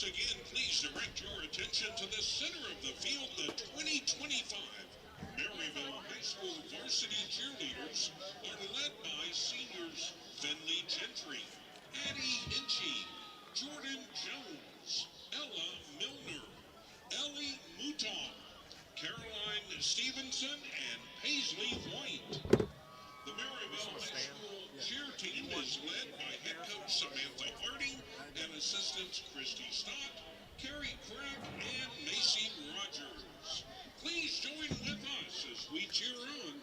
Once again, please direct your attention to the center of the field. The 2025 Maryville High School varsity cheerleaders are led by seniors Finley Gentry, Addie Hinchy, Jordan Jones, Ella Milner, Ellie Mouton, Caroline Stevenson, and Paisley White. The Maryville High School cheer team is led by head coach Samantha Harding and assistants Christy Stott, Carrie Crack, and Macy Rogers. Please join with us as we cheer on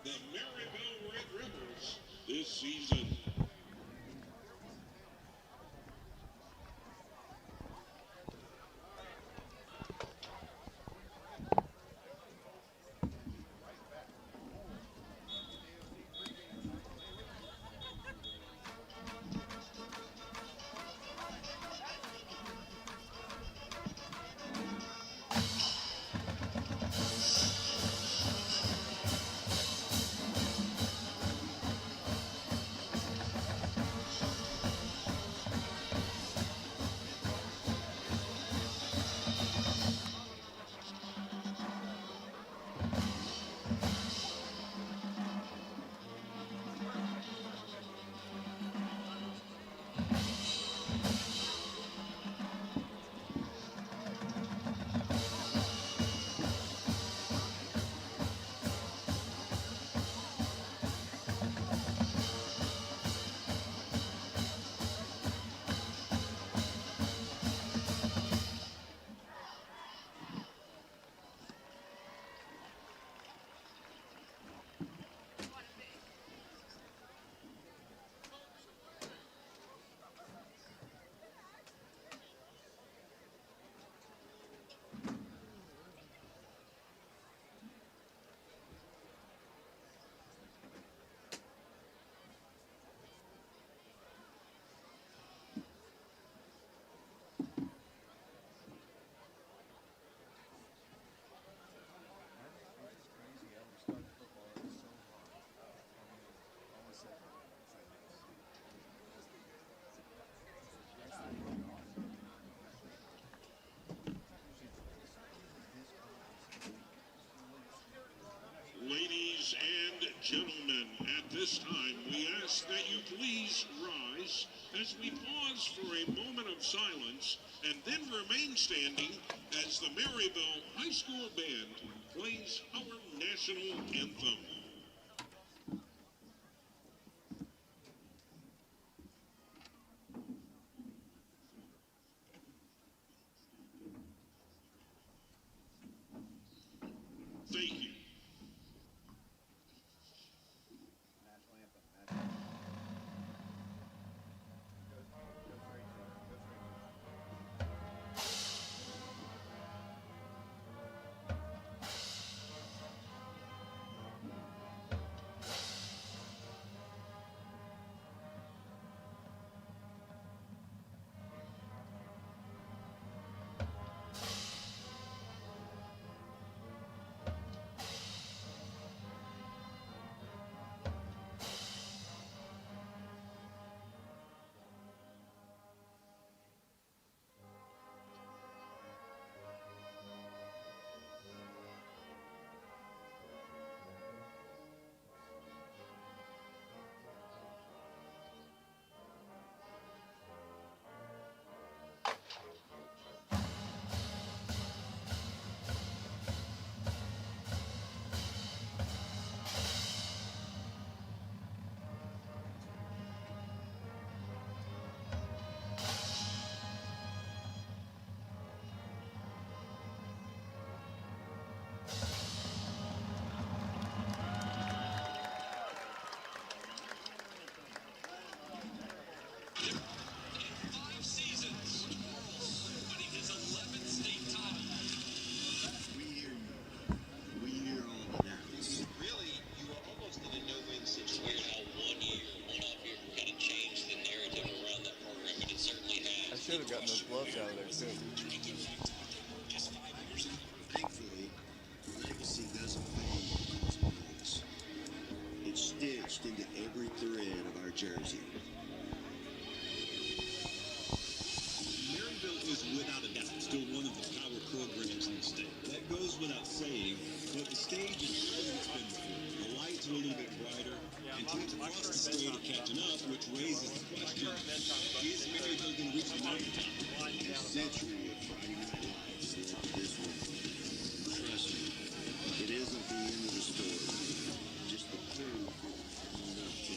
the Maryville Red Rebels this season. Ladies and gentlemen, at this time, we ask that you please rise as we pause for a moment of silence and then remain standing as the Maryville High School Band plays our national anthem. Thank you. Should have gotten those gloves out of there too. Thankfully, legacy doesn't fade. It's stitched into every thread of our jersey. Maryville is without little bit brighter, and teams across the state are catching up, which raises the question, is Maryville going to reach the mountaintop? A century of Friday Night Lights led to this one. Trust me, it isn't the end of the story, just the proof of enough to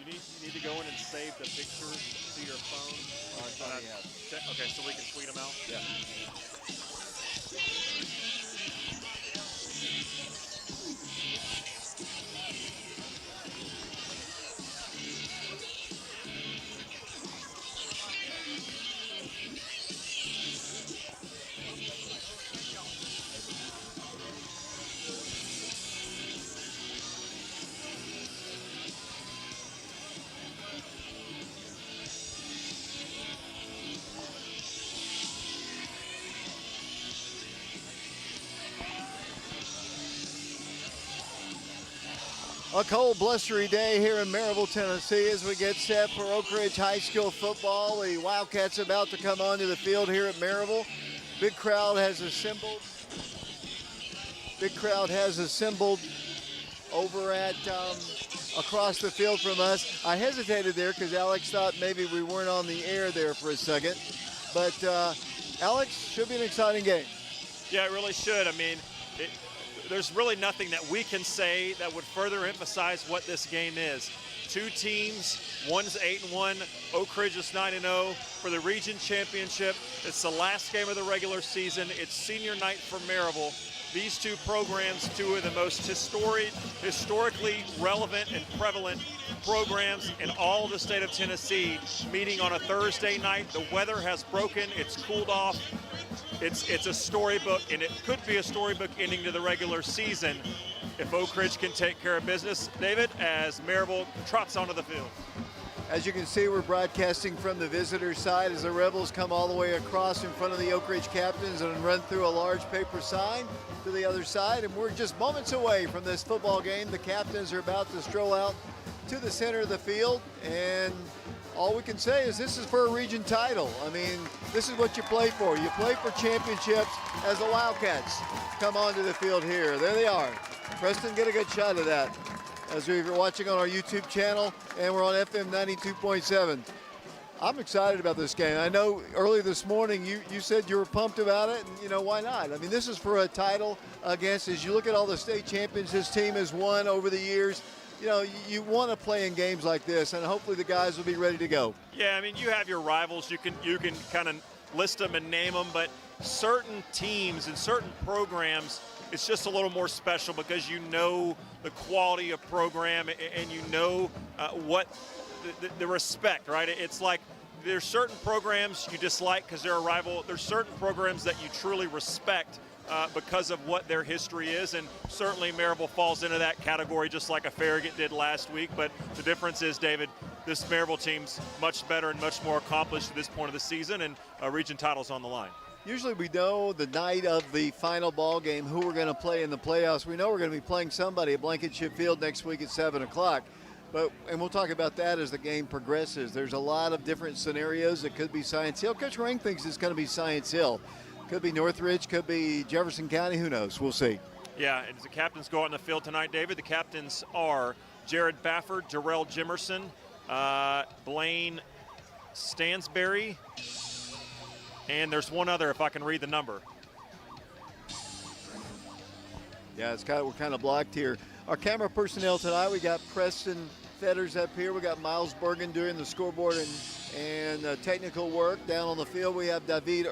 You need to go in and save the pictures to your phone. Okay, so we can tweet them out? Yeah. A cold, blustery day here in Maryville, Tennessee as we get set for Oak Ridge High School football. The Wildcats about to come onto the field here at Maryville. Big crowd has assembled. Big crowd has assembled over at across the field from us. I hesitated there because Alex thought maybe we weren't on the air there for a second. But Alex, should be an exciting game. Yeah, it really should. I mean, there's really nothing that we can say that would further emphasize what this game is. Two teams, one's 8-1, Oak Ridge is 9-0 for the region championship. It's the last game of the regular season. It's senior night for Maryville. These two programs, two of the most historically relevant and prevalent programs in all of the state of Tennessee, meeting on a Thursday night. The weather has broken, it's cooled off. It's a storybook, and it could be a storybook ending to the regular season if Oak Ridge can take care of business, David, as Maryville trots onto the field. As you can see, we're broadcasting from the visitor side as the Rebels come all the way across in front of the Oak Ridge Captains and run through a large paper sign to the other side. And we're just moments away from this football game. The Captains are about to stroll out to the center of the field, and all we can say is this is for a region title. I mean, this is what you play for. You play for championships as the Wildcats come onto the field here. There they are. Preston, get a good shot of that as we're watching on our YouTube channel, and we're on FM 92.7. I'm excited about this game. I know early this morning you said you were pumped about it, and, you know, why not? I mean, this is for a title against, as you look at all the state champions this team has won over the years, you know, you want to play in games like this, and hopefully the guys will be ready to go. Yeah, I mean, you have your rivals. You can kind of list them and name them, but certain teams and certain programs, it's just a little more special because you know the quality of program and you know what the respect, right? It's like there's certain programs you dislike because they're a rival. There's certain programs that you truly respect because of what their history is, and certainly Maryville falls into that category just like a Farragut did last week. But the difference is, David, this Maryville team's much better and much more accomplished at this point of the season, and a region title's on the line. Usually we know the night of the final ball game who we're going to play in the playoffs. We know we're going to be playing somebody at Blankenship Field next week at 7 o'clock. And we'll talk about that as the game progresses. There's a lot of different scenarios. It could be Science Hill. Coach Ring thinks it's going to be Science Hill. Could be Northridge, could be Jefferson County. Who knows? We'll see. Yeah, and as the captains go out in the field tonight, David, the captains are Jared Bafford, Jarrell Jimerson, Blaine Stansberry, and there's one other if I can read the number. Yeah, we're kind of blocked here. Our camera personnel tonight, we got Preston Fetters up here. We got Miles Bergen doing the scoreboard and technical work. Down on the field, we have David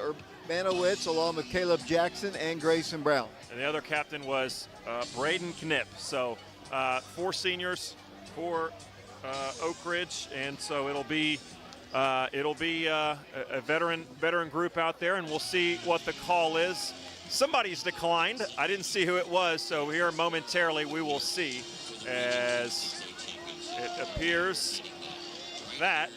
Urbanowitz along with Caleb Jackson and Grayson Brown. And the other captain was Braden Knipp. So 4 seniors for Oak Ridge, and so it'll be a veteran group out there, and we'll see what the call is. Somebody's declined. I didn't see who it was, so here momentarily we will see, as it appears that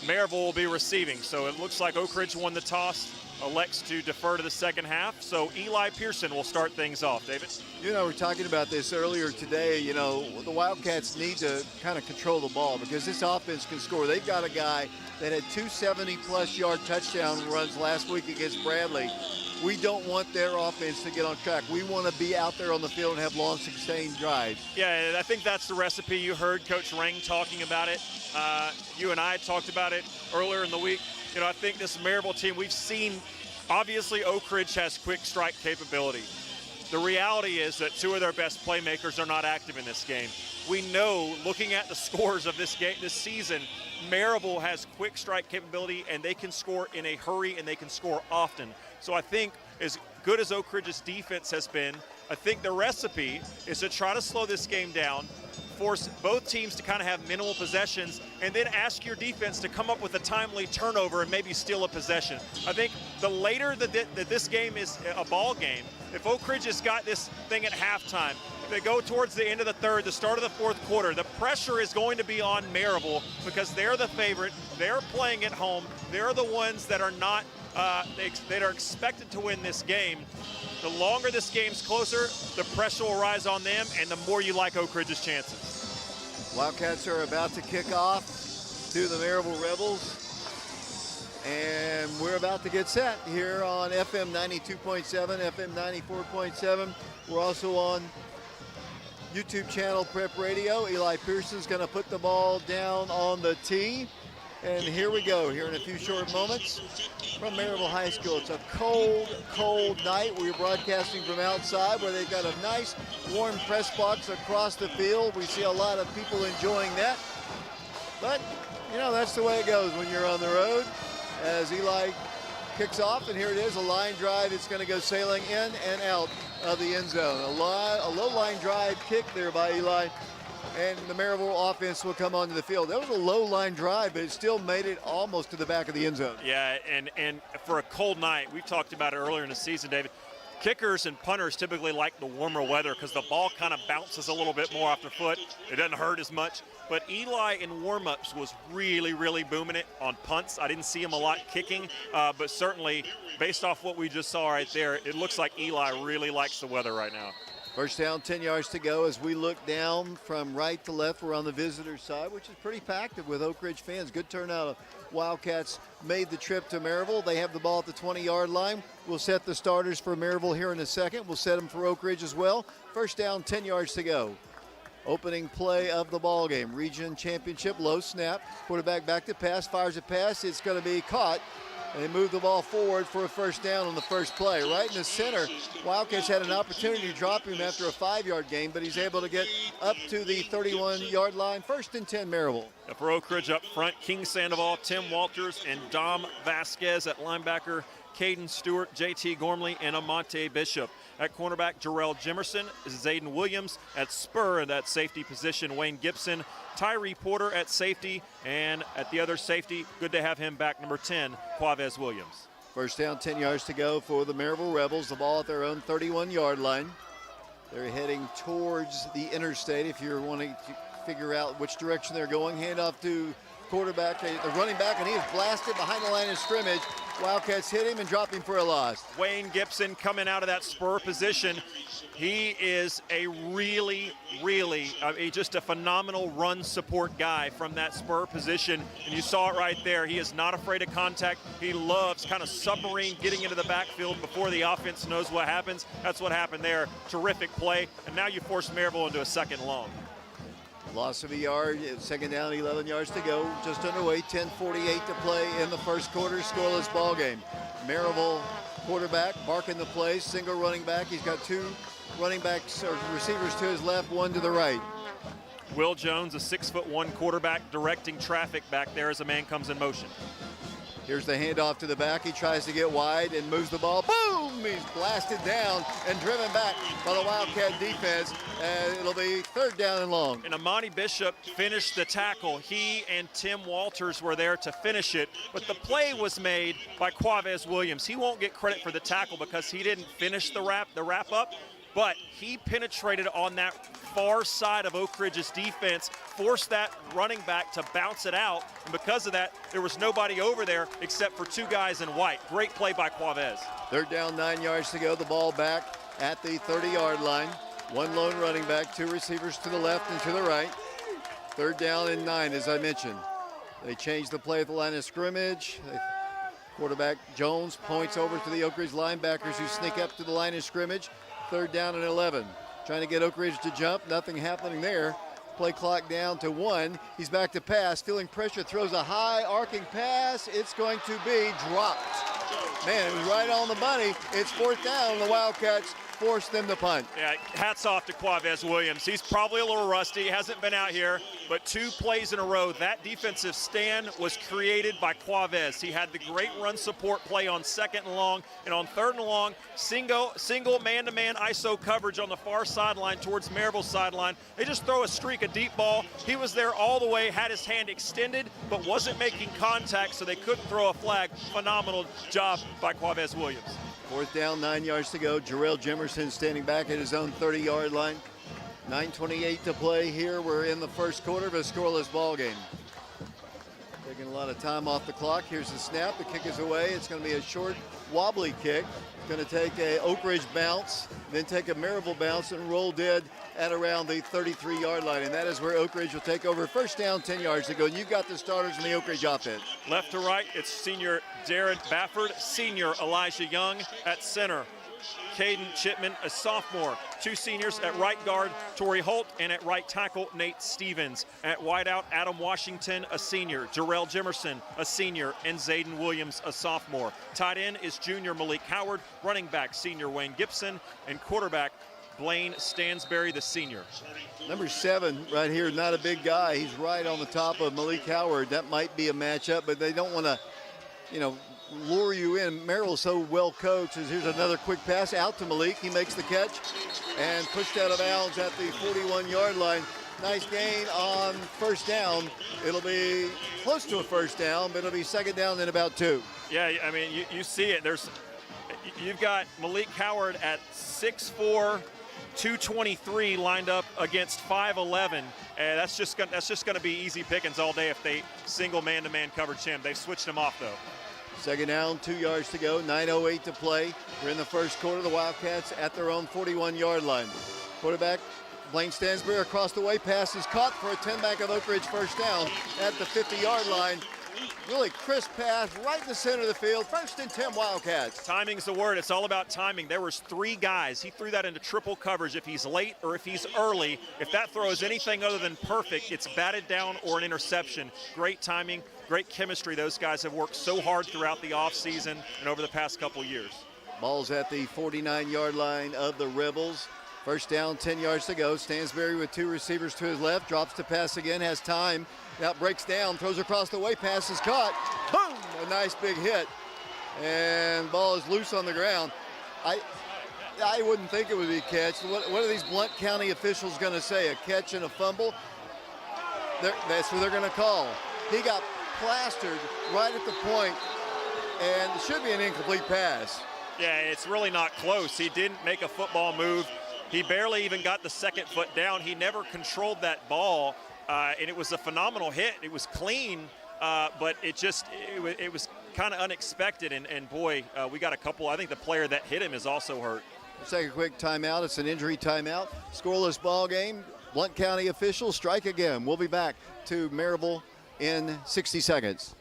Maryville will be receiving. So it looks like Oak Ridge won the toss, elects to defer to the second half. So Eli Pearson will start things off. David? You know, we were talking about this earlier today. You know, the Wildcats need to kind of control the ball because this offense can score. They've got a guy that had 270-plus yard touchdown runs last week against Bradley. We don't want their offense to get on track. We want to be out there on the field and have long, sustained drives. Yeah, I think that's the recipe. You heard Coach Rang talking about it. You and I talked about it earlier in the week. You know, I think this Maryville team, we've seen, obviously Oak Ridge has quick strike capability. The reality is that 2 of their best playmakers are not active in this game. We know, looking at the scores of this game this season, Maryville has quick strike capability, and they can score in a hurry, and they can score often. So I think as good as Oak Ridge's defense has been, I think the recipe is to try to slow this game down, force both teams to kind of have minimal possessions, and then ask your defense to come up with a timely turnover and maybe steal a possession. I think the later that this game is a ball game, if Oak Ridge has got this thing at halftime, if they go towards the end of the third, the start of the fourth quarter, the pressure is going to be on Maryville because they're the favorite, they're playing at home, they're the ones that are not that are expected to win this game. The longer this game's closer, the pressure will rise on them, and the more you like Oak Ridge's chances. Wildcats are about to kick off to the Maryville Rebels. And we're about to get set here on FM 92.7, FM 94.7. We're also on YouTube channel Prep Radio. Eli Pearson's going to put the ball down on the tee. And here we go, here in a few short moments from Maryville High School. It's a cold, cold night. We're broadcasting from outside where they've got a nice warm press box across the field. We see a lot of people enjoying that. But, you know, that's the way it goes when you're on the road. As Eli kicks off, and here it is, a line drive. It's going to go sailing in and out of the end zone. A low line drive kick there by Eli. And the Maryville offense will come onto the field. That was a low line drive, but it still made it almost to the back of the end zone. Yeah, and for a cold night, we've talked about it earlier in the season, David. Kickers and punters typically like the warmer weather because the ball kind of bounces a little bit more off their foot. It doesn't hurt as much. But Eli in warm-ups was really, really booming it on punts. I didn't see him a lot kicking, but certainly based off what we just saw right there, it looks like Eli really likes the weather right now. First down, 10 yards to go as we look down from right to left. We're on the visitor side, which is pretty packed with Oak Ridge fans. Good turnout of Wildcats made the trip to Maryville. They have the ball at the 20-yard line. We'll set the starters for Maryville here in a second. We'll set them for Oak Ridge as well. First down, 10 yards to go. Opening play of the ball game. Region championship, low snap. Quarterback back to pass, fires a pass. It's going to be caught. And they move the ball forward for a first down on the first play. Right in the center, Wildcats had an opportunity to drop him after a 5-yard gain, but he's able to get up to the 31-yard line. First and 10, Maryville. For Oak Ridge up front, King Sandoval, Tim Walters, and Dom Vasquez at linebacker, Caden Stewart, JT Gormley, and Amante Bishop. At cornerback, Jarrell Jimerson, Zayden Williams. At spur, that safety position, Wayne Gibson, Tyree Porter at safety, and at the other safety, good to have him back, number 10, Quavez Williams. First down, 10 yards to go for the Maryville Rebels. The ball at their own 31-yard line. They're heading towards the interstate. If you're wanting to figure out which direction they're going, handoff to quarterback, the running back, and he is blasted behind the line of scrimmage. Wildcats hit him and drop him for a loss. Wayne Gibson coming out of that spur position. He is a really, just a phenomenal run support guy from that spur position. And you saw it right there. He is not afraid of contact. He loves kind of submarine getting into the backfield before the offense knows what happens. That's what happened there. Terrific play. And now you force Maryville into a second long. Loss of a yard, second down, 11 yards to go, just underway, 10:48 to play in the first quarter, scoreless ball game. Maryville quarterback barking the plays, single running back. He's got two running backs or receivers to his left, one to the right. Will Jones, a 6'1" quarterback, directing traffic back there as a man comes in motion. Here's the handoff to the back. He tries to get wide and moves the ball. Boom! He's blasted down and driven back by the Wildcat defense. And it'll be third down and long. And Amani Bishop finished the tackle. He and Tim Walters were there to finish it, but the play was made by Quavez Williams. He won't get credit for the tackle because he didn't finish the wrap up, but he penetrated on that far side of Oak Ridge's defense, forced that running back to bounce it out, and because of that, there was nobody over there except for two guys in white. Great play by Quavez. Third down, 9 yards to go. The ball back at the 30-yard line. One lone running back, two receivers to the left and to the right. Third down and 9, as I mentioned. They changed the play at the line of scrimmage. Quarterback Jones points over to the Oak Ridge linebackers who sneak up to the line of scrimmage. Third down and 11. Trying to get Oak Ridge to jump. Nothing happening there. Play clock down to 1. He's back to pass. Feeling pressure. Throws a high arcing pass. It's going to be dropped. Man, it was right on the money. It's fourth down. The Wildcats force them to punt. Yeah, hats off to Quavez Williams. He's probably a little rusty. He hasn't been out here, but 2 plays in a row. That defensive stand was created by Quavez. He had the great run support play on second and long, and on third and long, single man-to-man ISO coverage on the far sideline towards Maryville sideline. They just throw a streak, a deep ball. He was there all the way, had his hand extended, but wasn't making contact, so they couldn't throw a flag. Phenomenal job by Quavez Williams. Fourth down, 9 yards to go. Jarrell Jimerson standing back at his own 30-yard line. 9:28 to play here. We're in the first quarter of a scoreless ball game. Taking a lot of time off the clock. Here's the snap. The kick is away. It's going to be a short, wobbly kick. It's going to take a Oak Ridge bounce, then take a Maryville bounce and roll dead at around the 33-yard line. And that is where Oak Ridge will take over. First down, 10 yards to go. And you've got the starters in the Oak Ridge offense. Left to right, it's senior Darren Bafford, senior Elijah Young at center. Caden Chipman, a sophomore. 2 seniors at right guard, Torrey Holt, and at right tackle, Nate Stevens. At wideout, Adam Washington, a senior. Jarrell Jimerson, a senior, and Zayden Williams, a sophomore. Tight end is junior Malik Howard, running back, senior Wayne Gibson, and quarterback, Blaine Stansberry, the senior. Number 7 right here, not a big guy. He's right on the top of Malik Howard. That might be a matchup, but they don't want to, lure you in. Merrill's so well coached. Here's another quick pass out to Malik. He makes the catch and pushed out of bounds at the 41-yard line. Nice gain on first down. It'll be close to a first down, but it'll be second down and about 2. Yeah, I mean, you see it. You've got Malik Howard at 6'4", 223 lined up against 5'11", and that's just going to be easy pickings all day if they single man-to-man coverage him. They've switched him off though. Second down, 2 yards to go, 9:08 to play. We're in the first quarter. The Wildcats at their own 41-yard line. Quarterback Blaine Stansberry across the way. Pass is caught for a 10-back of Oak Ridge first down at the 50-yard line. Really crisp pass right in the center of the field. First and 10 Wildcats. Timing's the word. It's all about timing. There was 3 guys. He threw that into triple coverage if he's late or if he's early. If that throw is anything other than perfect, it's batted down or an interception. Great timing, great chemistry. Those guys have worked so hard throughout the offseason and over the past couple years. Ball's at the 49-yard line of the Rebels. First down, 10 yards to go. Stansberry with 2 receivers to his left. Drops to pass again, has time. Now breaks down, throws across the way. Pass is caught. Boom! A nice big hit. And ball is loose on the ground. I wouldn't think it would be a catch. What are these Blount County officials going to say? A catch and a fumble? That's what they're going to call. He got plastered right at the point, and it should be an incomplete pass. Yeah, it's really not close. He didn't make a football move. He barely even got the second foot down. He never controlled that ball, and it was a phenomenal hit. It was clean, but it was kind of unexpected, and boy, we got a couple. I think the player that hit him is also hurt. Let's take a quick timeout. It's an injury timeout. Scoreless ball game. Blount County officials strike again. We'll be back to Maryville in 60 seconds.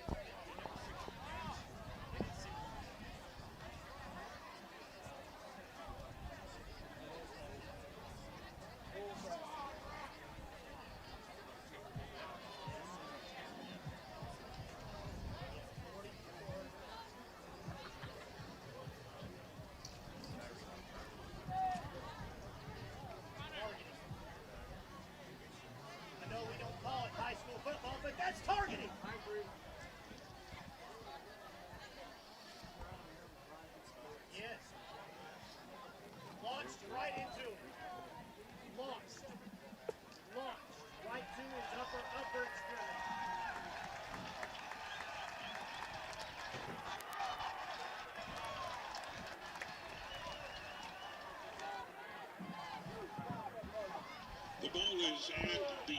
The ball is at the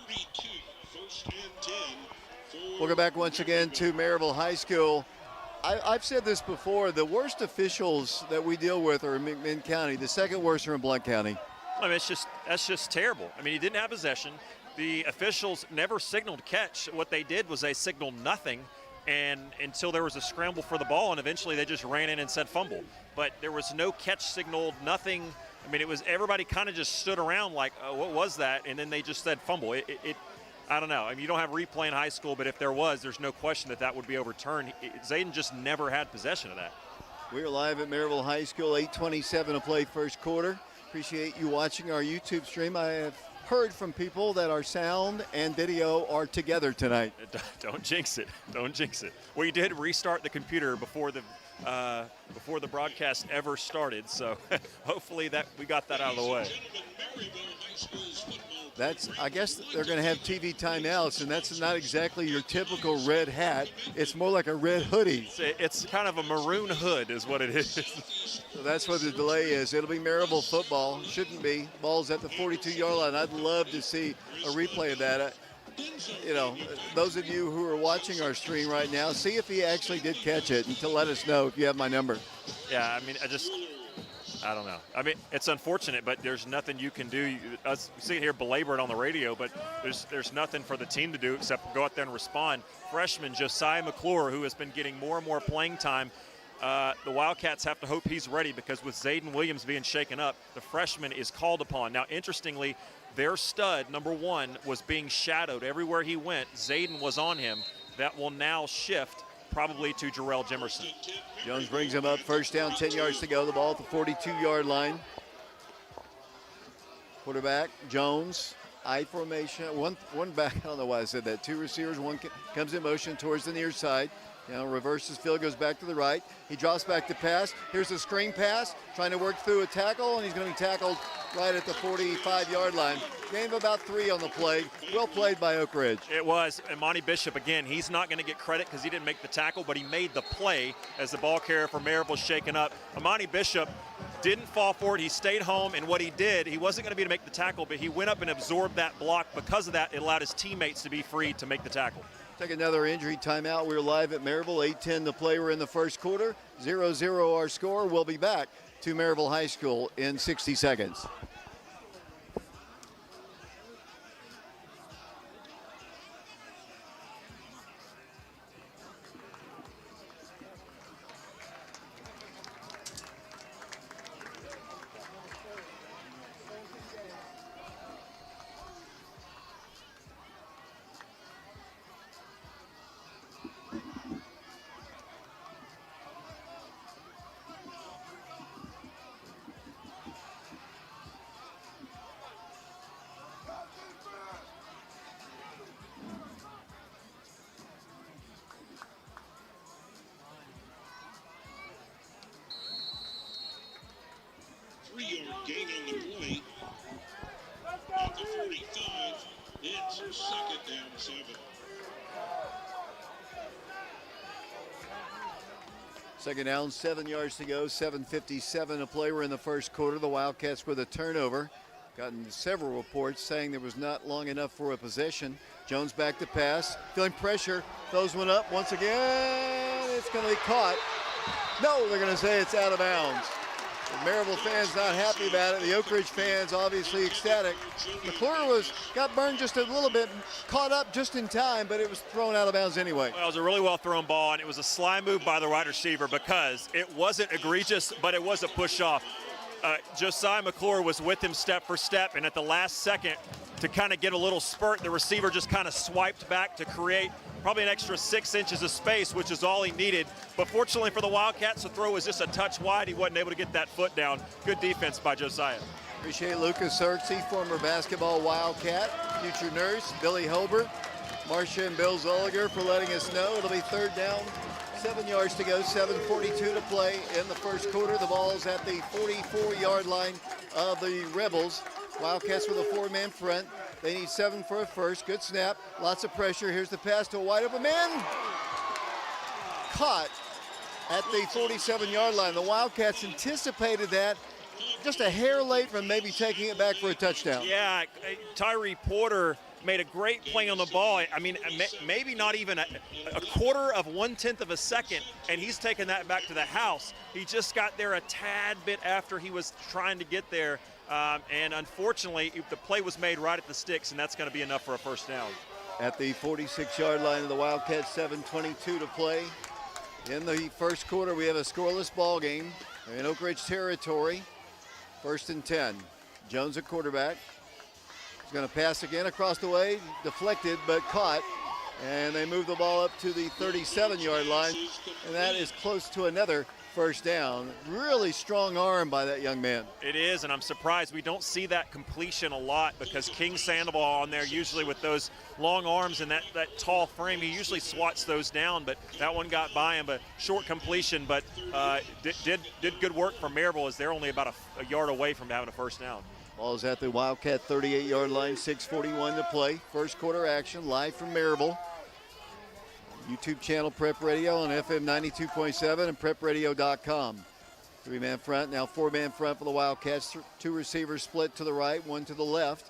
42, first and 10. We'll go back once again to Maryville High School. I've said this before, the worst officials that we deal with are in McMinn County. The second worst are in Blount County. I mean, that's just terrible. I mean, he didn't have possession. The officials never signaled catch. What they did was they signaled nothing, and until there was a scramble for the ball, and eventually they just ran in and said fumble. But there was no catch signaled, nothing. I mean, it was everybody kind of just stood around like, oh, what was that? And then they just said fumble. I don't know. I mean, you don't have replay in high school, but if there was, there's no question that would be overturned. Zayden just never had possession of that. We are live at Maryville High School, 8:27 to play first quarter. Appreciate you watching our YouTube stream. I have heard from people that our sound and video are together tonight. Don't jinx it. Don't jinx it. We did restart the computer before the broadcast ever started, so hopefully that we got that out of the way. I guess they're going to have TV timeouts, and that's not exactly your typical red hat. It's more like a red hoodie. It's kind of a maroon hood is what it is. So that's what the delay is. It'll be Maryville football. Shouldn't be. Ball's at the 42-yard line. I'd love to see a replay of that. You know, those of you who are watching our stream right now, see if he actually did catch it and to let us know if you have my number. Yeah, I mean, I don't know. I mean, it's unfortunate, but there's nothing you can do. Us sitting here belabor it on the radio, but there's nothing for the team to do except go out there and respond. Freshman Josiah McClure, who has been getting more and more playing time, the Wildcats have to hope he's ready because with Zayden Williams being shaken up, the freshman is called upon. Now, interestingly, their stud, number one, was being shadowed everywhere he went. Zayden was on him. That will now shift probably to Jarrell Jimerson. Jones brings him up, first down, 10 yards to go. The ball at the 42-yard line. Quarterback, Jones, I formation. One back, I don't know why I said that. Two receivers, one comes in motion towards the near side. Now reverses field, goes back to the right. He drops back to pass. Here's a screen pass, trying to work through a tackle, and he's going to be tackled right at the 45-yard line. Gain of about 3 on the play. Well played by Oak Ridge. It was. And Monty Bishop, again, he's not going to get credit because he didn't make the tackle, but he made the play as the ball carrier for Maryville was shaken up. Monty Bishop didn't fall for it. He stayed home, and what he did, he wasn't going to be to make the tackle, but he went up and absorbed that block. Because of that, it allowed his teammates to be free to make the tackle. Take another injury timeout. We're live at Maryville, 8:10 to play. We're in the first quarter. 0-0 our score. We'll be back to Maryville High School in 60 seconds. Gain on the play at the 45. It's second down 7. Second down, 7 yards to go, 7:57 to play. We're in the first quarter. The Wildcats with a turnover. Gotten several reports saying there was not long enough for a possession. Jones back to pass, feeling pressure, throws one up once again. It's going to be caught. No, they're going to say it's out of bounds. The Maryville fans not happy about it. The Oak Ridge fans obviously ecstatic. McClure got burned just a little bit, caught up just in time, but it was thrown out of bounds anyway. Well, it was a really well thrown ball, and it was a sly move by the wide receiver because it wasn't egregious, but it was a push off. Josiah McClure was with him step for step, and at the last second, to kind of get a little spurt, the receiver just kind of swiped back to create probably an extra 6 inches of space, which is all he needed. But fortunately for the Wildcats, the throw was just a touch wide. He wasn't able to get that foot down. Good defense by Josiah. Appreciate Lucas Xerxes, former basketball Wildcat, future nurse, Billy Holbert, Marcia and Bill Zolliger for letting us know. It'll be third down, 7 yards to go, 7:42 to play in the first quarter. The ball's at the 44-yard line of the Rebels. Wildcats with a 4-man front. They need 7 for a first. Good snap. Lots of pressure. Here's the pass to a wide open man. Caught at the 47-yard line. The Wildcats anticipated that, just a hair late from maybe taking it back for a touchdown. Yeah, Tyree Porter made a great play on the ball. I mean, maybe not even a quarter of 1/10 of a second, and he's taken that back to the house. He just got there a tad bit after he was trying to get there, and unfortunately, the play was made right at the sticks, and that's going to be enough for a first down. At the 46-yard line of the Wildcats, 7:22 to play. In the first quarter, we have a scoreless ball game in Oak Ridge territory. 1st and 10. Jones at quarterback. He's going to pass again across the way, deflected but caught, and they move the ball up to the 37-yard line, and that is close to another first down. Really strong arm by that young man. It is, and I'm surprised we don't see that completion a lot because King Sandoval on there, usually with those long arms and that tall frame, he usually swats those down, but that one got by him, but short completion, but did good work for Maryville as they're only about a yard away from having a first down. Ball is at the Wildcat 38-yard line, 6:41 to play. First quarter action live from Maryville. YouTube channel Prep Radio on FM 92.7 and prepradio.com. 3-man front, now 4-man front for the Wildcats. 2 receivers split to the right, 1 to the left.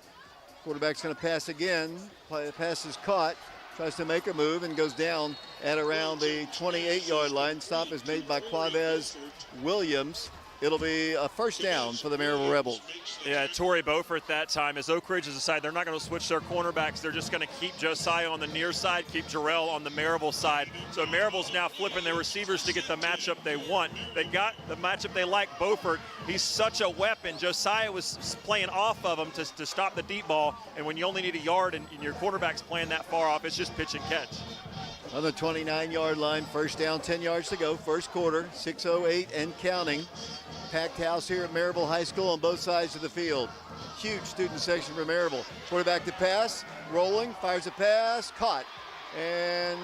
Quarterback's going to pass again. The pass is caught, tries to make a move and goes down at around the 28-yard line. Stop is made by Quavez Williams. It'll be a first down for the Maryville Rebels. Yeah, Torrey Beaufort that time, as Oak Ridge has decided they're not going to switch their cornerbacks. They're just going to keep Josiah on the near side, keep Jarrell on the Maryville side. So Maryville's now flipping their receivers to get the matchup they want. They got the matchup they like. Beaufort, he's such a weapon. Josiah was playing off of him to stop the deep ball, and when you only need a yard and your quarterback's playing that far off, it's just pitch and catch. On the 29-yard line, first down, 10 yards to go, first quarter, 6:08 and counting. Packed house here at Maryville High School on both sides of the field. Huge student section for Maryville. Quarterback to pass, rolling, fires a pass, caught, and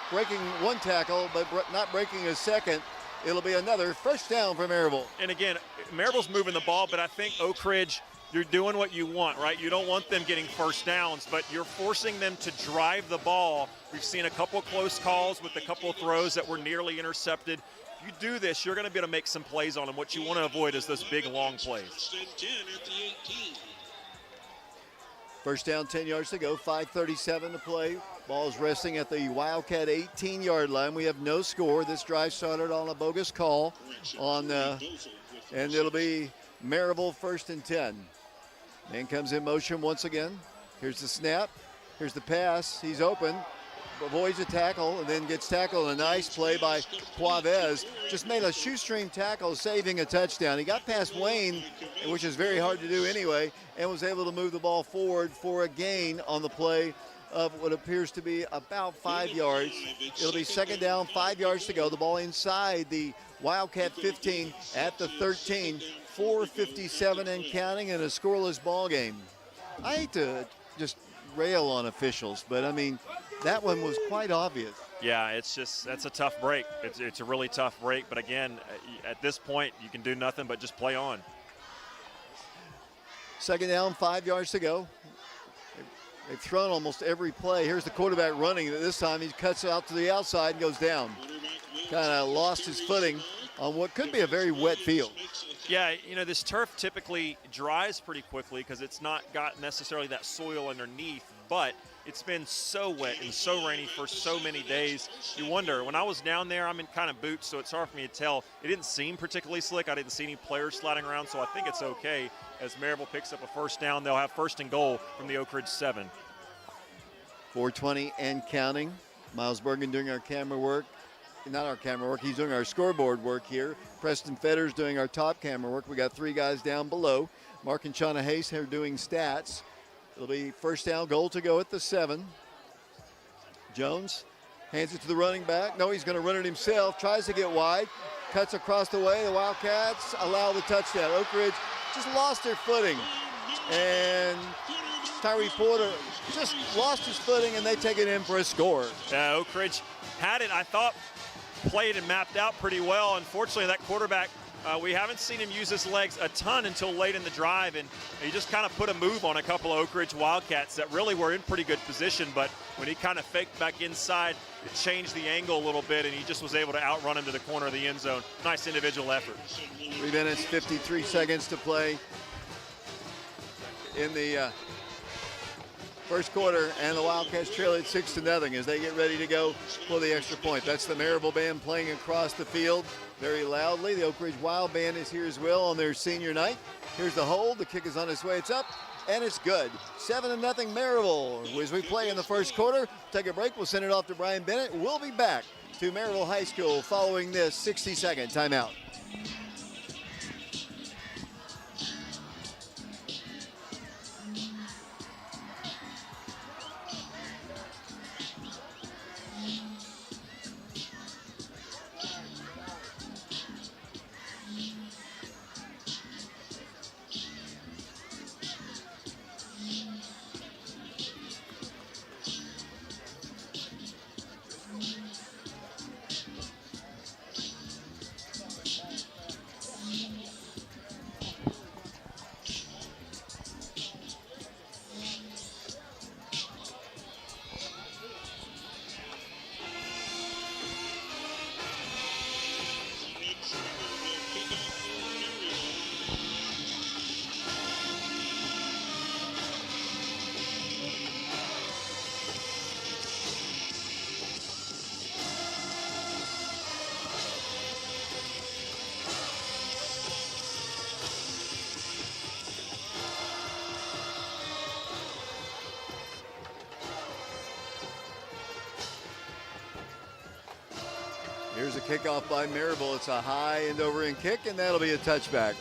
breaking one tackle, but not breaking a second. It'll be another first down for Maryville. And again, Maryville's moving the ball, but I think Oak Ridge, you're doing what you want, right? You don't want them getting first downs, but you're forcing them to drive the ball. We've seen a couple close calls with a couple of throws that were nearly intercepted. You do this, you're going to be able to make some plays on them. What you want to avoid is those big, long plays. First down, 10 yards to go, 5:37 to play. Ball's resting at the Wildcat 18-yard line. We have no score. This drive started on a bogus call, and it'll be Maryville 1st and 10. Man comes in motion once again. Here's the snap. Here's the pass. He's open. Avoids a tackle and then gets tackled. A nice play by Quavez. Just made a shoestring tackle, saving a touchdown. He got past Wayne, which is very hard to do anyway, and was able to move the ball forward for a gain on the play of what appears to be about 5 yards. It'll be second down, 5 yards to go. The ball inside the Wildcat 15 at the 13. 4:57 and counting in a scoreless ball game. I hate to just rail on officials, but I mean, that one was quite obvious. Yeah, that's a tough break. It's a really tough break, but again, at this point, you can do nothing but just play on. Second down, 5 yards to go. They've thrown almost every play. Here's the quarterback running. This time he cuts out to the outside and goes down. Kind of lost his footing on what could be a very wet field. Yeah, you know, this turf typically dries pretty quickly because it's not got necessarily that soil underneath, but it's been so wet and so rainy for so many days. You wonder, when I was down there, I'm in kind of boots, so it's hard for me to tell. It didn't seem particularly slick. I didn't see any players sliding around, so I think it's okay. As Maryville picks up a first down, they'll have first and goal from the Oak Ridge 7. 4:20 and counting. Miles Bergen doing our camera work. Not our camera work, he's doing our scoreboard work here. Preston Fetters doing our top camera work. We got 3 guys down below. Mark and Shauna Hayes here doing stats. It'll be first down, goal to go at the 7. Jones hands it to the running back. No, he's going to run it himself. Tries to get wide. Cuts across the way. The Wildcats allow the touchdown. Oak Ridge just lost their footing. And Tyree Porter just lost his footing, and they take it in for a score. Oak Ridge had it, I thought, played and mapped out pretty well. Unfortunately, that quarterback We haven't seen him use his legs a ton until late in the drive, and he just kind of put a move on a couple of Oak Ridge Wildcats that really were in pretty good position, but when he kind of faked back inside, it changed the angle a little bit, and he just was able to outrun him to the corner of the end zone. Nice individual effort. 3 minutes, 53 seconds to play in the first quarter, and the Wildcats trail it 6-0 as they get ready to go for the extra point. That's the Maryville band playing across the field very loudly. The Oak Ridge Wild band is here as well on their senior night. Here's the hold. The kick is on its way. It's up, and it's good. 7-0 Maryville as we play in the first quarter. Take a break. We'll send it off to Brian Bennett. We'll be back to Maryville High School following this 60-second timeout. Here's a kickoff by Maryville. It's a high end over end kick, and that'll be a touchback.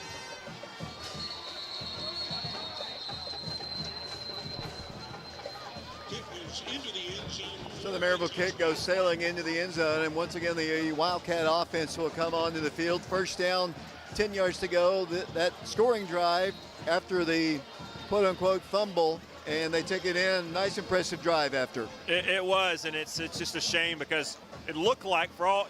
So the Maryville kick goes sailing into the end zone, and once again the Wildcat offense will come onto the field. First down, 10 yards to go. That scoring drive after the quote-unquote fumble, and they take it in. Nice, impressive drive after. It was, and it's just a shame because it looked like, for all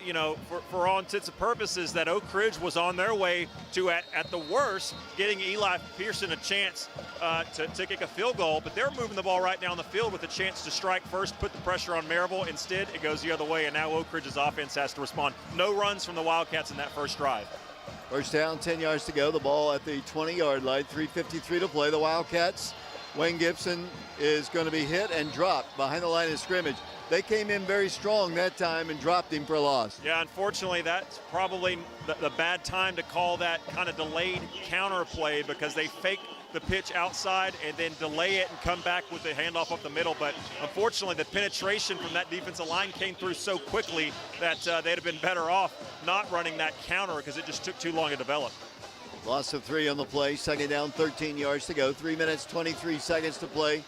for all intents and purposes, that Oak Ridge was on their way to, at the worst, getting Eli Pearson a chance to kick a field goal. But they're moving the ball right down the field with a chance to strike first, put the pressure on Maryville. Instead, it goes the other way, and now Oak Ridge's offense has to respond. No runs from the Wildcats in that first drive. First down, 10 yards to go. The ball at the 20-yard line, 3:53 to play. The Wildcats, Wayne Gibson is going to be hit and dropped behind the line of scrimmage. They came in very strong that time and dropped him for a loss. Yeah, unfortunately, that's probably the bad time to call that kind of delayed counter play, because they fake the pitch outside and then delay it and come back with the handoff up the middle. But unfortunately, the penetration from that defensive line came through so quickly that they'd have been better off not running that counter because it just took too long to develop. Loss of 3 on the play. Second down, 13 yards to go. 3 minutes, 23 seconds to play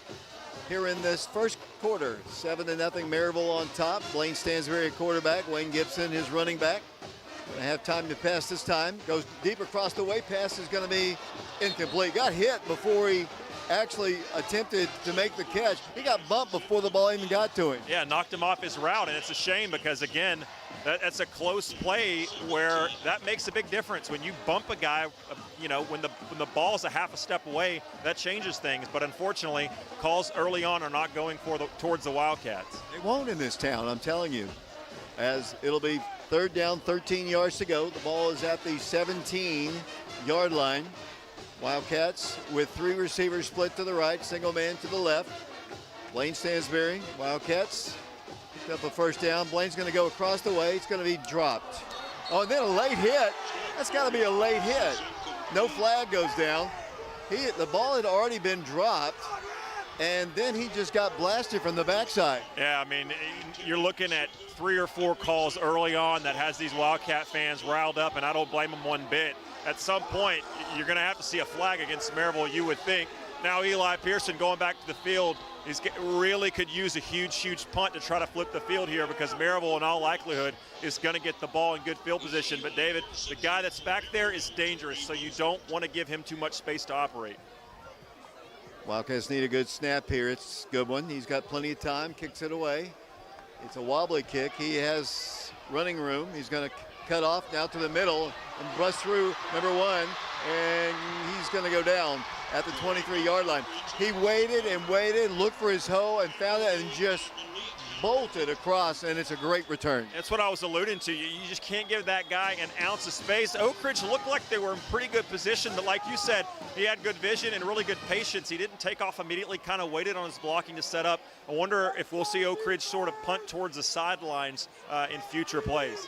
here in this first quarter. 7-0 Maryville on top. Blaine Stansberry at quarterback. Wayne Gibson, his running back. Gonna have time to pass this time. Goes deep across the way. Pass is gonna be incomplete. Got hit before he actually attempted to make the catch. He got bumped before the ball even got to him. Yeah, knocked him off his route, and it's a shame because, again, that's a close play where that makes a big difference. When you bump a guy, when the ball's a half a step away, that changes things. But unfortunately, calls early on are not going towards the Wildcats. They won't in this town, I'm telling you. As it'll be third down, 13 yards to go. The ball is at the 17-yard line. Wildcats with 3 receivers split to the right, single man to the left. Blaine Stansberry, Wildcats picked up a first down. Blaine's going to go across the way. It's going to be dropped. Oh, and then a late hit. That's got to be a late hit. No flag goes down. The ball had already been dropped, and then he just got blasted from the backside. Yeah, I mean, you're looking at 3 or 4 calls early on that has these Wildcat fans riled up, and I don't blame them one bit. At some point, you're going to have to see a flag against Maryville, you would think. Now Eli Pearson going back to the field, really could use a huge punt to try to flip the field here, because Maryville, in all likelihood, is going to get the ball in good field position. But, David, the guy that's back there is dangerous, so you don't want to give him too much space to operate. Wildcats need a good snap here. It's a good one. He's got plenty of time, kicks it away. It's a wobbly kick. He has running room. He's going to cut off now to the middle and bust through number 1, and he's going to go down at the 23-yard line. He waited and waited, looked for his hole and found it and just bolted across, and it's a great return. That's what I was alluding to. You just can't give that guy an ounce of space. Oak Ridge looked like they were in pretty good position, but like you said, he had good vision and really good patience. He didn't take off immediately, kind of waited on his blocking to set up. I wonder if we'll see Oak Ridge sort of punt towards the sidelines in future plays.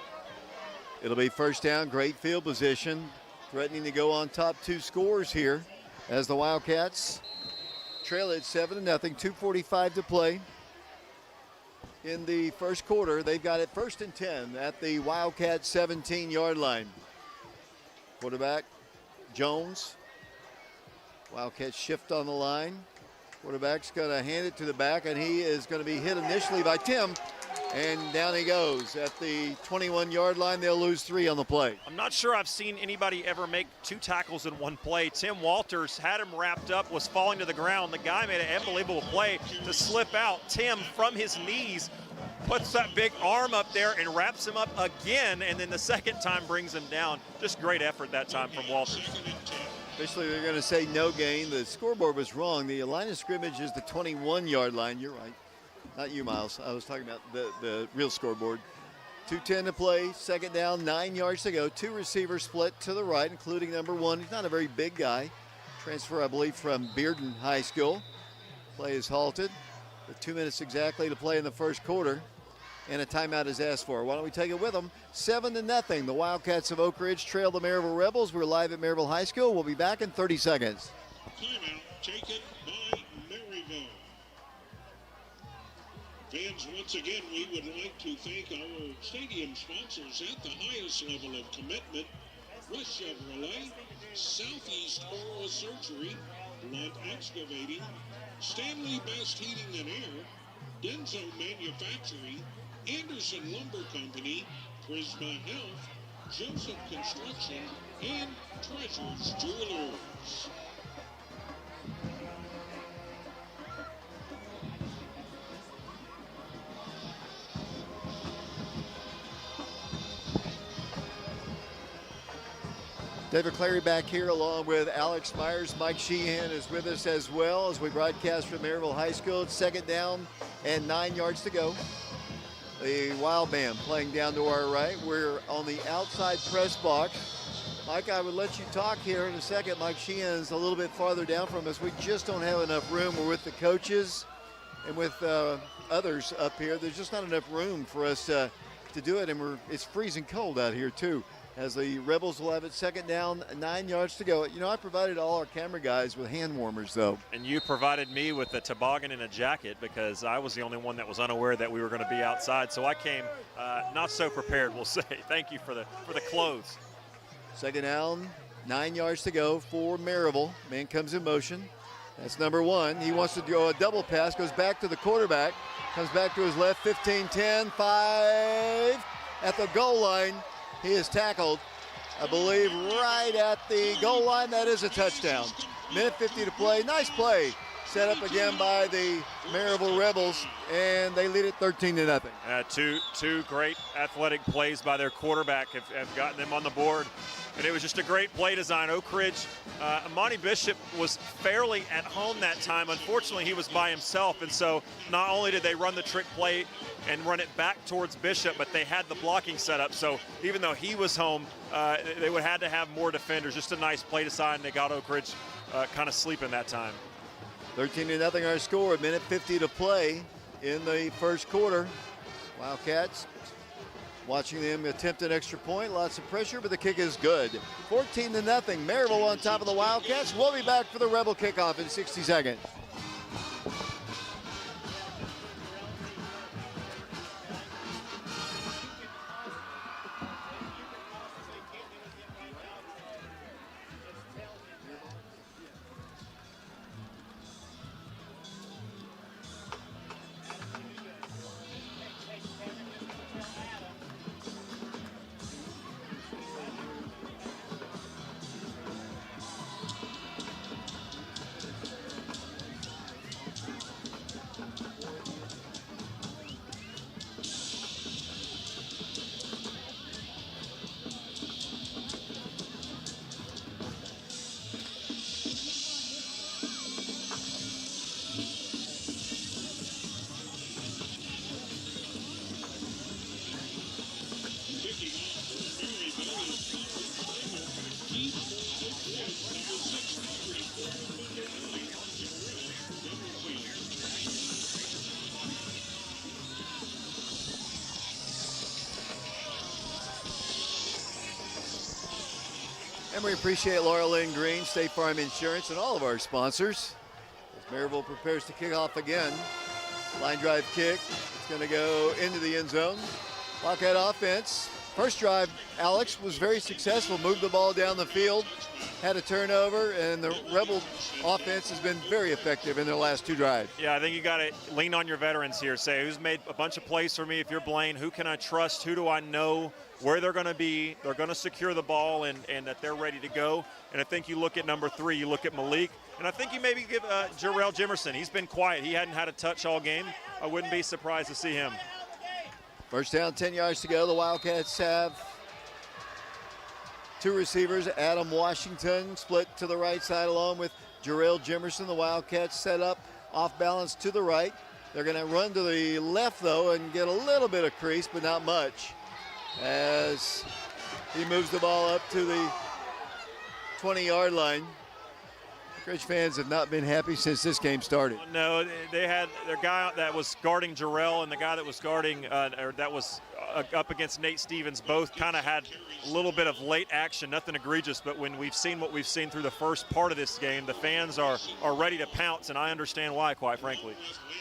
It'll be first down, great field position, threatening to go on top 2 scores here as the Wildcats trail it 7-0, 2:45 to play. In the first quarter, they've got it 1st and 10 at the Wildcat 17-yard line. Quarterback, Jones. Wildcats shift on the line. Quarterback's going to hand it to the back, and he is going to be hit initially by Tim, and down he goes. At the 21-yard line, they'll lose 3 on the play. I'm not sure I've seen anybody ever make 2 tackles in one play. Tim Walters had him wrapped up, was falling to the ground. The guy made an unbelievable play to slip out. Tim, from his knees, puts that big arm up there and wraps him up again, and then the second time brings him down. Just great effort that time from Walters. Officially, they're going to say no gain. The scoreboard was wrong. The line of scrimmage is the 21-yard line. You're right. Not you, Miles. I was talking about the real scoreboard. 2:10 to play, second down, 9 yards to go. 2 receivers split to the right, including number 1. He's not a very big guy. Transfer, I believe, from Bearden High School. Play is halted. With 2 minutes exactly to play in the first quarter. And a timeout is asked for. Why don't we take it with them? 7-0. The Wildcats of Oak Ridge trail the Maryville Rebels. We're live at Maryville High School. We'll be back in 30 seconds. Timeout taken by Maryville. Fans, once again, we would like to thank our stadium sponsors at the highest level of commitment: Rush Chevrolet, Southeast Oral Surgery, Blunt Excavating, Stanley Best Heating and Air, Denso Manufacturing, Anderson Lumber Company, Prisma Health, Joseph Construction, and Treasures Jewelers. David Clary back here along with Alex Myers. Mike Sheehan is with us as well as we broadcast from Maryville High School. It's second down and 9 yards to go. The Wild Man playing down to our right. We're on the outside press box. Mike, I would let you talk here in a second. Mike Sheehan's a little bit farther down from us. We just don't have enough room. We're with the coaches and with others up here. There's just not enough room for us to do it, and it's freezing cold out here too. As the Rebels will have it second down, 9 yards to go. You know, I provided all our camera guys with hand warmers, though. And you provided me with a toboggan and a jacket because I was the only one that was unaware that we were going to be outside. So I came not so prepared, we'll say. Thank you for the clothes. Second down, 9 yards to go for Maryville. Man comes in motion. That's number 1. He wants to go a double pass, goes back to the quarterback, comes back to his left, 15, 10, 5. At the goal line, he is tackled, I believe, right at the goal line. That is a touchdown. Minute 50 to play. Nice play. Set up again by the Maryville Rebels, and they lead it 13-0. Two great athletic plays by their quarterback have gotten them on the board. And it was just a great play design. Oak Ridge, Monty Bishop was fairly at home that time. Unfortunately, he was by himself. And so not only did they run the trick play and run it back towards Bishop, but they had the blocking set up. So even though he was home, they would have to have more defenders. Just a nice play design. They got Oak Ridge kind of sleeping that time. 13-0 our score. Minute 50 to play in the first quarter. Wildcats watching them attempt an extra point. Lots of pressure, but the kick is good. 14-0. Maryville on top of the Wildcats. We'll be back for the Rebel kickoff in 60 seconds. And we appreciate Laura Lynn Green, State Farm Insurance, and all of our sponsors. As Maryville prepares to kick off again. Line drive kick. It's going to go into the end zone. Wildcat offense. First drive, Alex was very successful. Moved the ball down the field. Had a turnover, and the Rebel offense has been very effective in their last two drives. Yeah, I think you got to lean on your veterans here. Say, who's made a bunch of plays for me? If you're Blaine, who can I trust? Who do I know where they're going to be? They're going to secure the ball and that they're ready to go. And I think you look at number 3, you look at Malik. And I think you maybe give Jarrell Jimerson. He's been quiet. He hadn't had a touch all game. I wouldn't be surprised to see him. First down, 10 yards to go. The Wildcats have 2 receivers. Adam Washington split to the right side along with Jarrell Jimerson. The Wildcats set up off balance to the right. They're going to run to the left, though, and get a little bit of crease, but not much, as he moves the ball up to the 20-yard line. Ridge fans have not been happy since this game started. No, they had their guy that was guarding Jarrell and the guy that was guarding, or that was up against Nate Stevens, both kind of had a little bit of late action, nothing egregious, but when we've seen what we've seen through the first part of this game, the fans are ready to pounce, and I understand why, quite frankly.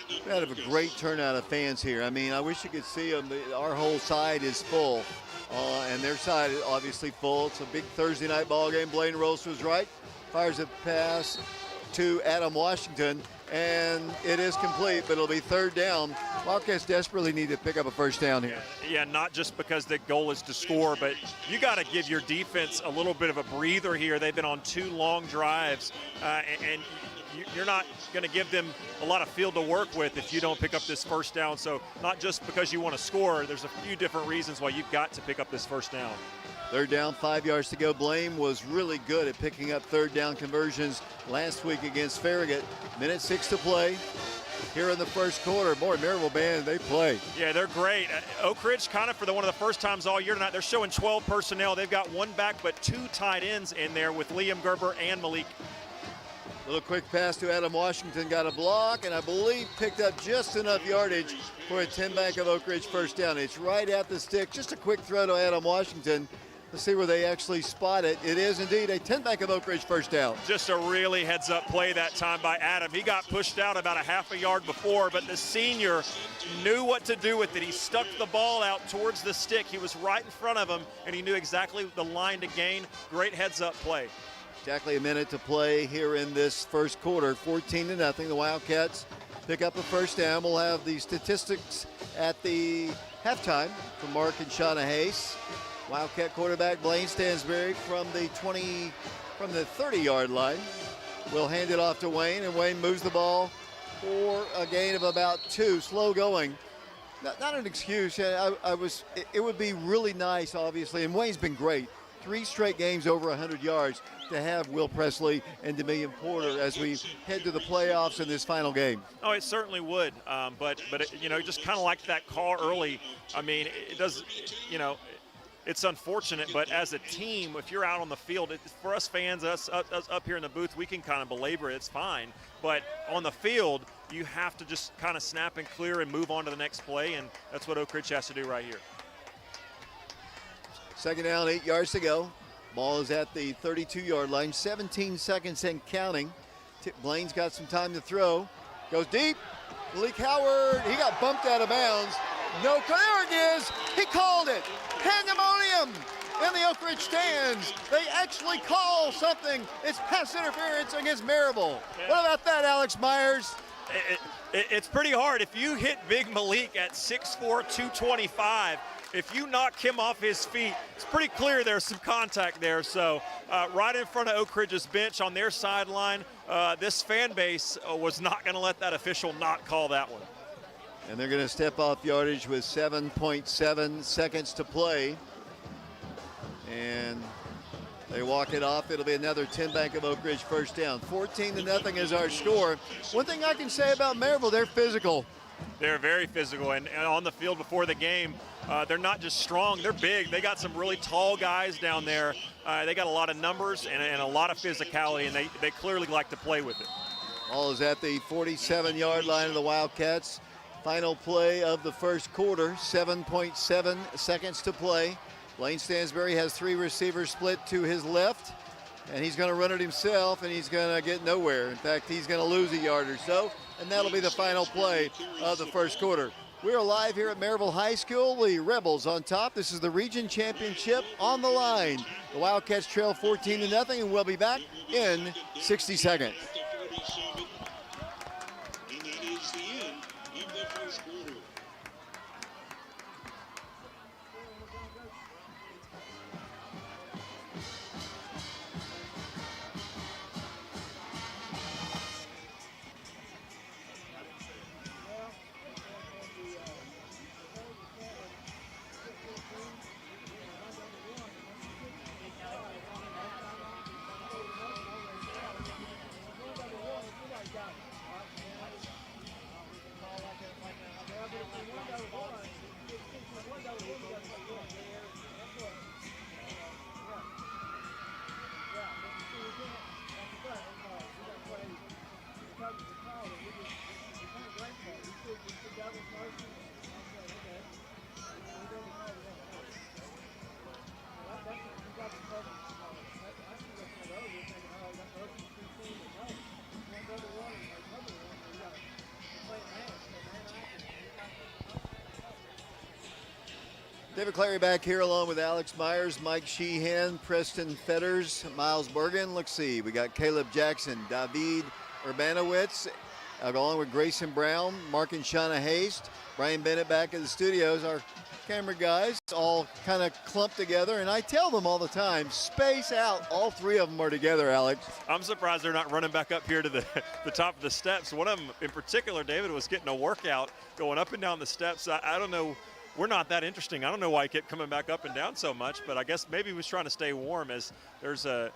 We had a great turnout of fans here. I mean, I wish you could see them. Our whole side is full, and their side is obviously full. It's a big Thursday night ball game. Blaine Rose was right. Fires a pass to Adam Washington, and it is complete, but it'll be third down. Wildcats desperately need to pick up a first down here. Yeah, not just because the goal is to score, but you got to give your defense a little bit of a breather here. They've been on 2 long drives, and you're not going to give them a lot of field to work with if you don't pick up this first down. So not just because you want to score, there's a few different reasons why you've got to pick up this first down. Third down, 5 yards to go. Blaine was really good at picking up third down conversions last week against Farragut. Minute 6 to play here in the first quarter. Boy, Maryville band, they play. Yeah, they're great. Oak Ridge, kind of for one of the first times all year tonight, they're showing 12 personnel. They've got 1 back, but 2 tight ends in there with Liam Gerber and Malik. Little quick pass to Adam Washington, got a block, and I believe picked up just enough yardage for a 10 Bank of Oak Ridge first down. It's right at the stick. Just a quick throw to Adam Washington. Let's see where they actually spot it. It is indeed a 10 Bank of Oak Ridge first down. Just a really heads-up play that time by Adam. He got pushed out about a half a yard before, but the senior knew what to do with it. He stuck the ball out towards the stick. He was right in front of him, and he knew exactly the line to gain. Great heads-up play. Exactly a minute to play here in this first quarter. 14-0. The Wildcats pick up a first down. We'll have the statistics at the halftime from Mark and Shauna Hayes. Wildcat quarterback Blaine Stansberry from the 30-yard line. We'll hand it off to Wayne, and Wayne moves the ball for a gain of about 2. Slow going. Not an excuse. It would be really nice, obviously, and Wayne's been great. 3 straight games over 100 yards to have Will Presley and Demillion Porter as we head to the playoffs in this final game. Oh, it certainly would. But just kind of like that call early. I mean, it does, it's unfortunate, but as a team, if you're out on the field, for us fans, us up here in the booth, we can kind of belabor it. It's fine. But on the field, you have to just kind of snap and clear and move on to the next play, and that's what Oak Ridge has to do right here. Second down, 8 yards to go. Ball is at the 32-yard line, 17 seconds and counting. Blaine's got some time to throw. Goes deep. Malik Howard, he got bumped out of bounds. No, there it is. He called it. Pandemonium in the Oak Ridge stands. They actually call something. It's pass interference against Maryville. What about that, Alex Myers? It's pretty hard. If you hit Big Malik at 6'4", 225, if you knock him off his feet, it's pretty clear there's some contact there. So right in front of Oak Ridge's bench on their sideline, this fan base was not going to let that official not call that one. And they're going to step off yardage with 7.7 seconds to play. And they walk it off. It'll be another 10 Bank of Oak Ridge first down. 14-0 is our score. One thing I can say about Maryville, they're physical. They're very physical, and on the field before the game, they're not just strong, they're big. They got some really tall guys down there. They got a lot of numbers and a lot of physicality, and they clearly like to play with it. Ball is at the 47-yard line of the Wildcats. Final play of the first quarter, 7.7 seconds to play. Blaine Stansberry has 3 receivers split to his left, and he's going to run it himself, and he's going to get nowhere. In fact, he's going to lose a yard or so, and that'll be the final play of the first quarter. We are live here at Maryville High School. The Rebels on top. This is the region championship on the line. The Wildcats trail 14-0, and we'll be back in 60 seconds. And that is the end of the first quarter. David Clary back here along with Alex Myers, Mike Sheehan, Preston Fetters, Miles Bergen. Let's see, we got Caleb Jackson, David Urbanowitz, along with Grayson Brown, Mark and Shauna Haste, Brian Bennett back in the studios. Our camera guys all kind of clumped together, and I tell them all the time, space out. All 3 of them are together, Alex. I'm surprised they're not running back up here to the top of the steps. One of them in particular, David, was getting a workout going up and down the steps. I don't know. We're not that interesting. I don't know why he kept coming back up and down so much, but I guess maybe he was trying to stay warm. As there's a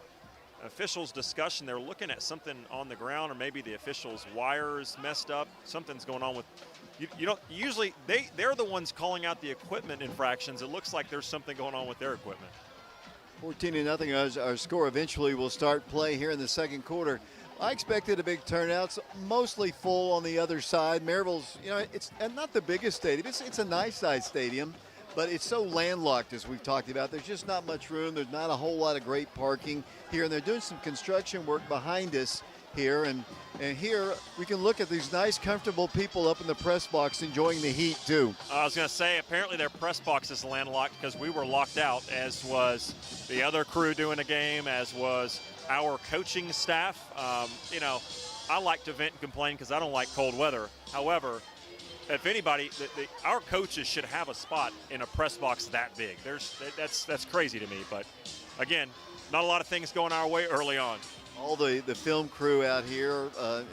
officials discussion. They're looking at something on the ground, or maybe the officials' wires messed up. Something's going on with you don't usually they're the ones calling out the equipment infractions. It looks like there's something going on with their equipment. 14-0 as our score. Eventually we'll start play here in the second quarter. I expected a big turnout. It's mostly full on the other side. Maryville's, it's not the biggest stadium. It's a nice size stadium, but it's so landlocked, as we've talked about. There's just not much room. There's not a whole lot of great parking here, and they're doing some construction work behind us here. And here we can look at these nice, comfortable people up in the press box enjoying the heat too. I was going to say, apparently their press box is landlocked because we were locked out, as was the other crew doing the game, as was our coaching staff. I like to vent and complain because I don't like cold weather. However, if anybody, our coaches should have a spot in a press box that big. That's crazy to me. But again, not a lot of things going our way early on. All the film crew out here,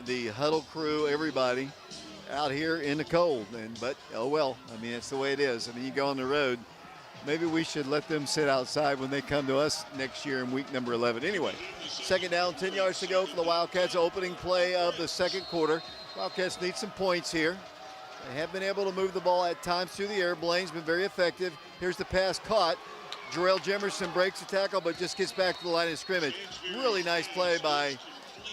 the huddle crew, everybody out here in the cold. But oh well, it's the way it is. You go on the road. Maybe we should let them sit outside when they come to us next year in week number 11. Anyway, second down, 10 yards to go for the Wildcats. Opening play of the second quarter. Wildcats need some points here. They have been able to move the ball at times through the air. Blaine's been very effective. Here's the pass caught. Jarrell Jemerson breaks the tackle, but just gets back to the line of scrimmage. Really nice play by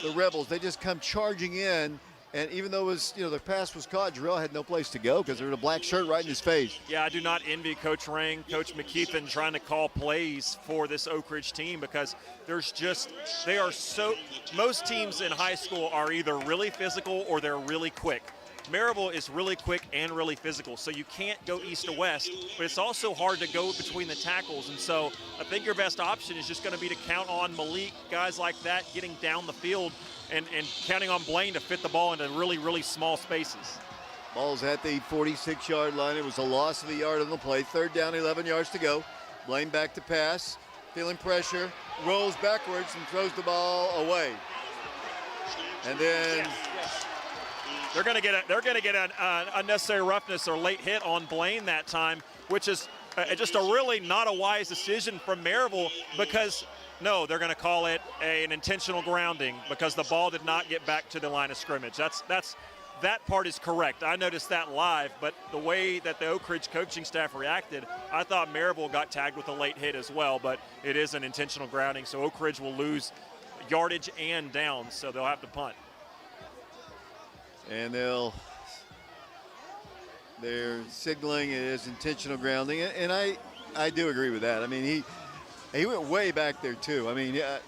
the Rebels. They just come charging in. And even though it was, the pass was caught, Jarrell had no place to go because there was a black shirt right in his face. Yeah, I do not envy Coach Rang, Coach McKeithen trying to call plays for this Oak Ridge team, because most teams in high school are either really physical or they're really quick. Maryville is really quick and really physical, so you can't go east to west, but it's also hard to go between the tackles. And so I think your best option is just going to be to count on Malik, guys like that, getting down the field and counting on Blaine to fit the ball into really, really small spaces. Ball's at the 46-yard line. It was a loss of a yard on the play. Third down, 11 yards to go. Blaine back to pass, feeling pressure, rolls backwards and throws the ball away. And then they're going to get an unnecessary roughness or late hit on Blaine that time, which is just a really not a wise decision from Maryville, because no, they're going to call it an intentional grounding because the ball did not get back to the line of scrimmage. That part is correct. I noticed that live, but the way that the Oak Ridge coaching staff reacted, I thought Maryville got tagged with a late hit as well, but it is an intentional grounding, so Oak Ridge will lose yardage and downs, so they'll have to punt. And they're signaling it as intentional grounding. And I do agree with that. I mean, he went way back there too. I mean, yeah.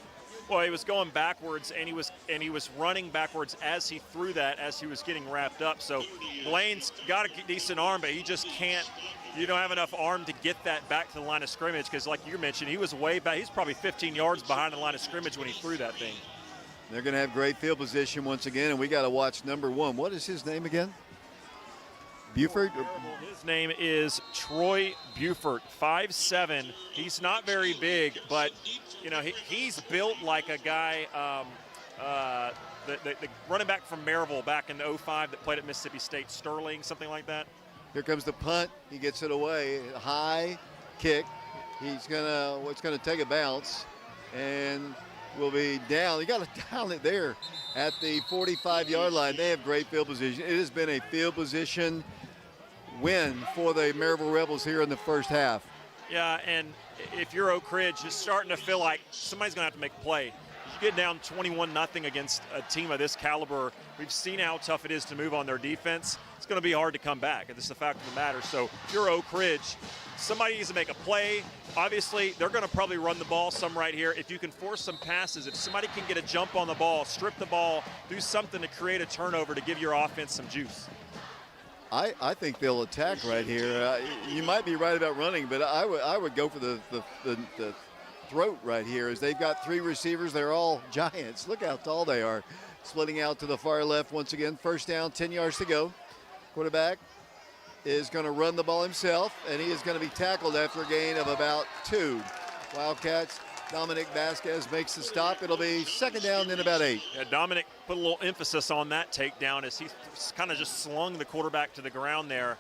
Well, he was going backwards, and he was running backwards as he threw that, as he was getting wrapped up. So Blaine's got a decent arm, but he just can't. You don't have enough arm to get that back to the line of scrimmage because, like you mentioned, he was way back. He's probably 15 yards behind the line of scrimmage when he threw that thing. They're going to have great field position once again, and we got to watch number 1. What is his name again? Buford? His name is Troy Buford, 5'7". He's not very big, but you know he's built like a guy. The running back from Maryville back in '05 that played at Mississippi State, Sterling, something like that. Here comes the punt. He gets it away. High kick. It's gonna take a bounce, and will be down. You got to down it there at the 45-yard line. They have great field position. It has been a field position win for the Maryville Rebels here in the first half. Yeah, and if you're Oak Ridge, it's starting to feel like somebody's going to have to make a play. You get down 21-0 against a team of this caliber. We've seen how tough it is to move on their defense. It's going to be hard to come back. This is the fact of the matter. So if you're Oak Ridge, somebody needs to make a play. Obviously, they're going to probably run the ball some right here. If you can force some passes, if somebody can get a jump on the ball, strip the ball, do something to create a turnover to give your offense some juice. I think they'll attack right here. You might be right about running, but I would go for the throat right here, as they've got 3 receivers. They're all giants. Look how tall they are. Splitting out to the far left once again. First down, 10 yards to go. Quarterback is going to run the ball himself, and he is going to be tackled after a gain of about 2. Wildcats, Dominic Vasquez makes the stop. It'll be second down, then about 8. Yeah, Dominic put a little emphasis on that takedown as he kind of just slung the quarterback to the ground there.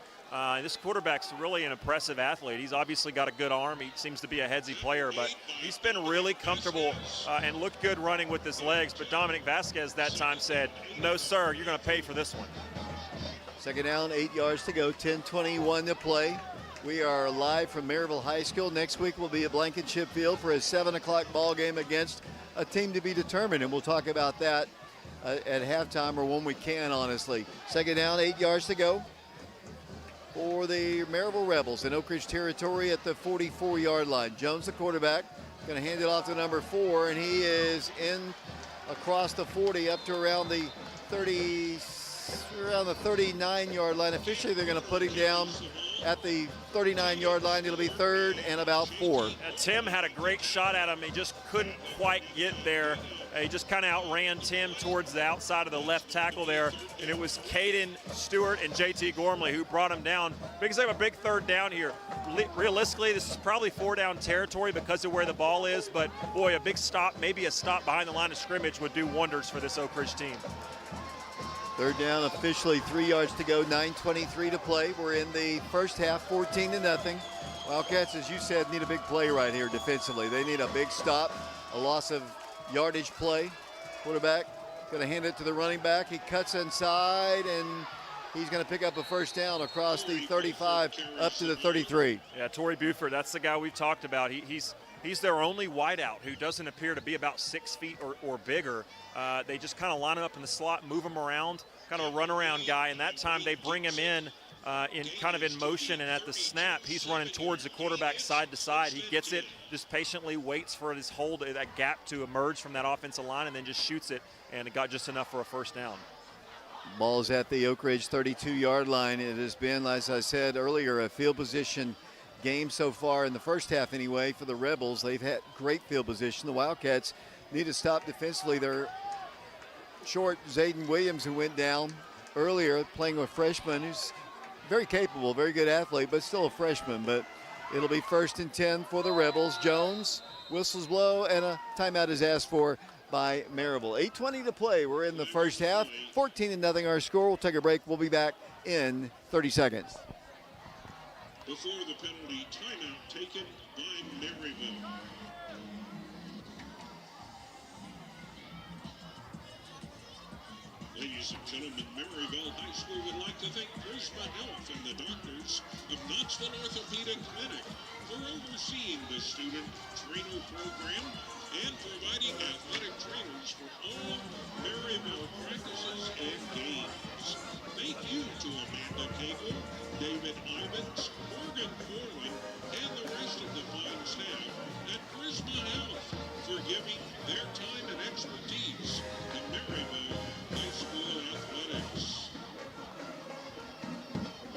This quarterback's really an impressive athlete. He's obviously got a good arm. He seems to be a headsy player, but he's been really comfortable and looked good running with his legs. But Dominic Vasquez that time said, "No, sir, you're going to pay for this one." Second down, 8 yards to go, 10:21 to play. We are live from Maryville High School. Next week will be at Blankenship Field for a 7 o'clock ball game against a team to be determined, and we'll talk about that at halftime, or when we can, honestly. Second down, 8 yards to go for the Maryville Rebels in Oak Ridge territory at the 44-yard line. Jones, the quarterback, going to hand it off to number 4, and he is in across the 40 up to around the 39-yard line. Officially, they're going to put him down at the 39-yard line. It'll be third and about 4. Tim had a great shot at him. He just couldn't quite get there. He just kind of outran Tim towards the outside of the left tackle there, and it was Caden Stewart and JT Gormley who brought him down. Because they have a big third down here. Realistically, this is probably 4-down territory because of where the ball is, but boy, a big stop, maybe a stop behind the line of scrimmage would do wonders for this Oak Ridge team. Third down, officially 3 yards to go, 9:23 to play. We're in the first half, 14-0. Wildcats, as you said, need a big play right here defensively. They need a big stop, a loss of yardage play. Quarterback going to hand it to the running back. He cuts inside, and he's going to pick up a first down across the 35 up to the 33. Yeah, Torrey Buford, that's the guy we've talked about. He's their only wideout who doesn't appear to be about 6 feet or bigger. They just kind of line him up in the slot, move him around, kind of a runaround guy, and that time they bring him in motion, and at the snap, he's running towards the quarterback side to side. He gets it, just patiently waits for his hold, that gap to emerge from that offensive line, and then just shoots it, and it got just enough for a first down. Ball's at the Oak Ridge 32-yard line. It has been, as I said earlier, a field position game so far in the first half anyway for the Rebels. They've had great field position. The Wildcats need to stop defensively. They're short Zayden Williams, who went down earlier, playing with a freshman who's very capable, very good athlete, but still a freshman. But it'll be 1st and 10 for the Rebels. Jones, whistles blow, and a timeout is asked for by Maryville. 8:20 to play. We're in the first half. 14-0 our score. We'll take a break. We'll be back in 30 seconds. Before the penalty, timeout taken by Maryville. Ladies and gentlemen, Maryville High School would like to thank Prisma Health and the doctors of Knoxville Orthopedic Clinic for overseeing the student trainer program and providing athletic trainers for all Maryville practices and games. Thank you to Amanda Cagle, David Ivins, Morgan Corwin, and the rest of the fine staff at Prisma Health for giving their time and expertise to Maryville High School athletics.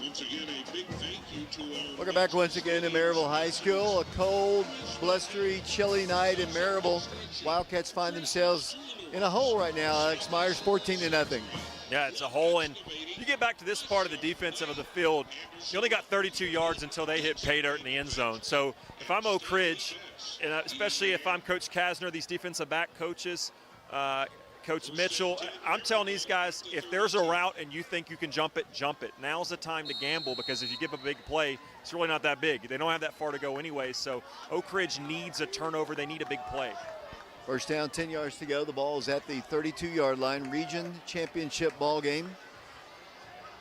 Once again, a big thank you to our... Welcome back once again to Maryville High School. A cold, blustery, chilly night in Maryville. Wildcats find themselves in a hole right now. Alex Myers, 14-0. Yeah, it's a hole, and you get back to this part of the defensive of the field, you only got 32 yards until they hit pay dirt in the end zone. So if I'm Oak Ridge, and especially if I'm Coach Kasner, these defensive back coaches, Coach Mitchell, I'm telling these guys, if there's a route and you think you can jump it, jump it. Now's the time to gamble, because if you give a big play, it's really not that big. They don't have that far to go anyway, so Oak Ridge needs a turnover. They need a big play. First down, 10 yards to go. The ball is at the 32-yard line. Region championship ball game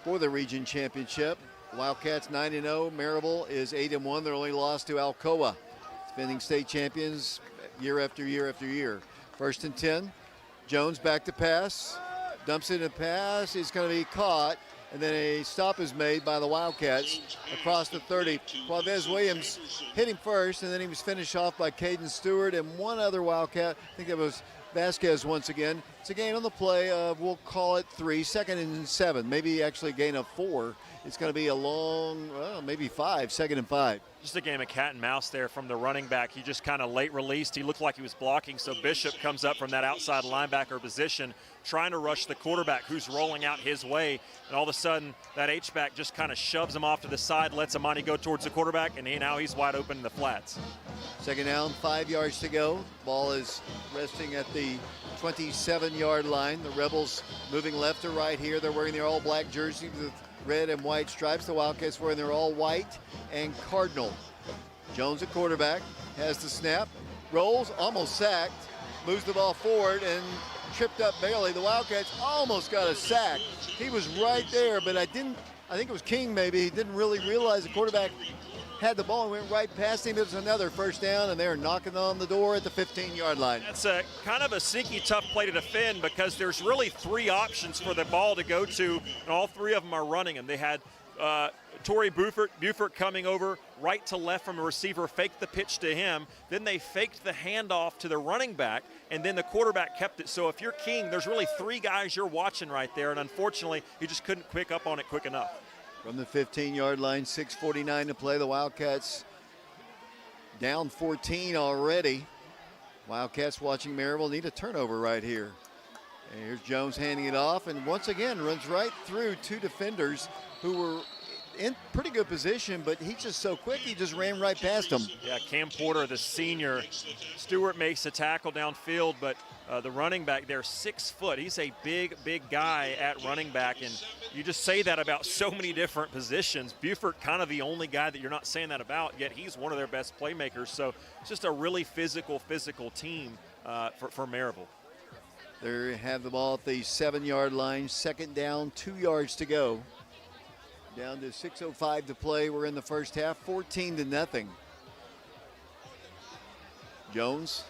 for the region championship. Wildcats 9-0. Maryville is 8-1. Their only loss to Alcoa, defending state champions year after year after year. First and 10. Jones back to pass. Dumps it in a pass. It's going to be caught. And then a stop is made by the Wildcats across the 30. Quavez Williams hit him first, and then he was finished off by Caden Stewart and one other Wildcat. I think that was Vasquez once again. It's a gain on the play of, we'll call it 3, 2nd and 7, maybe actually a gain of 4. It's going to be a long, well, maybe 5, 2nd and 5. Just a game of cat and mouse there from the running back. He just kind of late released. He looked like he was blocking, so Bishop comes up from that outside linebacker position trying to rush the quarterback who's rolling out his way, and all of a sudden that H-back just kind of shoves him off to the side, lets Amani go towards the quarterback, and now he's wide open in the flats. Second down, 5 yards to go. Ball is resting at the 27-yard line. The Rebels moving left to right here. They're wearing their all-black jerseys with red and white stripes. The Wildcats wearing their all-white and cardinal. Jones at quarterback, has the snap, rolls, almost sacked, moves the ball forward and tripped up barely. The Wildcats almost got a sack. He was right there, but I think it was King maybe. He didn't really realize the quarterback had the ball and went right past him. It was another first down, and they're knocking on the door at the 15-yard line. That's a kind of a sneaky, tough play to defend, because there's really 3 options for the ball to go to, and all 3 of them are running them. They had Torrey Buford coming over right to left from a receiver, faked the pitch to him. Then they faked the handoff to the running back, and then the quarterback kept it. So if you're King, there's really 3 guys you're watching right there, and unfortunately, he just couldn't pick up on it quick enough. From the 15-yard line, 6:49 to play. The Wildcats down 14 already. Wildcats watching Maryville need a turnover right here. And here's Jones handing it off, and once again runs right through 2 defenders who were in pretty good position, but he's just so quick, he just ran right past them. Yeah, Cam Porter, the senior. Stewart makes a tackle downfield, but the running back there, 6 foot. He's a big, big guy at running back, and you just say that about so many different positions. Buford kind of the only guy that you're not saying that about, yet he's one of their best playmakers. So it's just a really physical team for Maryville. They have the ball at the 7-yard line. Second down, 2 yards to go. Down to 6:05 to play. We're in the first half, 14-0. Jones,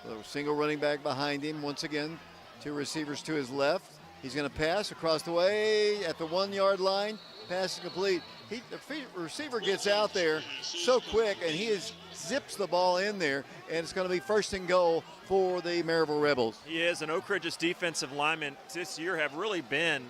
a single running back behind him. Once again, 2 receivers to his left. He's going to pass across the way at the 1-yard line. Pass is complete. The receiver gets out there so quick, and he zips the ball in there, and it's going to be first and goal for the Maryville Rebels. He is, and Oak Ridge's defensive linemen this year have really been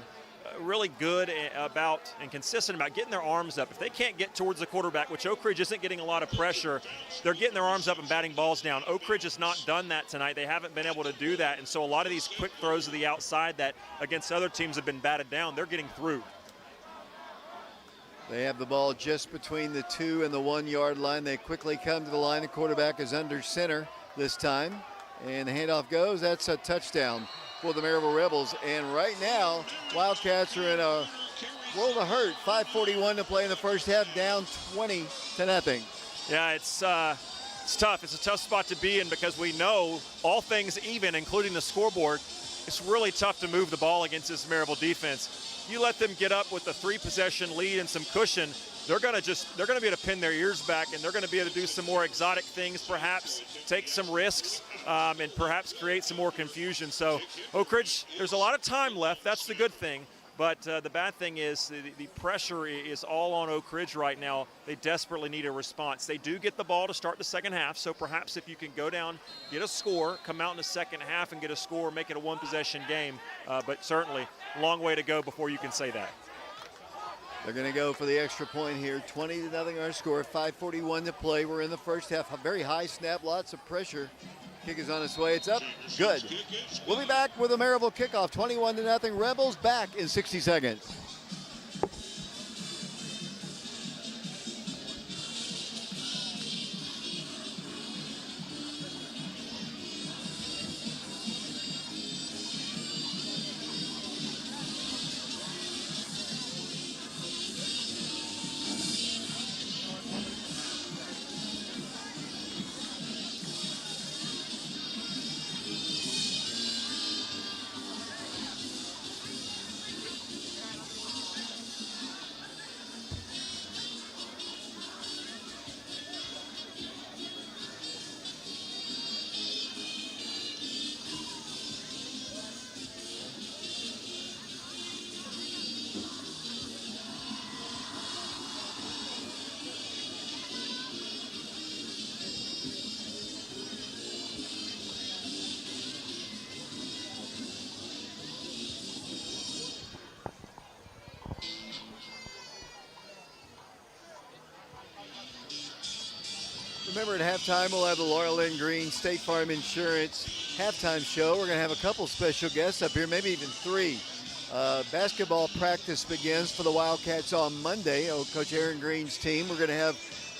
really good about and consistent about getting their arms up. If they can't get towards the quarterback, which Oak Ridge isn't getting a lot of pressure, they're getting their arms up and batting balls down. Oak Ridge has not done that tonight. They haven't been able to do that, and so a lot of these quick throws to the outside that against other teams have been batted down, they're getting through. They have the ball just between the 2 and the 1-yard line. They quickly come to the line. The quarterback is under center this time, and the handoff goes. That's a touchdown for the Maryville Rebels. And right now, Wildcats are in a world of hurt. 5:41 to play in the first half, down 20-0. Yeah, it's tough. It's a tough spot to be in, because we know all things even, including the scoreboard, it's really tough to move the ball against this Maryville defense. You let them get up with a 3-possession lead and some cushion, they're going to be able to pin their ears back, and they're going to be able to do some more exotic things, perhaps take some risks, and perhaps create some more confusion. So Oak Ridge, there's a lot of time left. That's the good thing. But the bad thing is the pressure is all on Oak Ridge right now. They desperately need a response. They do get the ball to start the second half, so perhaps if you can go down, get a score, come out in the second half and get a score, make it a one-possession game. But certainly, long way to go before you can say that. They're going to go for the extra point here. 20-0 our score, 5:41 to play. We're in the first half. A very high snap, lots of pressure. Kick is on its way. It's up. Good. We'll be back with a Maryville kickoff. 21-0. Rebels back in 60 seconds. Remember, at halftime, we'll have the Laurel Lynn Green State Farm Insurance halftime show. We're going to have a couple special guests up here, maybe even three. Basketball practice begins for the Wildcats on Monday. Coach Aaron Green's team. We're going to have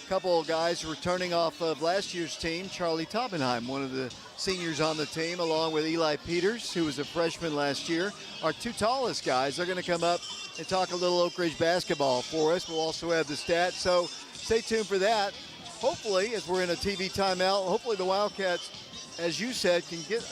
a couple of guys returning off of last year's team. Charlie Toppenheim, one of the seniors on the team, along with Eli Peters, who was a freshman last year. Our two tallest guys are going to come up and talk a little Oak Ridge basketball for us. We'll also have the stats, so stay tuned for that. Hopefully, as we're in a TV timeout, hopefully the Wildcats, as you said, can get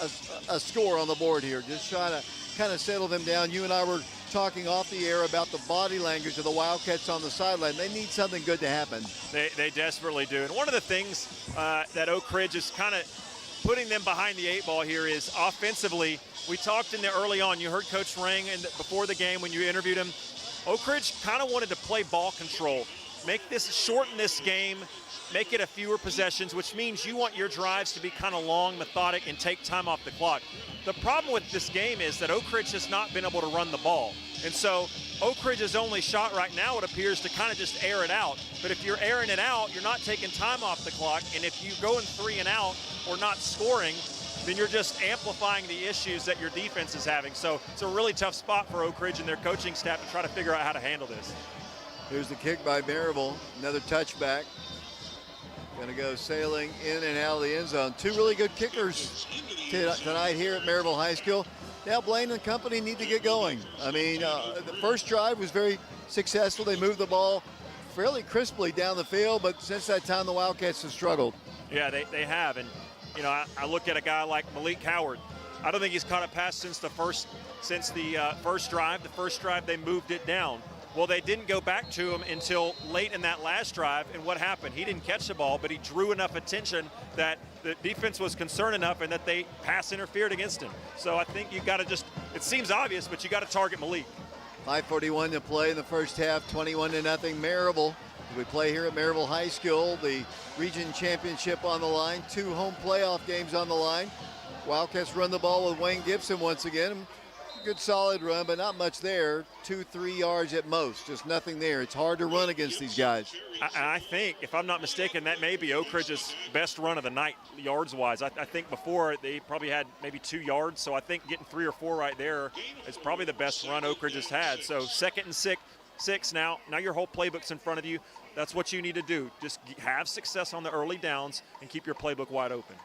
a score on the board here. Just try to kind of settle them down. You and I were talking off the air about the body language of the Wildcats on the sideline. They need something good to happen. They desperately do. And one of the things that Oak Ridge is kind of putting them behind the eight ball here is offensively. We talked in there early on. You heard Coach Rang before the game when you interviewed him. Oak Ridge kind of wanted to play ball control. Shorten this game, make it a fewer possessions, which means you want your drives to be kind of long, methodic, and take time off the clock. The problem with this game is that Oak Ridge has not been able to run the ball. And so Oak Ridge's only shot right now, it appears, to kind of just air it out. But if you're airing it out, you're not taking time off the clock. And if you go in 3 and out or not scoring, then you're just amplifying the issues that your defense is having. So it's a really tough spot for Oak Ridge and their coaching staff to try to figure out how to handle this. Here's the kick by Maryville. Another touchback. Going to go sailing in and out of the end zone. Two really good kickers tonight here at Maryville High School. Now Blaine and company need to get going. I mean, the first drive was very successful. They moved the ball fairly crisply down the field, but since that time the Wildcats have struggled. Yeah, they have. And, you know, I look at a guy like Malik Howard. I don't think he's caught a pass since the first drive. The first drive they moved it down. Well, they didn't go back to him until late in that last drive, and what happened? He didn't catch the ball, but he drew enough attention that the defense was concerned enough and that they pass interfered against him. So I think you got to just, it seems obvious, but you got to target Malik. 5:41 to play in the first half, 21-0 Maryville. We play here at Maryville High School, the region championship on the line, 2 home playoff games on the line. Wildcats run the ball with Wayne Gibson once again. Good solid run, but not much there. 2-3 yards at most, just nothing there. It's hard to run against these guys. I think, if I'm not mistaken, that may be Oak Ridge's best run of the night, yards-wise. I think before they probably had maybe 2 yards, so I think getting 3 or 4 right there is probably the best run Oak Ridge has had. So 2nd and 6 now. Now your whole playbook's in front of you. That's what you need to do. Just have success on the early downs and keep your playbook wide open.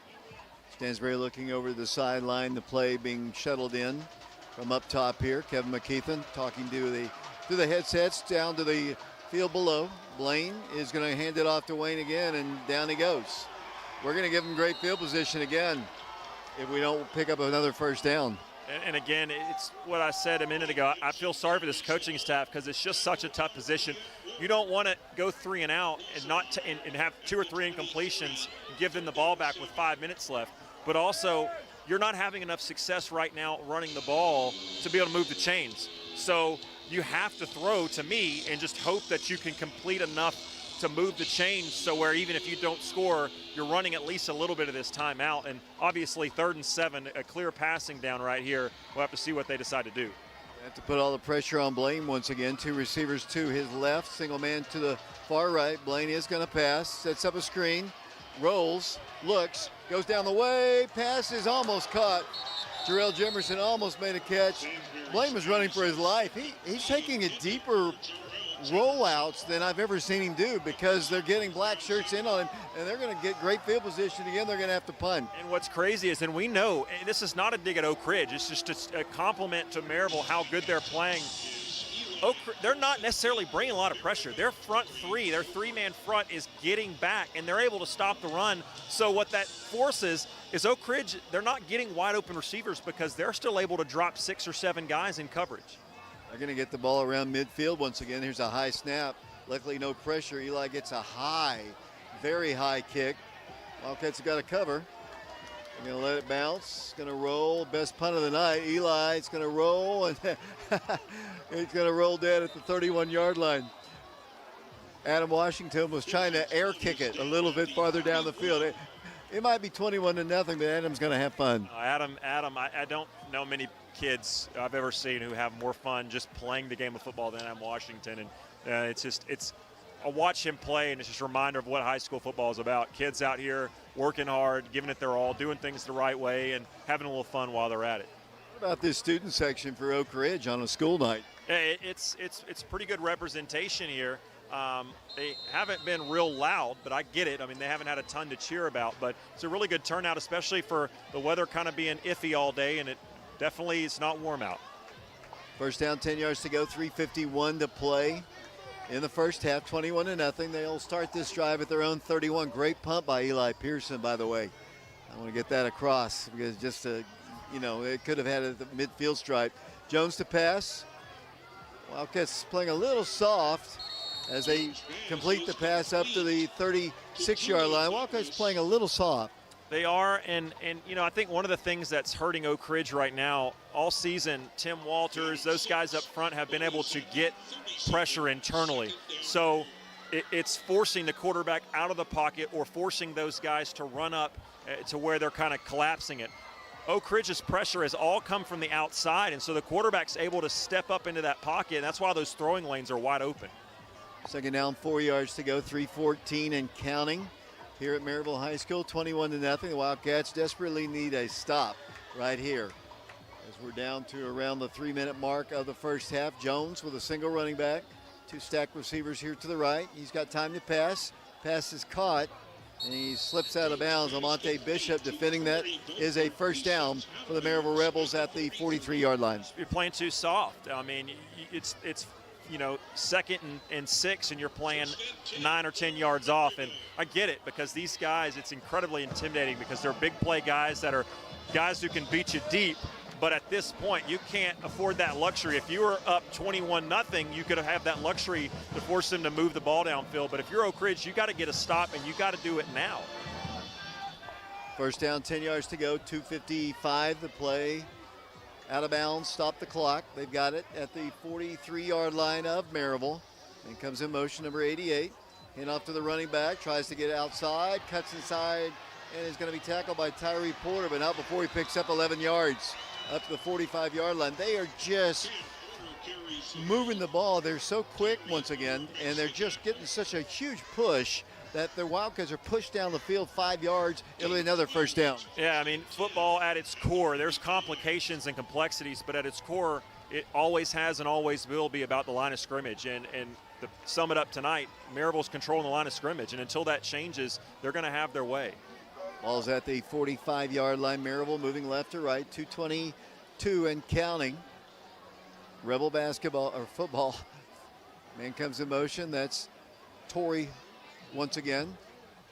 Stansbury looking over the sideline, the play being shuttled in. From up top here, Kevin McKeithen talking to the headsets down to the field below. Blaine is going to hand it off to Wayne again, and down he goes. We're going to give him great field position again if we don't pick up another first down. And again, it's what I said a minute ago. I feel sorry for this coaching staff because it's just such a tough position. You don't want to go 3 and out and have 2 or 3 incompletions and give them the ball back with 5 minutes left. But also, you're not having enough success right now running the ball to be able to move the chains. So you have to throw, to me, and just hope that you can complete enough to move the chains, so where even if you don't score, you're running at least a little bit of this time out. And obviously 3rd and 7, a clear passing down right here. We'll have to see what they decide to do. Have to put all the pressure on Blaine once again. 2 receivers to his left, single man to the far right. Blaine is going to pass, sets up a screen, rolls, looks, goes down the way, pass is almost caught. Jarrell Jimerson almost made a catch. Blaine was running for his life. He's taking a deeper rollouts than I've ever seen him do, because they're getting black shirts in on him, and they're going to get great field position again. They're going to have to punt. And what's crazy is, and we know, and this is not a dig at Oak Ridge, it's just a compliment to Maryville how good they're playing. They're not necessarily bringing a lot of pressure. Their front three, their 3-man front is getting back, and they're able to stop the run. So what that forces is Oak Ridge, they're not getting wide open receivers because they're still able to drop 6 or 7 guys in coverage. They're going to get the ball around midfield once again. Here's a high snap. Luckily, no pressure. Eli gets a high, very high kick. Wildcats have got to cover. They're going to let it bounce. Going to roll. Best punt of the night. Eli, it's going to roll, and it's going to roll dead at the 31-yard line. Adam Washington was trying to air kick it a little bit farther down the field. It might be 21-0, but Adam's going to have fun. Adam, I don't know many kids I've ever seen who have more fun just playing the game of football than Adam Washington. And I watch him play, and it's just a reminder of what high school football is about. Kids out here working hard, giving it their all, doing things the right way, and having a little fun while they're at it. What about this student section for Oak Ridge on a school night? It's pretty good representation here. They haven't been real loud, but I get it. I mean, they haven't had a ton to cheer about, but it's a really good turnout, especially for the weather kind of being iffy all day, and it's not warm out. First down, 10 yards to go, 3:51 to play in the first half, 21-0. They'll start this drive at their own 31. Great punt by Eli Pearson, by the way. I want to get that across, because it could have had it at the midfield stripe. Jones to pass. Wildcats playing a little soft as they complete the pass up to the 36-yard line. Wildcats playing a little soft. They are, and I think one of the things that's hurting Oak Ridge right now, all season, Tim Walters, those guys up front have been able to get pressure internally. So it's forcing the quarterback out of the pocket, or forcing those guys to run up to where they're kind of collapsing it. Oak Ridge's pressure has all come from the outside, and so the quarterback's able to step up into that pocket, and that's why those throwing lanes are wide open. Second down, 4 yards to go, 3:14 and counting here at Maryville High School, 21-0. The Wildcats desperately need a stop right here, as we're down to around the 3-minute mark of the first half. Jones with a single running back, 2 stacked receivers here to the right. He's got time to pass. Pass is caught, and he slips out of bounds. Amonte Bishop defending that. Is a first down for the Maryville Rebels at the 43-yard line. You're playing too soft. I mean, it's 2nd and 6, and you're playing 9 or 10 yards off. And I get it, because these guys, it's incredibly intimidating, because they're big play guys that are guys who can beat you deep. But at this point, you can't afford that luxury. If you were up 21-0, you could have that luxury to force them to move the ball downfield. But if you're Oak Ridge, you got to get a stop, and you got to do it now. First down, 10 yards to go, 2:55 to play. Out of bounds, stop the clock. They've got it at the 43-yard line of Maryville. And comes in motion, number 88. Hand off to the running back, tries to get outside, cuts inside, and is going to be tackled by Tyree Porter, but not before he picks up 11 yards up to the 45-yard line. They are just moving the ball. They're so quick once again, and they're just getting such a huge push that the Wildcats are pushed down the field 5 yards. It'll be another first down. Yeah, I mean, football at its core, there's complications and complexities, but at its core, it always has and always will be about the line of scrimmage. And to sum it up tonight, Maryville's controlling the line of scrimmage, and until that changes, they're going to have their way. Ball's at the 45-yard line. Maryville moving left to right, 2:22 and counting. Rebel basketball, or football. Man comes in motion. That's Torrey once again.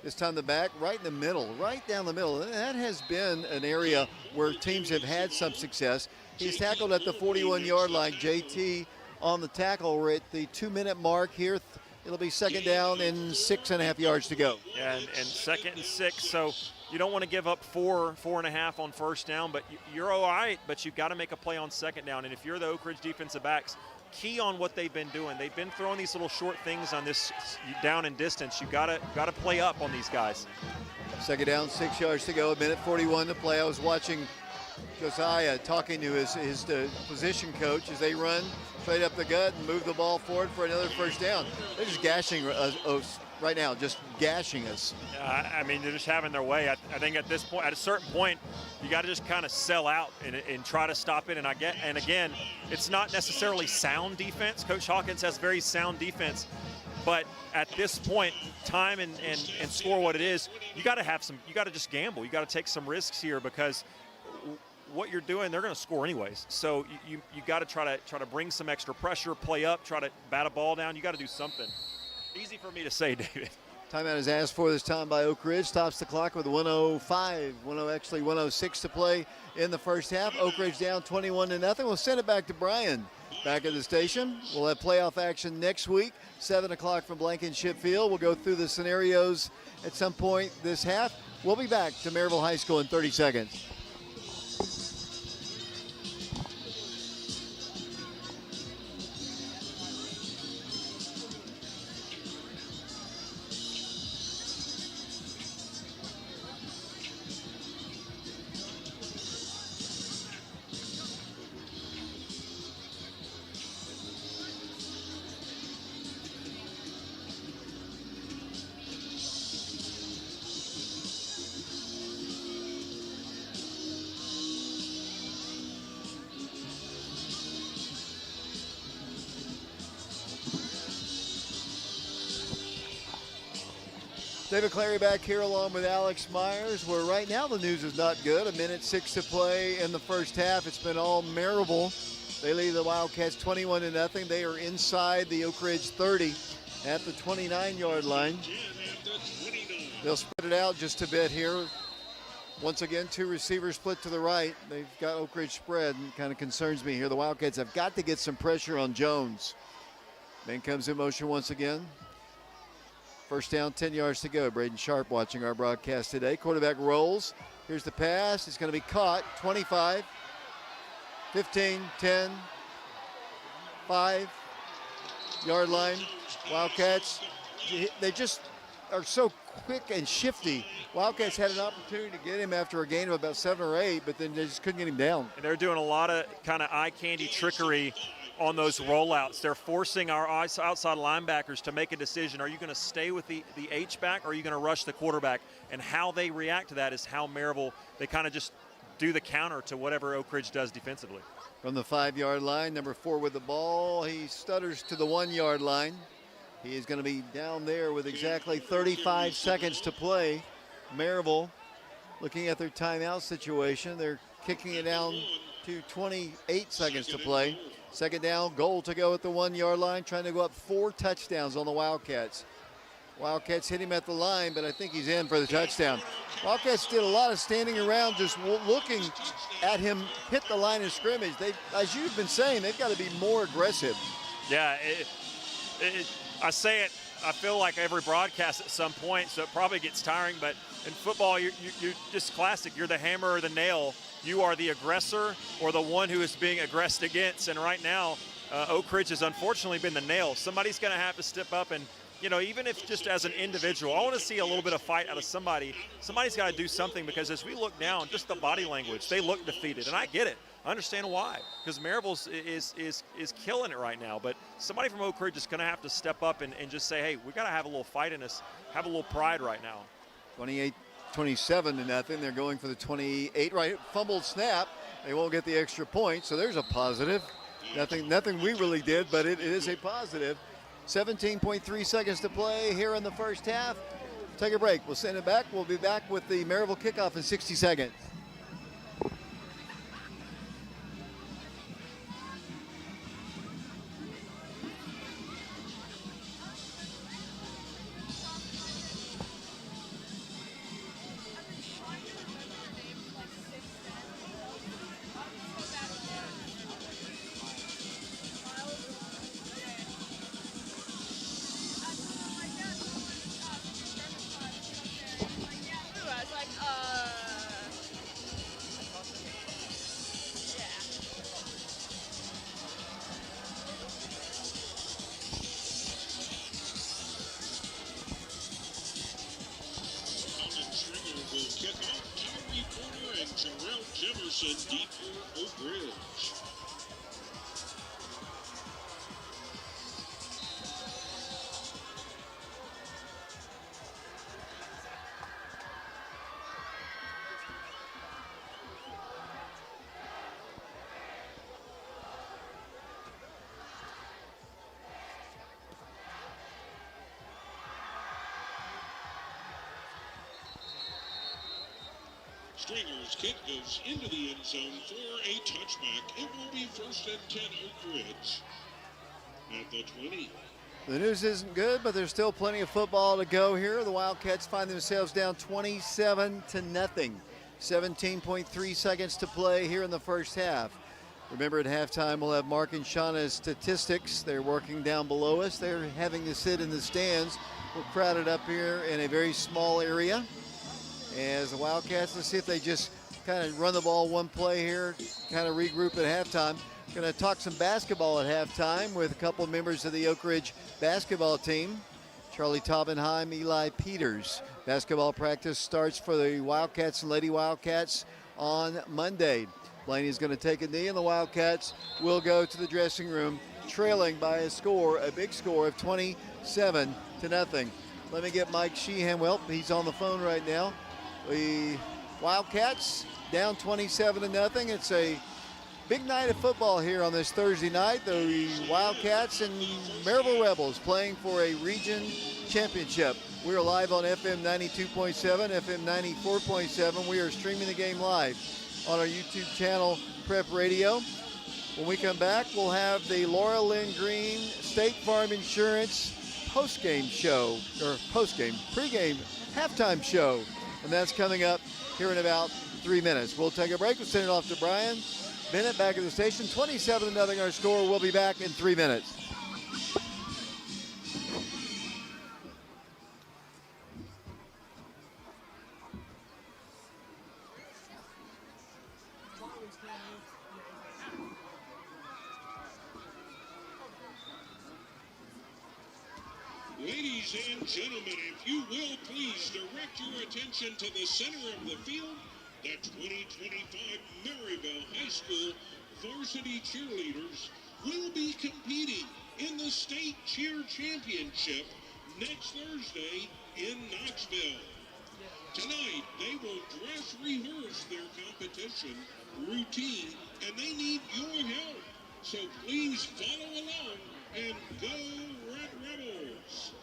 This time the back, right in the middle, right down the middle. That has been an area where teams have had some success. He's tackled at the 41-yard line. JT on the tackle. We're at the 2-minute mark here. It'll be second down and 6.5 yards to go. Yeah, and 2nd and 6. So you don't want to give up 4.5 on first down, but you're all right, but you've got to make a play on second down. And if you're the Oak Ridge defensive backs, key on what they've been doing. They've been throwing these little short things on this down and distance. You've got to play up on these guys. Second down, 6 yards to go, a minute 41 to play. I was watching Josiah talking to his position coach as they run straight up the gut and move the ball forward for another first down. They're just gashing us right now, just gashing us. I mean, they're just having their way. I think at this point, at a certain point, you got to just kind of sell out and try to stop it. And again, it's not necessarily sound defense. Coach Hawkins has very sound defense. But at this point, time and score what it is, you got to just gamble. You got to take some risks here because what you're doing, they're going to score anyways. So you got to try to bring some extra pressure, play up, try to bat a ball down. You got to do something. Easy for me to say, David. Timeout is asked for this time by Oak Ridge. Stops the clock with 106 to play in the first half. Oak Ridge down 21-0. We'll send it back to Brian. Back at the station. We'll have playoff action next week, 7 o'clock from Blankenship Field. We'll go through the scenarios at some point this half. We'll be back to Maryville High School in 30 seconds. David Clary back here along with Alex Myers, where right now the news is not good. 1:06 to play in the first half. It's been all Maryville. They lead the Wildcats 21-0. They are inside the Oak Ridge 30 at the 29-yard line. They'll spread it out just a bit here. Once again, two receivers split to the right. They've got Oak Ridge spread, and kind of concerns me here. The Wildcats have got to get some pressure on Jones. Man comes in motion once again. First down, 10 yards to go. Braden Sharp watching our broadcast today. Quarterback rolls. Here's the pass. It's going to be caught. 25, 15, 10, 5-yard line. Wildcats, they just are so quick and shifty. Wildcats had an opportunity to get him after a gain of about 7 or 8, but then they just couldn't get him down. And they're doing a lot of kind of eye candy trickery on those rollouts. They're forcing our outside linebackers to make a decision. Are you going to stay with the H-back or are you going to rush the quarterback? And how they react to that is how Maryville, they kind of just do the counter to whatever Oak Ridge does defensively. From the 5-yard line, number 4 with the ball. He stutters to the 1-yard line. He is going to be down there with exactly 35 seconds to play. Maryville looking at their timeout situation. They're kicking it down to 28 seconds to play. Second down, goal to go at the 1-yard line, trying to go up 4 touchdowns on the Wildcats. Wildcats hit him at the line, but I think he's in for the touchdown. Wildcats did a lot of standing around just looking at him hit the line of scrimmage. They, as you've been saying, they've got to be more aggressive. Yeah, I say it, I feel like every broadcast at some point, so it probably gets tiring, but in football, you're just classic. You're the hammer or the nail. You are the aggressor or the one who is being aggressed against. And right now, Oak Ridge has unfortunately been the nail. Somebody's going to have to step up and, you know, even if just as an individual, I want to see a little bit of fight out of somebody. Somebody's got to do something because as we look down, just the body language, they look defeated. And I get it. I understand why, because Maryville is killing it right now. But somebody from Oak Ridge is going to have to step up and just say, hey, we got to have a little fight in us, have a little pride right now. 27-0. They're going for the 28. Right, fumbled snap. They won't get the extra point, so there's a positive. Nothing we really did, but it is a positive. 17.3 seconds to play here in the first half. Take a break. We'll send it back. We'll be back with the Maryville kickoff in 60 seconds. I was like, deep for Oak Ridge. Stringer's kick goes into the end zone for a touchback. It will be 1st and 10 Oak Ridge at the 20. The news isn't good, but there's still plenty of football to go here. The Wildcats find themselves down 27-0. 17.3 seconds to play here in the first half. Remember, at halftime, we'll have Mark and Shauna's statistics. They're working down below us. They're having to sit in the stands. We're crowded up here in a very small area. As the Wildcats, let's see if they just kind of run the ball one play here, kind of regroup at halftime. Going to talk some basketball at halftime with a couple members of the Oak Ridge basketball team. Charlie Taubenheim, Eli Peters. Basketball practice starts for the Wildcats and Lady Wildcats on Monday. Blaney's going to take a knee, and the Wildcats will go to the dressing room trailing by a big score of 27-0. Let me get Mike Sheehan. Well, he's on the phone right now. The Wildcats down 27-0. It's a big night of football here on this Thursday night. The Wildcats and Maryville Rebels playing for a region championship. We are live on FM 92.7, FM 94.7. We are streaming the game live on our YouTube channel, Prep Radio. When we come back, we'll have the Laura Lynn Green State Farm Insurance pregame, halftime show. And that's coming up here in about 3 minutes. We'll take a break. We'll send it off to Brian Bennett back at the station. 27-0 our score. We'll be back in 3 minutes. Ladies and gentlemen, if you will please direct your attention to the center of the field. The 2025 Maryville High School varsity cheerleaders will be competing in the state cheer championship next Thursday in Knoxville. Tonight, they will dress rehearse their competition routine, and they need your help. So please follow along and go Red Rebels!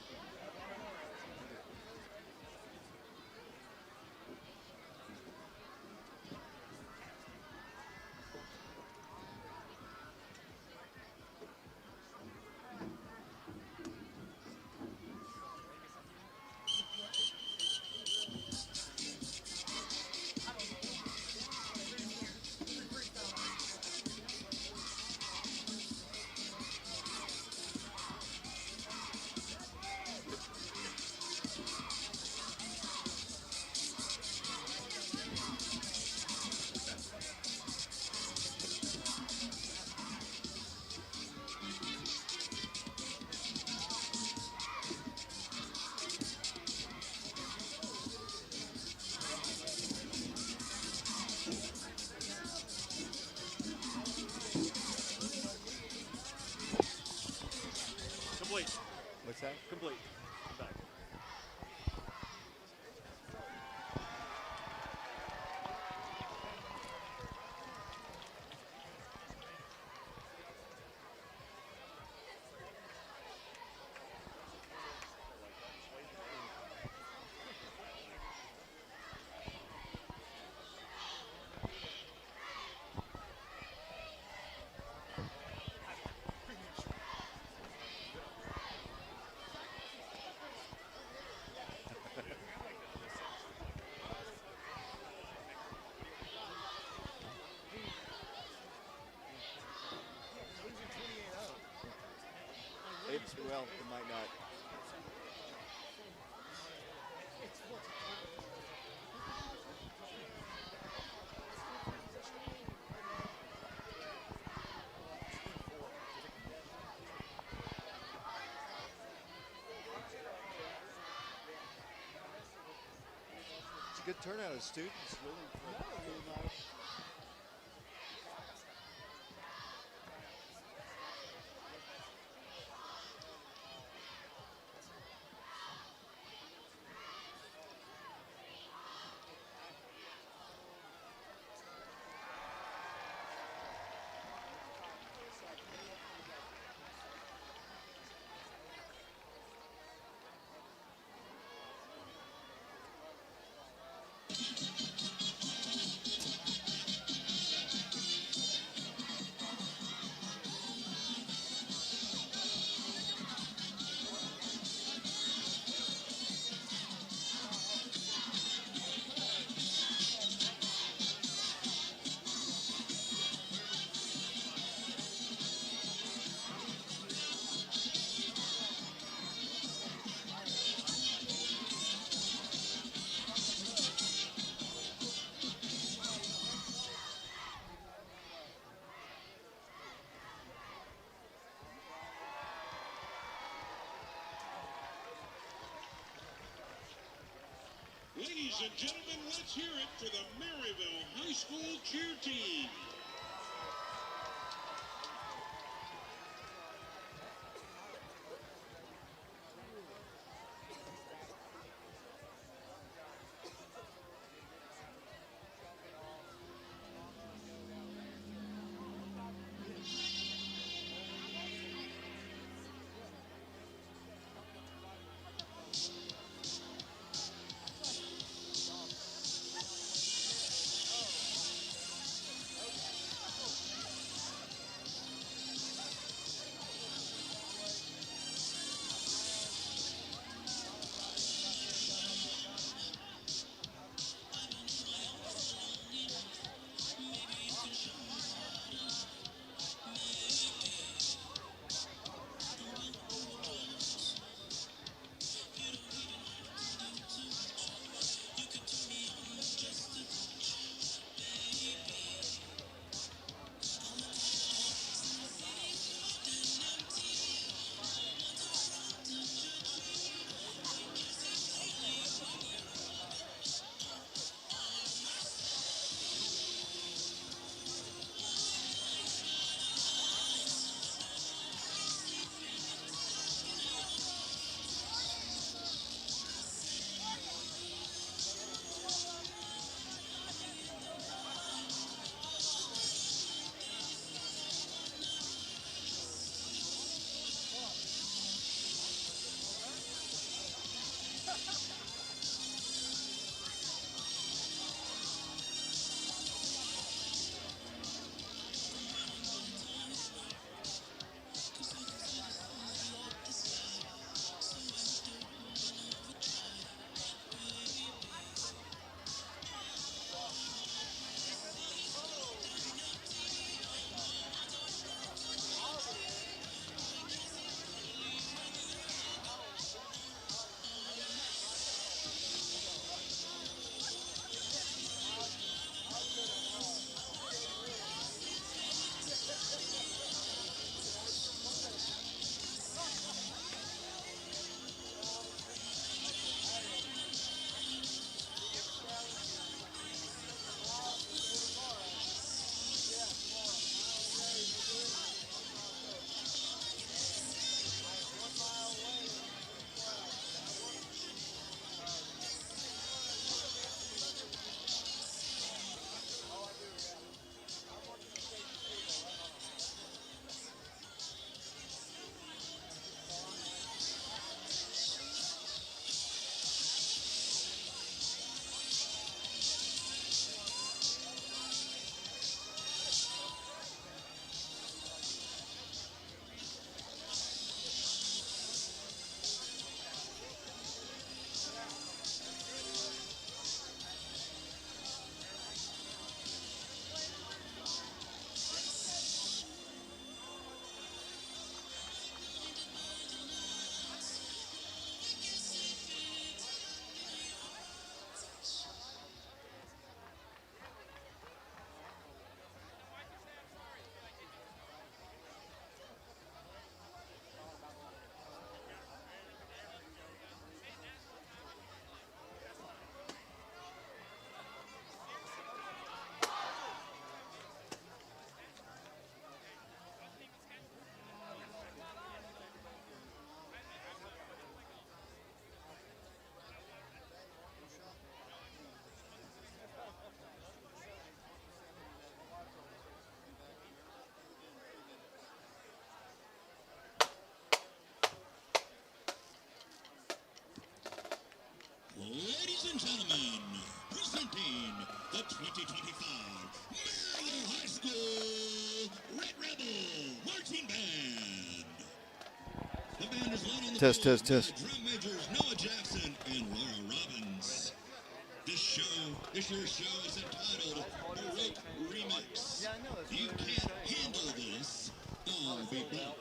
Complete. What's that? Complete. Come back. Well, it might not. It's a good turnout of students, really. Really nice. Ladies and gentlemen, let's hear it for the Maryville High School cheer team. Ladies and gentlemen, presenting the 2025 Maryville High School Red Rebel Marching Band. The band is led on the Test, field test, by test. drum majors Noah Jackson and Laura Robbins. This year's show is entitled Baroque Remix. You Can't Handle This, I'll Be Back.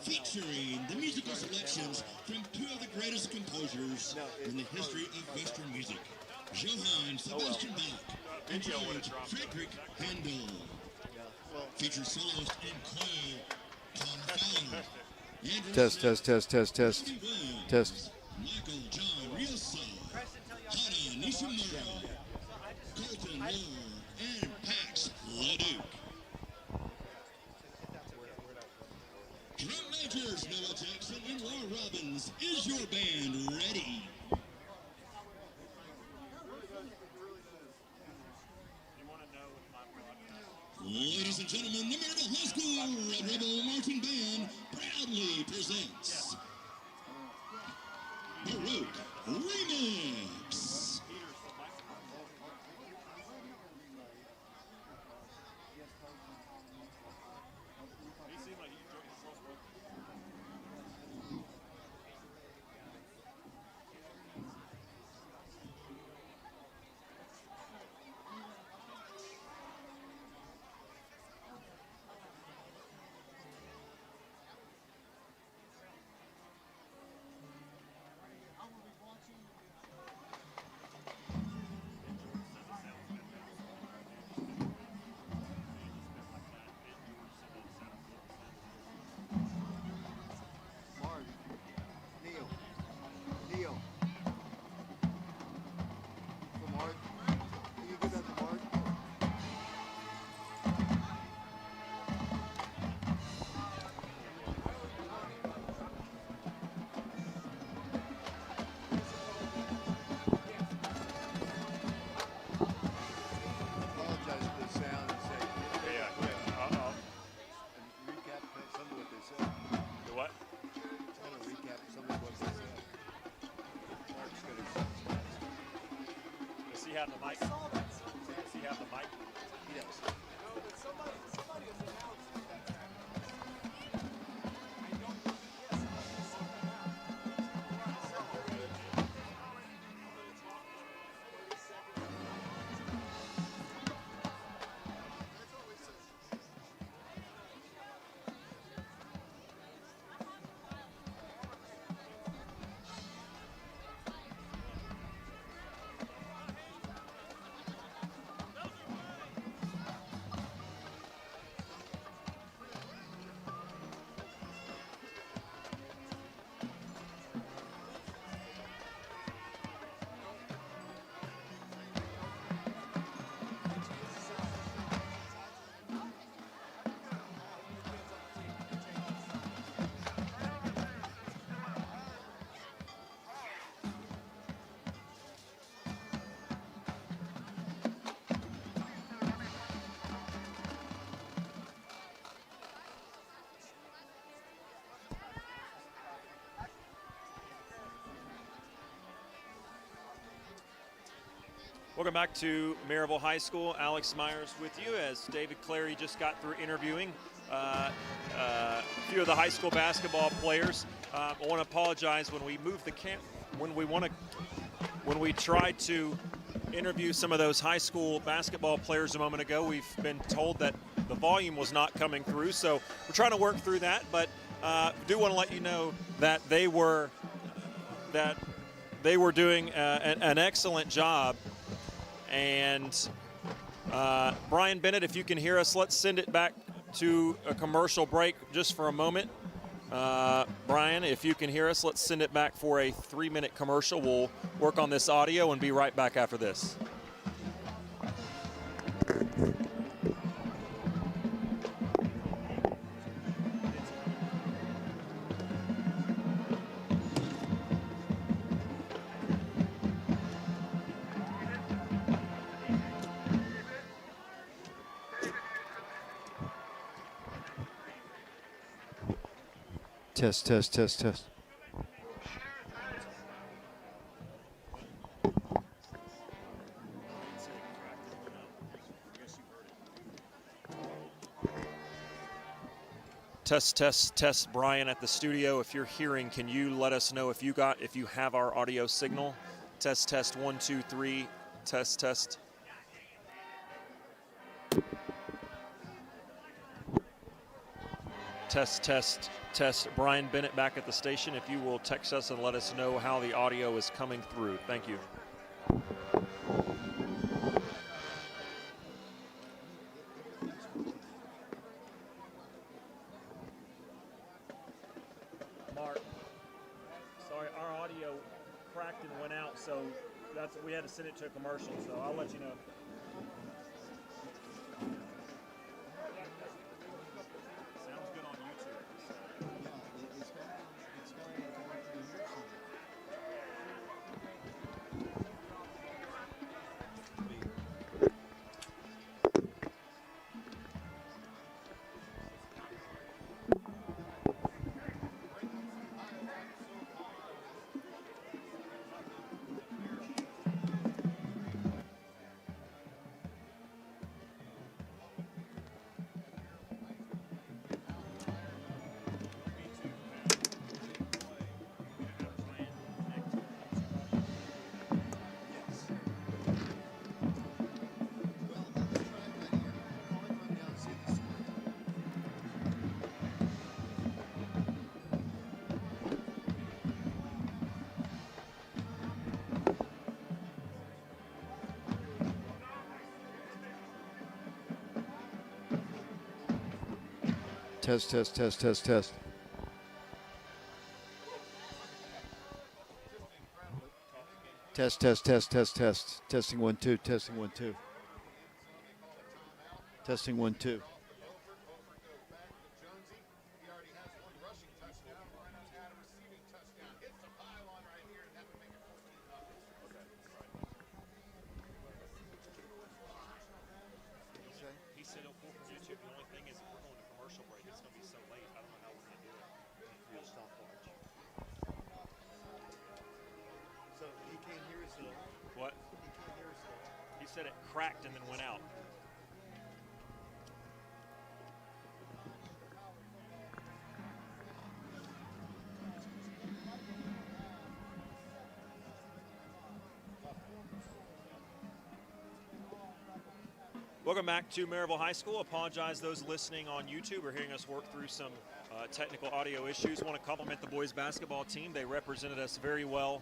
Featuring the musical selections from two of the greatest composers in the history of Western music, Johann Sebastian Bach and George Friedrich Handel. Features soloist in Cole, Tom Fowler, Andrew Test, Smith, test, test, test, test, Randy Williams, test. Michael John Riosa, Hana Nishimura, Colton Moore, and Pax LeDuc. Drum majors Noah Jackson and Laura Robbins, is your band ready? Ladies and gentlemen, the Maryville High School Red Rebel Marching Band proudly presents Baroque Remix. Have the mic. Does he have the mic? Yes. Welcome back to Maryville High School. Alex Myers with you as David Clary just got through interviewing a few of the high school basketball players. I want to apologize when we moved the camp, when we tried to interview some of those high school basketball players a moment ago. We've been told that the volume was not coming through, so we're trying to work through that. But do want to let you know that they were doing an excellent job. And Brian Bennett, if you can hear us, let's send it back to a commercial break just for a moment. Brian, if you can hear us, let's send it back for a 3-minute commercial. We'll work on this audio and be right back after this. Test, test, test, test. Test, test, test. Brian at the studio. If you're hearing, can you let us know if you have our audio signal? Test, test. 1, 2, 3. Test, test. Test, test, test. Brian Bennett back at the station. If you will text us and let us know how the audio is coming through. Thank you. Mark, sorry, our audio cracked and went out, so we had to send it to a commercial, so I'll let you know. Sounds good on YouTube. Test, test, test, test, test. Test, test, test, test, test. Testing 1, 2, testing 1, 2. Testing 1, 2. He said he'll pull from YouTube. The only thing is, if we're going to commercial break, it's going to be so late. I don't know how we're going to do it. Real stopwatch. So he can't hear us at all? What? He can't hear us at all. He said it cracked and then went out. Welcome back to Maryville High School. Apologize those listening on YouTube or hearing us work through some technical audio issues. Want to compliment the boys basketball team. They represented us very well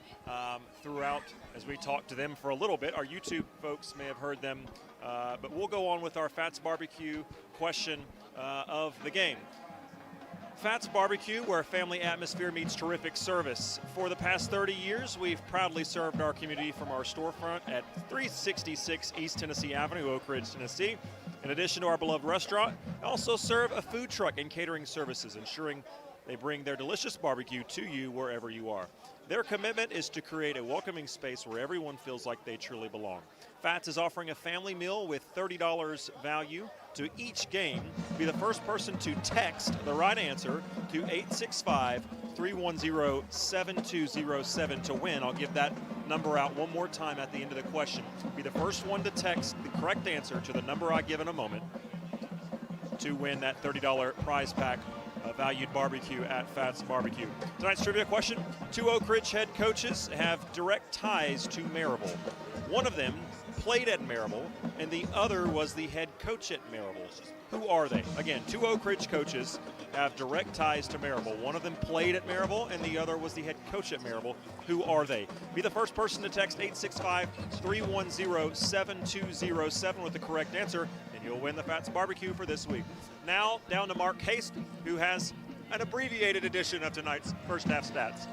throughout as we talked to them for a little bit. Our YouTube folks may have heard them, but we'll go on with our Fats Barbecue question of the game. Fats Barbecue, where family atmosphere meets terrific service. For the past 30 years, we've proudly served our community from our storefront at 366 East Tennessee Avenue, Oak Ridge, Tennessee. In addition to our beloved restaurant, we also serve a food truck and catering services, ensuring they bring their delicious barbecue to you wherever you are. Their commitment is to create a welcoming space where everyone feels like they truly belong. Fats is offering a family meal with $30 value to each game. Be the first person to text the right answer to 865-310-7207 to win. I'll give that number out one more time at the end of the question. Be the first one to text the correct answer to the number I give in a moment to win that $30 prize pack valued barbecue at Fats Barbecue. Tonight's trivia question: 2 Oak Ridge head coaches have direct ties to Maryville. One of them played at Maryville, and the other was the head coach at Maryville. Who are they? Again, 2 Oak Ridge coaches have direct ties to Maryville. One of them played at Maryville, and the other was the head coach at Maryville. Who are they? Be the first person to text 865-310-7207 with the correct answer, and you'll win the Fats Barbecue for this week. Now, down to Mark Haste, who has an abbreviated edition of tonight's first half stats.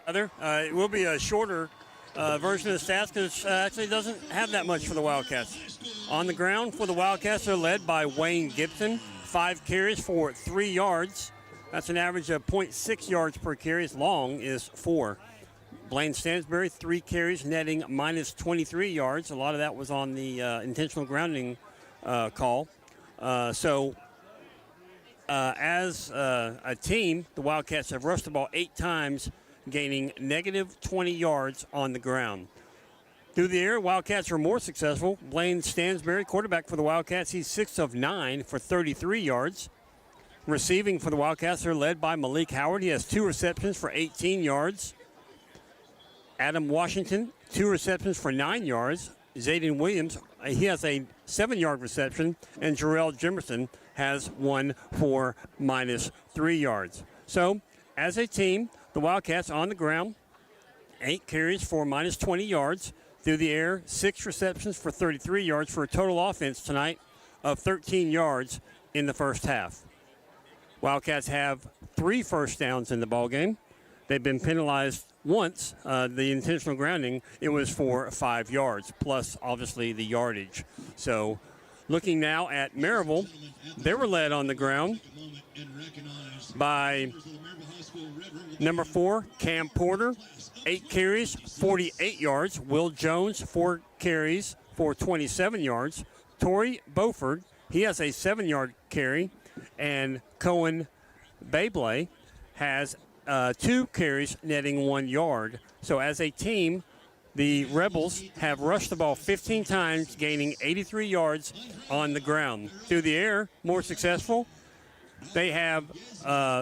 It will be a shorter version of the stats because it actually doesn't have that much for the Wildcats. On the ground for the Wildcats, they're led by Wayne Gibson, 5 carries for 3 yards. That's an average of 0.6 yards per carry. His long is 4. Blaine Stansbury, 3 carries, netting minus 23 yards. A lot of that was on the intentional grounding call. As a team, the Wildcats have rushed the ball 8 times, gaining negative 20 yards on the ground. Through the air, Wildcats are more successful. Blaine Stansbury, quarterback for the Wildcats, he's 6 of 9 for 33 yards. Receiving for the Wildcats, they're led by Malik Howard. He has 2 receptions for 18 yards. Adam Washington, 2 receptions for 9 yards. Zayden Williams, he has a 7-yard reception. And Jarrell Jimerson has 1 for minus 3 yards. So, as a team, the Wildcats on the ground, 8 carries for minus 20 yards. Through the air, 6 receptions for 33 yards for a total offense tonight of 13 yards in the first half. Wildcats have 3 first downs in the ballgame. They've been penalized once. The intentional grounding, it was for 5 yards, plus obviously the yardage. So looking now at Maryville, they were led on the ground by number 4, Cam Porter, 8 carries, 48 yards. Will Jones, 4 carries for 27 yards. Torrey Beauford, he has a 7-yard carry. And Cohen Babley has 2 carries, netting 1 yard. So as a team, the Rebels have rushed the ball 15 times, gaining 83 yards on the ground. Through the air, more successful. They have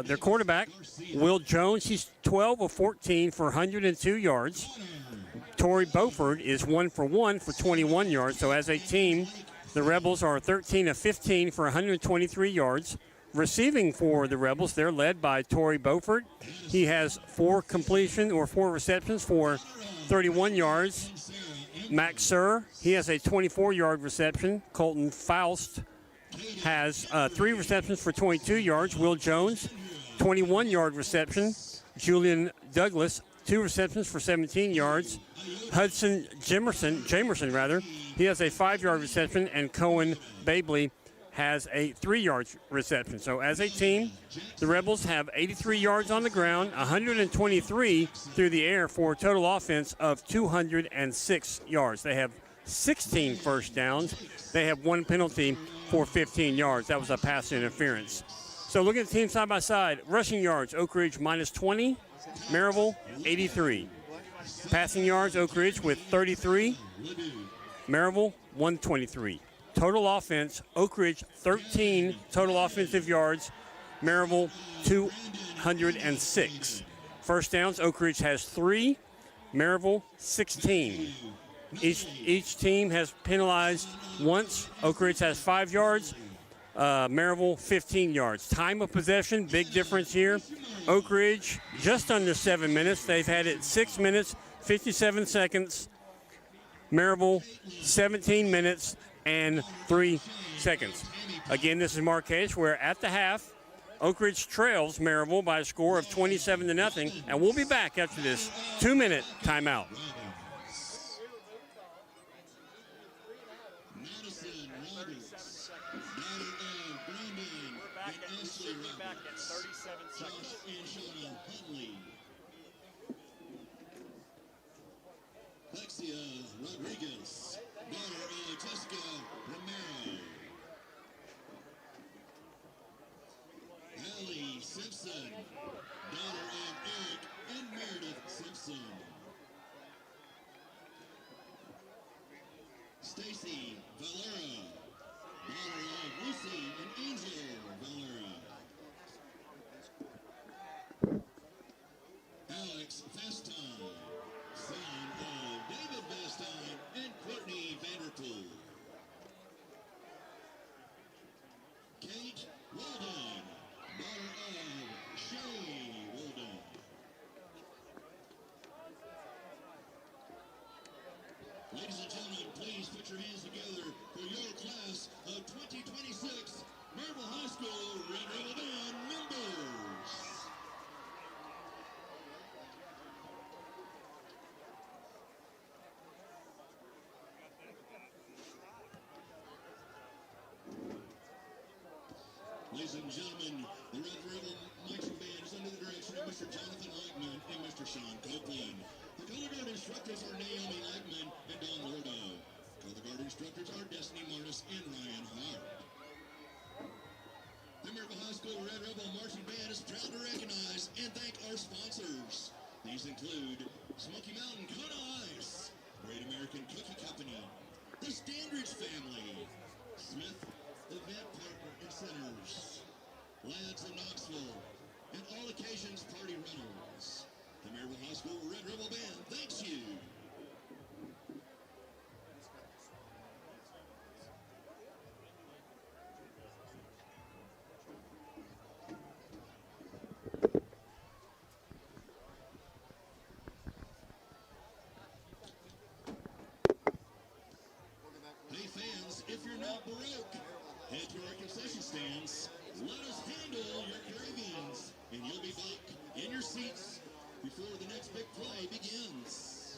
their quarterback, Will Jones. He's 12 of 14 for 102 yards. Torrey Beauford is 1 for 1 for 21 yards. So as a team, the Rebels are 13 of 15 for 123 yards. Receiving for the Rebels, they're led by Torrey Beauford. He has 4 receptions for 31 yards. Max Sir, he has a 24-yard reception. Colton Faust has 3 receptions for 22 yards. Will Jones, 21-yard reception. Julian Douglas, 2 receptions for 17 yards. Hudson Jamerson, he has a 5-yard reception, and Cohen Babley has a 3-yard reception. So as a team, the Rebels have 83 yards on the ground, 123 through the air for a total offense of 206 yards. They have 16 first downs. They have 1 penalty for 15 yards. That was a pass interference. So looking at the team side by side, rushing yards, Oak Ridge minus 20, Maryville 83. Passing yards, Oak Ridge with 33, Maryville 123. Total offense, Oak Ridge 13 total offensive yards, Maryville 206. First downs, Oak Ridge has 3, Maryville 16. Each team has penalized once. Oak Ridge has 5 yards, Maryville 15 yards. Time of possession, big difference here. Oak Ridge just under 7 minutes. They've had it 6 minutes, 57 seconds. Maryville 17 minutes and 3 seconds. Again, this is Marquez, where at the half, Oak Ridge trails Maryville by a score of 27-0, and we'll be back after this 2-minute timeout. Rodriguez, daughter of Jessica Romero. Allie Simpson, daughter of Eric and Meredith Simpson. Stacy Valera, daughter of Lucy and Angel Valera. Alex Vestine, son of David Vestine and Courtney Vanderpool. Kate Walden, daughter of Shay Walden. Ladies and gentlemen, please put your hands together for your class of 2026 Maryville High School Red Rebel Band members. Ladies and gentlemen, the Red Rebel Marching Band is under the direction of Mr. Jonathan Eichman and Mr. Sean Copeland. The color guard instructors are Naomi Eichman and Don Lordo. Color guard instructors are Destiny Martis and Ryan Hart. The Maryville High School Red Rebel Marching Band is proud to recognize and thank our sponsors. These include Smoky Mountain Kona Ice, Great American Cookie Company, the Standridge Family, Smith Event Partner and Centers, Lads in Knoxville, and All Occasions Party Rentals. The Maryville High School Red Rebel Band thanks you. Hey fans, if you're not broke, head to our concession stands. Let us handle your cravings, and you'll be back in your seats before the next big play begins.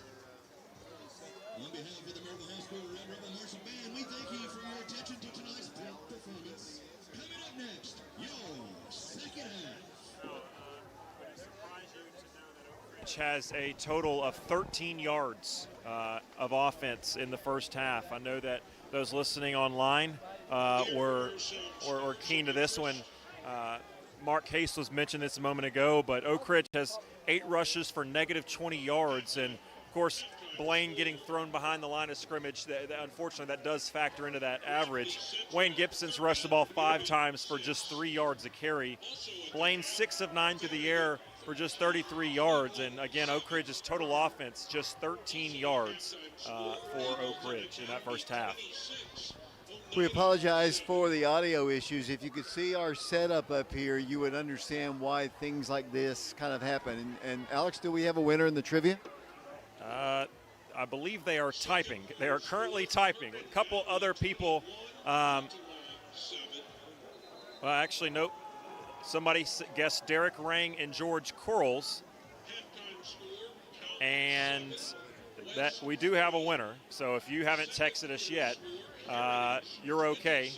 On behalf of the Maryville High School Red Rebel Marching Band, we thank you for your attention to tonight's performance. Coming up next, your second half. Has a total of 13 yards of offense in the first half. I know that those listening online were keen to this one. Mark Hayes was mentioned this a moment ago, but Oak Ridge has 8 rushes for negative 20 yards, and of course Blaine getting thrown behind the line of scrimmage, unfortunately that does factor into that average. Wayne Gibson's rushed the ball 5 times for just 3 yards a carry. Blaine 6 of 9 through the air for just 33 yards, and again Oak Ridge's total offense just 13 yards for Oak Ridge in that first half. We apologize for the audio issues. If you could see our setup up here, you would understand why things like this kind of happen. And Alex, do we have a winner in the trivia? I believe they are typing. They are currently typing. A couple other people, well, actually, nope. Somebody guessed Derek Rang and George Corals, and that we do have a winner. So if you haven't texted us yet, you're okay.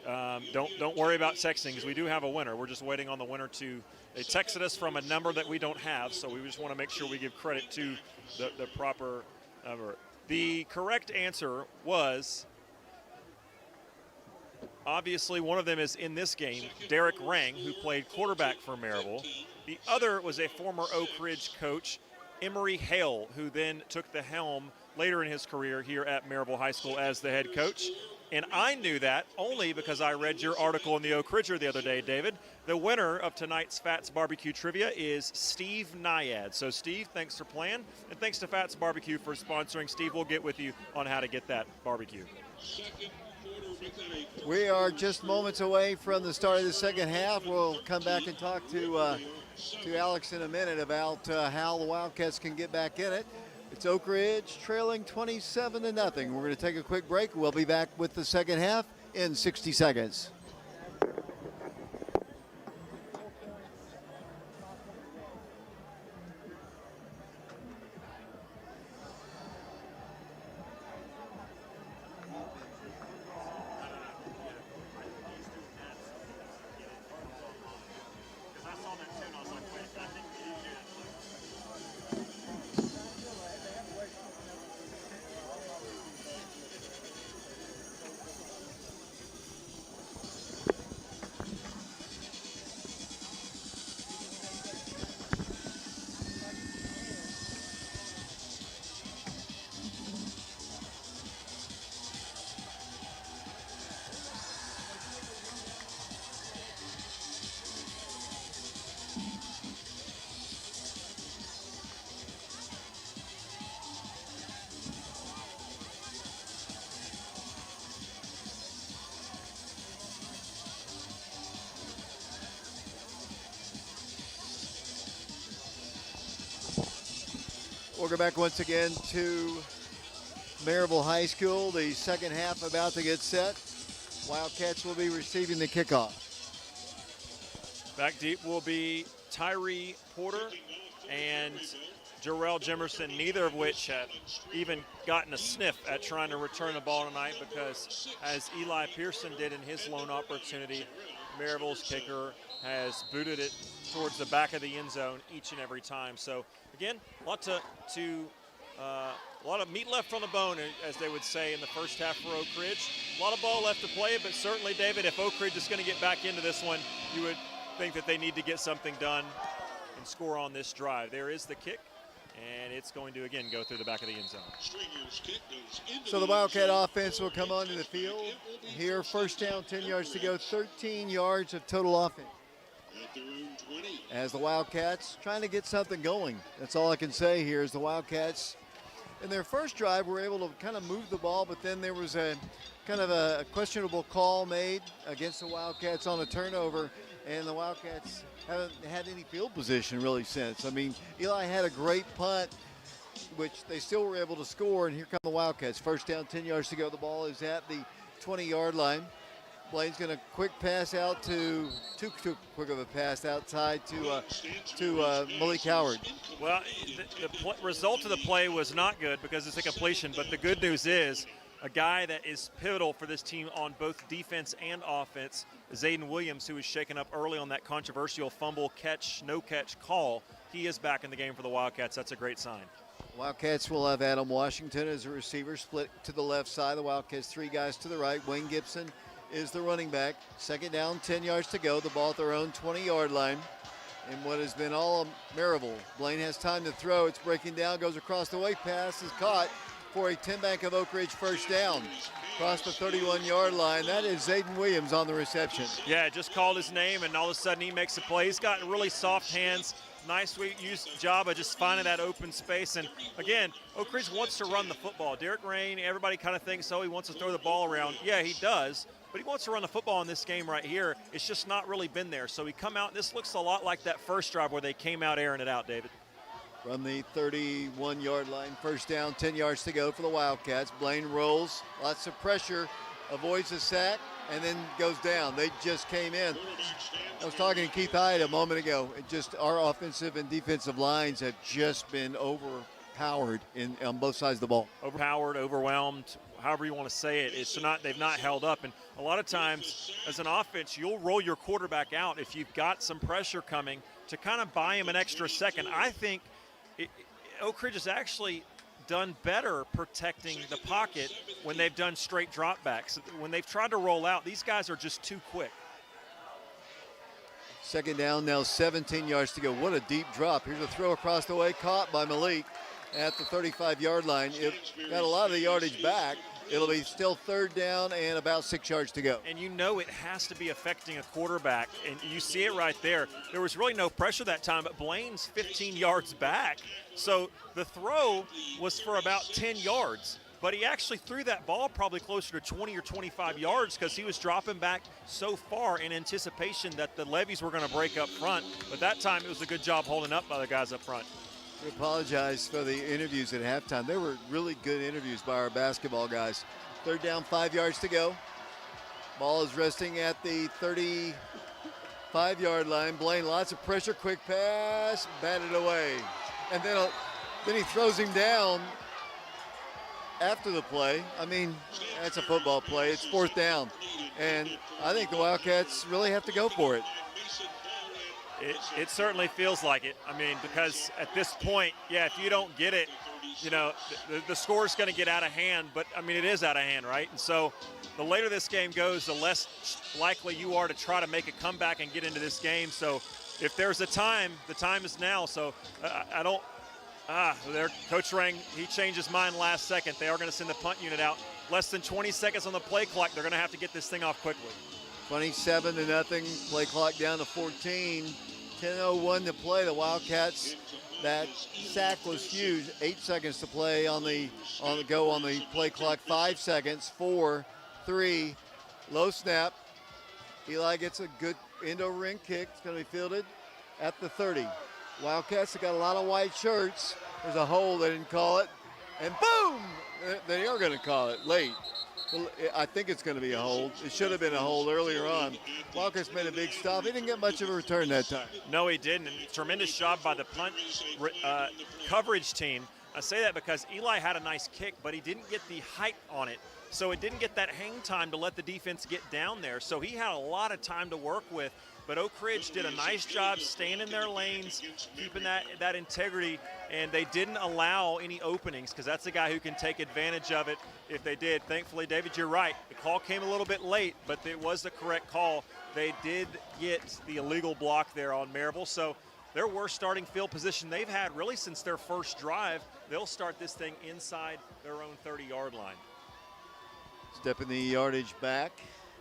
Don't worry about texting because we do have a winner. We're just waiting on the winner to. They texted us from a number that we don't have, so we just want to make sure we give credit to the proper number. The correct answer was. Obviously, one of them is in this game, Derek Rang, who played quarterback for Maryville. The other was a former Oak Ridge coach, Emory Hale, who then took the helm later in his career here at Maryville High School as the head coach. And I knew that only because I read your article in the Oak Ridger the other day, David. The winner of tonight's Fats Barbecue Trivia is Steve Nyad. So, Steve, thanks for playing, and thanks to Fats Barbecue for sponsoring. Steve, we'll get with you on how to get that barbecue. We are just moments away from the start of the second half. We'll come back and talk to Alex in a minute about how the Wildcats can get back in it. It's Oak Ridge trailing 27-0. We're going to take a quick break. We'll be back with the second half in 60 seconds. Welcome back once again to Maryville High School. The second half about to get set. Wildcats will be receiving the kickoff. Back deep will be Tyree Porter and Jarrell Jimerson, neither of which have even gotten a sniff at trying to return the ball tonight because, as Eli Pearson did in his lone opportunity, Maryville's kicker has booted it towards the back of the end zone each and every time. So again, a lot of meat left on the bone, as they would say in the first half for Oak Ridge. A lot of ball left to play, but certainly, David, if Oak Ridge is going to get back into this one, you would think that they need to get something done and score on this drive. There is the kick, and it's going to, again, go through the back of the end zone. So the Wildcat offense will come onto the field. Here, first down, 10 yards to go, 13 yards of total offense. As the Wildcats trying to get something going. That's all I can say here is the Wildcats in their first drive were able to kind of move the ball, but then there was a kind of a questionable call made against the Wildcats on a turnover, and the Wildcats haven't had any field position really since. I mean, Eli had a great punt, which they still were able to score, and here come the Wildcats. First down, 10 yards to go. The ball is at the 20-yard line. Blaine's going to quick pass out to, too quick of a pass outside to Malik Howard. Well, the result of the play was not good because it's a completion, but the good news is a guy that is pivotal for this team on both defense and offense, Zayden Williams, who was shaken up early on that controversial fumble catch, no catch call. He is back in the game for the Wildcats. That's a great sign. Wildcats will have Adam Washington as a receiver, split to the left side. The Wildcats 3 guys to the right. Wayne Gibson is the running back. Second down, 10 yards to go. The ball at their own 20-yard line. In what has been all of Maryville. Blaine has time to throw. It's breaking down, goes across the way. Pass is caught for a 10-Bank of Oak Ridge first down. Across the 31-yard line. That is Zayden Williams on the reception. Yeah, just called his name, and all of a sudden he makes a play. He's got really soft hands. Nice job of just finding that open space. And again, Oak Ridge wants to run the football. Derek Rain, everybody kind of thinks, oh, he wants to throw the ball around. Yeah, he does. But he wants to run the football in this game right here. It's just not really been there. So we come out, this looks a lot like that first drive where they came out airing it out, David. From the 31-yard line, first down, 10 yards to go for the Wildcats. Blaine rolls, lots of pressure, avoids the sack, and then goes down. They just came in. I was talking to Keith Hyde a moment ago. Our offensive and defensive lines have just been overpowered on both sides of the ball. Overpowered, overwhelmed, however you want to say it. They've not held up. And a lot of times as an offense, you'll roll your quarterback out if you've got some pressure coming to kind of buy him an extra second. I think Oak Ridge has actually done better protecting the pocket when they've done straight dropbacks. When they've tried to roll out, these guys are just too quick. Second down, now 17 yards to go. What a deep drop. Here's a throw across the way, caught by Malik at the 35-yard line. It got a lot of the yardage back. It'll be still third down and about 6 yards to go. And you know it has to be affecting a quarterback, and you see it right there. There was really no pressure that time, but Blaine's 15 yards back. So the throw was for about 10 yards, but he actually threw that ball probably closer to 20 or 25 yards because he was dropping back so far in anticipation that the levies were going to break up front. But that time it was a good job holding up by the guys up front. We apologize for the interviews at halftime. They were really good interviews by our basketball guys. Third down, 5 yards to go. Ball is resting at the 35-yard line. Blaine, lots of pressure, quick pass, batted away. And then he throws him down after the play. I mean, that's a football play. It's fourth down. And I think the Wildcats really have to go for it. It certainly feels like it. I mean, because at this point, yeah, if you don't get it, you know, the score's going to get out of hand. But, I mean, it is out of hand, right? And so the later this game goes, the less likely you are to try to make a comeback and get into this game. So if there's a time, the time is now. So Coach Rang, he changed his mind last second. They are going to send the punt unit out. Less than 20 seconds on the play clock. They're going to have to get this thing off quickly. 27-0, play clock down to 14. 10:01 to play. The Wildcats, that sack was huge. 8 seconds to play on the go on the play clock. 5 seconds. 4, 3, low snap. Eli gets a good end-over-end kick. It's going to be fielded at the 30. Wildcats have got a lot of white shirts. There's a hole. They didn't call it, and boom! They are going to call it late. I think it's going to be a hold. It should have been a hold earlier on. Wildcats made a big stop. He didn't get much of a return that time. No, he didn't. And tremendous job by the punt coverage team. I say that because Eli had a nice kick, but he didn't get the height on it. So it didn't get that hang time to let the defense get down there. So he had a lot of time to work with. But Oak Ridge did a nice job staying in their lanes, keeping that integrity, and they didn't allow any openings because that's a guy who can take advantage of it if they did. Thankfully, David, you're right. The call came a little bit late, but it was the correct call. They did get the illegal block there on Maryville, so their worst starting field position they've had really since their first drive. They'll start this thing inside their own 30-yard line. Stepping the yardage back,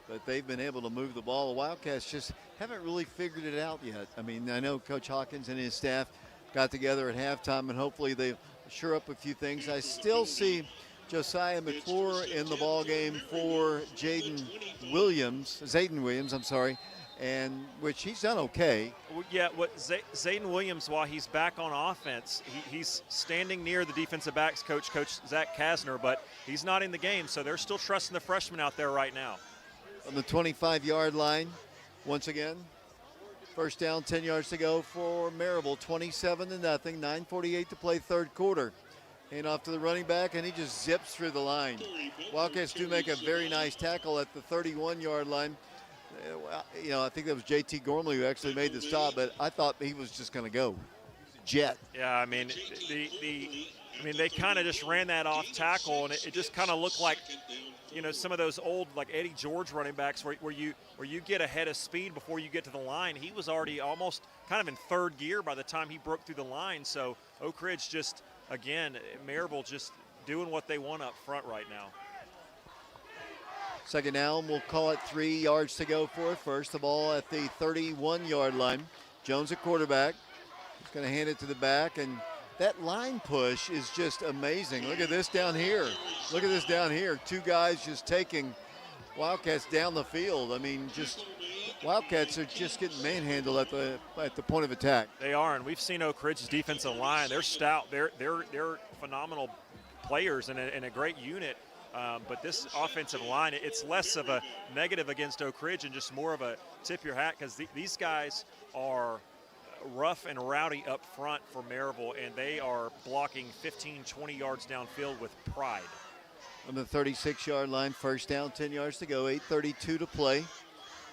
but they've been able to move the ball. The Wildcats just haven't really figured it out yet. I mean, I know Coach Hawkins and his staff got together at halftime, and hopefully they shore up a few things. I still see Josiah McClure in the ball game for Zayden Williams, and which he's done okay. Yeah, what Zayden Williams, while he's back on offense, he's standing near the defensive backs coach Zach Kasner, but he's not in the game, so they're still trusting the freshman out there right now. on the 25-yard line. Once again, first down, 10 yards to go for Maryville, 27-0, 9:48 to play third quarter. Hand off to the running back, and he just zips through the line. Wildcats do make a very nice tackle at the 31-yard line. I think that was J.T. Gormley who actually made the stop, but I thought he was just going to go. Jet. Yeah, I mean, they kind of just ran that off tackle, and it just kind of looked like, some of those old, like Eddie George running backs where you get ahead of speed before you get to the line. He was already almost kind of in third gear by the time he broke through the line. So Oak Ridge just, again, Maryville just doing what they want up front right now. Second down, we'll call it 3 yards to go for it. First, the ball at the 31-yard line. Jones at quarterback. He's going to hand it to the back, and that line push is just amazing. Look at this down here. Look at this down here. Two guys just taking Wildcats down the field. I mean, Wildcats are just getting manhandled at the point of attack. They are, and we've seen Oak Ridge's defensive line. They're stout. They're phenomenal players and a great unit. But this offensive line, it's less of a negative against Oak Ridge and just more of a tip your hat, because these guys are rough and rowdy up front for Maryville, and they are blocking 15, 20 yards downfield with pride. On the 36-yard line, first down, 10 yards to go, 8:32 to play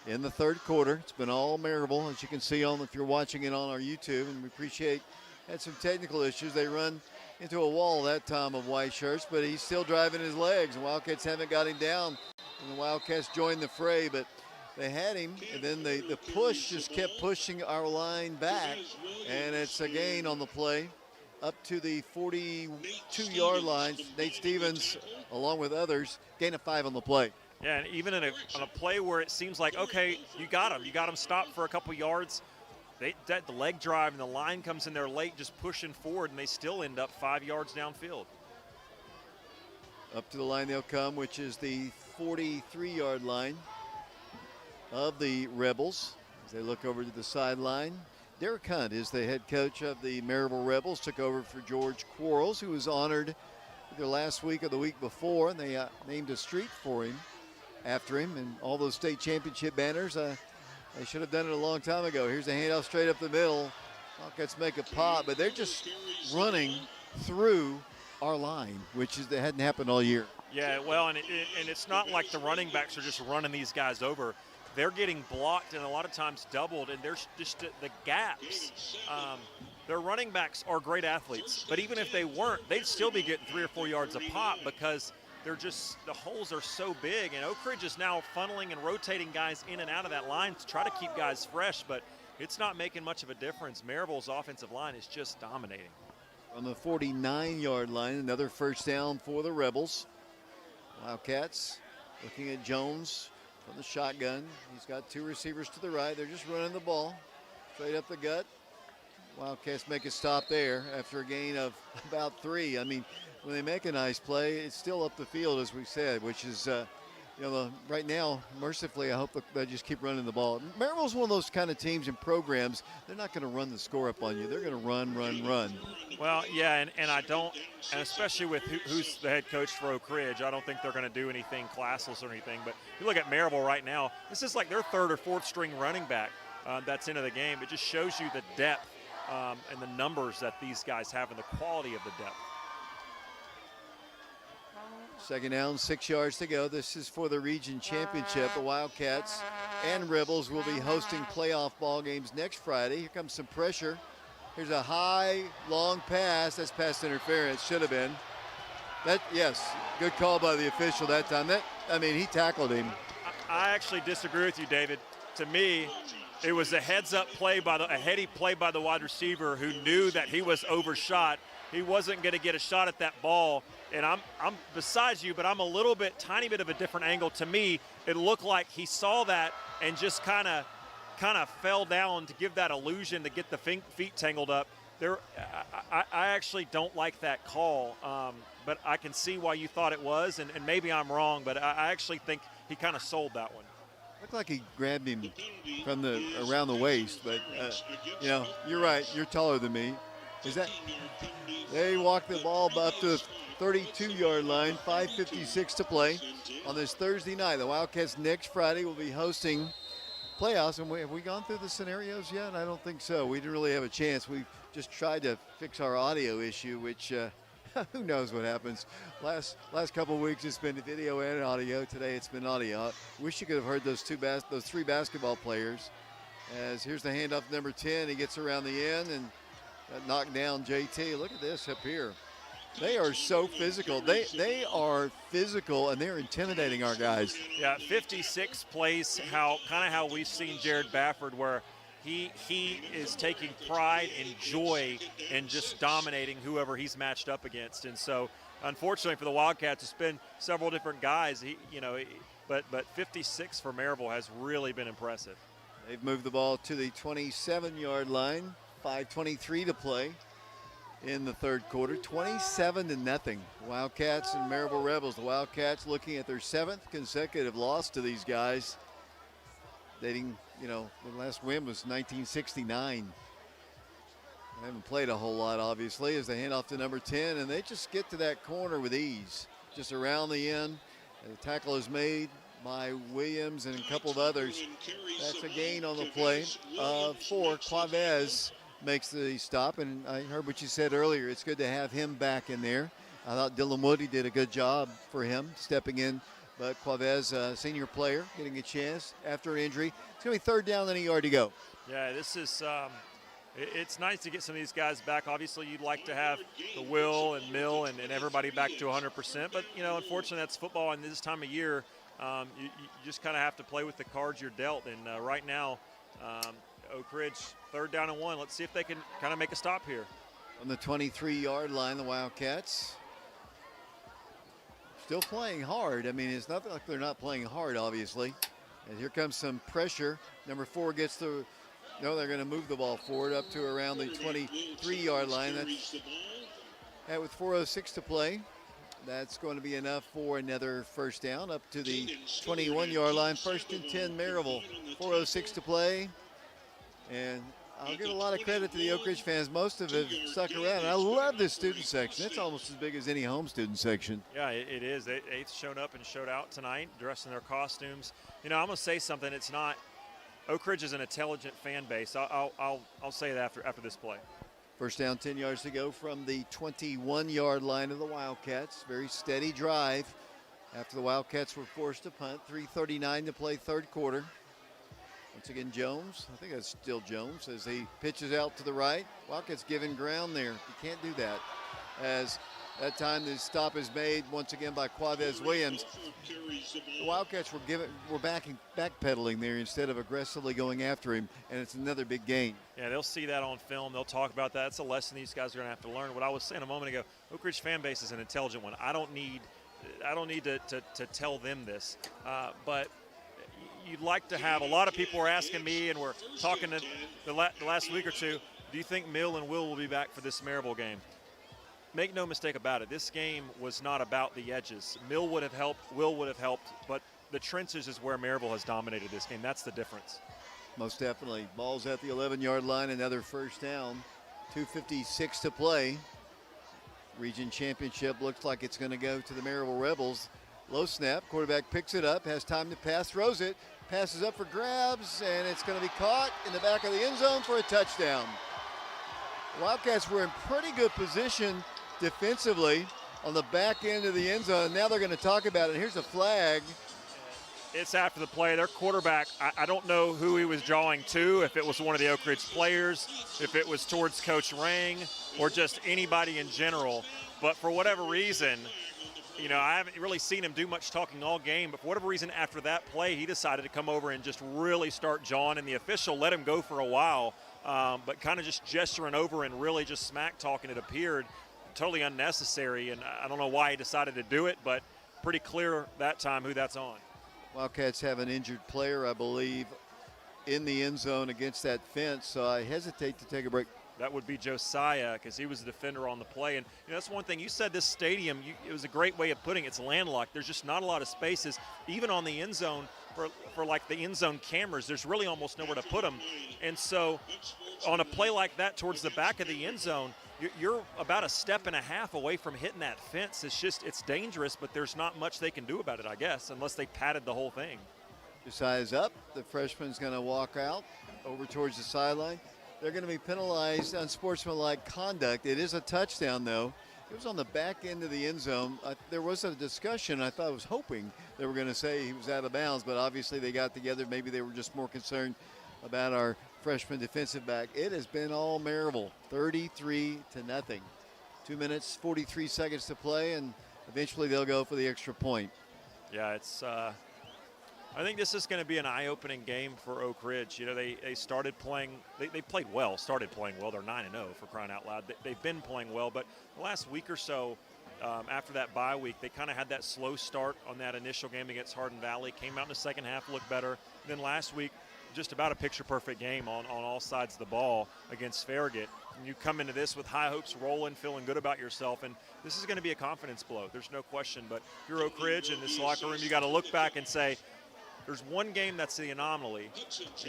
in the third quarter. It's been all Maryville, as you can see if you're watching it on our YouTube, and we appreciate had some technical issues. They run into a wall that time of White Shirts, but he's still driving his legs, and Wildcats haven't got him down, and the Wildcats joined the fray, but they had him, and then the push just kept pushing our line back, and it's a gain on the play up to the 42-yard line. Nate Stevens, along with others, gain of 5 on the play. Yeah, and even on a play where it seems like, okay, you got him stopped for a couple yards, the leg drive and the line comes in there late, just pushing forward, and they still end up 5 yards downfield. Up to the line they'll come, which is the 43-yard line of the Rebels. As they look over to the sideline, Derek Hunt is the head coach of the Maryville Rebels, took over for George Quarles, who was honored either last week or the week before, and they named a street for him, after him, and all those state championship banners. They should have done it a long time ago. Here's a handoff straight up the middle. Wildcats make a pop, but they're just running through our line, that hadn't happened all year. Yeah, well, and it's not like the running backs are just running these guys over. They're getting blocked and a lot of times doubled, and there's just the gaps. Their running backs are great athletes, but even if they weren't, they'd still be getting 3 or 4 yards a pop, because the holes are so big, and Oak Ridge is now funneling and rotating guys in and out of that line to try to keep guys fresh, but it's not making much of a difference. Maryville's offensive line is just dominating. On the 49-yard line, another first down for the Rebels. Wildcats looking at Jones from the shotgun. He's got 2 receivers to the right. They're just running the ball straight up the gut. Wildcats make a stop there after a gain of about 3. I mean, when they make a nice play, it's still up the field, as we said, which is, right now, mercifully, I hope they just keep running the ball. Maryville's one of those kind of teams and programs, they're not going to run the score up on you. They're going to run. Well, yeah, and I don't, and especially with who's the head coach for Oak Ridge, I don't think they're going to do anything classless or anything. But you look at Maryville right now, this is like their 3rd or 4th string running back that's into the game. It just shows you the depth and the numbers that these guys have and the quality of the depth. Second down, 6 yards to go. This is for the region championship. The Wildcats and Rebels will be hosting playoff ball games next Friday. Here comes some pressure. Here's a high, long pass. That's pass interference. Should have been. Yes, good call by the official that time. He tackled him. I actually disagree with you, David. To me, it was a heads-up play a heady play by the wide receiver who knew that he was overshot. He wasn't going to get a shot at that ball. And I'm besides you, but I'm a tiny bit of a different angle. To me, it looked like he saw that and just kind of fell down to give that illusion to get the feet tangled up. I actually don't like that call, but I can see why you thought it was, and maybe I'm wrong, but I actually think he kind of sold that one. Looked like he grabbed him from around the waist, but you're right. You're taller than me. Is that? They walk the ball up to the 32-yard line, 5:56 to play on this Thursday night. The Wildcats next Friday will be hosting playoffs. And have we gone through the scenarios yet? I don't think so. We didn't really have a chance. We just tried to fix our audio issue, which who knows what happens. Last couple of weeks it's been video and audio. Today it's been audio. Wish you could have heard those three basketball players. As here's the handoff to number 10. He gets around the end and knocked down JT. Look at this up here. They are so physical. They are physical, and they're intimidating our guys. Yeah, 56 plays how we've seen Jared Bafford, where he is taking pride and joy in just dominating whoever he's matched up against. And so, unfortunately for the Wildcats, it's been several different guys. But 56 for Maryville has really been impressive. They've moved the ball to the 27-yard line. 5:23 to play in the third quarter. 27-0. Wildcats and Maryville Rebels. The Wildcats looking at their 7th consecutive loss to these guys. Dating, the last win was 1969. They haven't played a whole lot, obviously, as they hand off to number 10, and they just get to that corner with ease. Just around the end. And the tackle is made by Williams and a couple of others. That's a gain on the play for Quavez. Makes the stop, and I heard what you said earlier. It's good to have him back in there. I thought Dylan Woody did a good job for him stepping in, but Quavez, senior player, getting a chance after an injury. It's going to be third down and a yard to go. Yeah, this is it's nice to get some of these guys back. Obviously, you'd like to have the Will and Mill and everybody back to 100%, but, unfortunately, that's football, and this time of year, you just kind of have to play with the cards you're dealt, and right now, Oak Ridge, third down and 1. Let's see if they can kind of make a stop here. On the 23-yard line, the Wildcats still playing hard. I mean, it's not like they're not playing hard, obviously. And here comes some pressure. Number 4 gets the – no, they're going to move the ball forward up to around the 23-yard line. That with 4:06 to play. That's going to be enough for another first down up to the 21-yard line. First and 10, Maryville. 4:06 to play. And I'll give a lot of credit to the Oak Ridge fans. Most of it stuck around. And I love this student section. It's almost as big as any home student section. Yeah, it is. They've shown up and showed out tonight, dressed in their costumes. I'm going to say something. It's not – Oak Ridge is an intelligent fan base. I'll say that after this play. First down, 10 yards to go from the 21-yard line of the Wildcats. Very steady drive after the Wildcats were forced to punt. 3:39 to play third quarter. Once again, Jones. I think that's still Jones as he pitches out to the right. Wildcats giving ground there. You can't do that. As that time the stop is made once again by Quavez Williams. The Wildcats were backpedaling there instead of aggressively going after him, and it's another big gain. Yeah, they'll see that on film. They'll talk about that. It's a lesson these guys are going to have to learn. What I was saying a moment ago, Oak Ridge fan base is an intelligent one. I don't need to tell them this, but you'd like to have – a lot of people were asking me, and we're talking the last week or two, do you think Mill and Will be back for this Maryville game? Make no mistake about it, this game was not about the edges. Mill would have helped, Will would have helped, but the trenches is where Maryville has dominated this game. That's the difference. Most definitely. Ball's at the 11-yard line, another first down. 2:56 to play. Region championship looks like it's going to go to the Maryville Rebels. Low snap, quarterback picks it up, has time to pass, throws it, passes up for grabs, and it's going to be caught in the back of the end zone for a touchdown. The Wildcats were in pretty good position defensively on the back end of the end zone. Now they're going to talk about it. Here's a flag. It's after the play. Their quarterback, I don't know who he was drawing to, if it was one of the Oak Ridge players, if it was towards Coach Rang, or just anybody in general. But for whatever reason, I haven't really seen him do much talking all game, but for whatever reason after that play, he decided to come over and just really start jawing, and the official let him go for a while, but kind of just gesturing over and really just smack talking, it appeared. Totally unnecessary, and I don't know why he decided to do it, but pretty clear that time who that's on. Wildcats have an injured player, I believe, in the end zone against that fence, so I hesitate to take a break. That would be Josiah, because he was the defender on the play. And that's one thing. You said this stadium, it was a great way of putting it. It's landlocked. There's just not a lot of spaces, even on the end zone, for like the end zone cameras. There's really almost nowhere to put them. And so on a play like that towards the back of the end zone, you're about a step and a half away from hitting that fence. It's dangerous, but there's not much they can do about it, I guess, unless they padded the whole thing. Size up. The freshman's going to walk out over towards the sideline. They're going to be penalized unsportsmanlike conduct. It is a touchdown, though. It was on the back end of the end zone. There was a discussion. I was hoping they were going to say he was out of bounds, but obviously they got together. Maybe they were just more concerned about our freshman defensive back. It has been all Maryville, 33-0. 2 minutes, 43 seconds to play, and eventually they'll go for the extra point. Yeah, it's. I think this is going to be an eye-opening game for Oak Ridge. You know, they started playing. They played well. Started playing well. They're 9-0 for crying out loud. They've been playing well, but the last week or so, after that bye week, they kind of had that slow start on that initial game against Hardin Valley. Came out in the second half, looked better. Then last week, just about a picture-perfect game on all sides of the ball against Farragut. And you come into this with high hopes, rolling, feeling good about yourself, and this is going to be a confidence blow. There's no question. But if you're Oak Ridge in this locker room, you got to look back and say, there's one game that's the anomaly.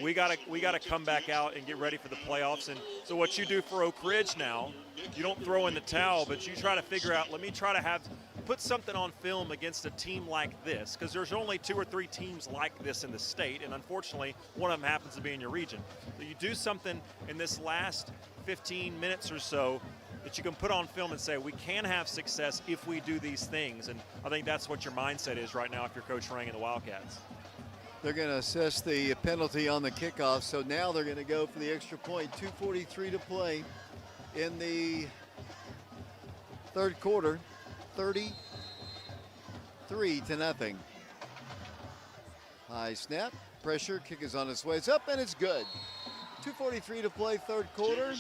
We gotta come back out and get ready for the playoffs. And so what you do for Oak Ridge now, you don't throw in the towel, but you try to figure out, let me try to put something on film against a team like this, because there's only 2 or 3 teams like this in the state, and unfortunately, one of them happens to be in your region. So you do something in this last 15 minutes or so that you can put on film and say, we can have success if we do these things. And I think that's what your mindset is right now if you're Coach Rang and the Wildcats. They're going to assess the penalty on the kickoff, so now they're going to go for the extra point. 2:43 to play in the third quarter, 33-0. High snap, pressure, kick is on its way. It's up and it's good. 2:43 to play, third quarter.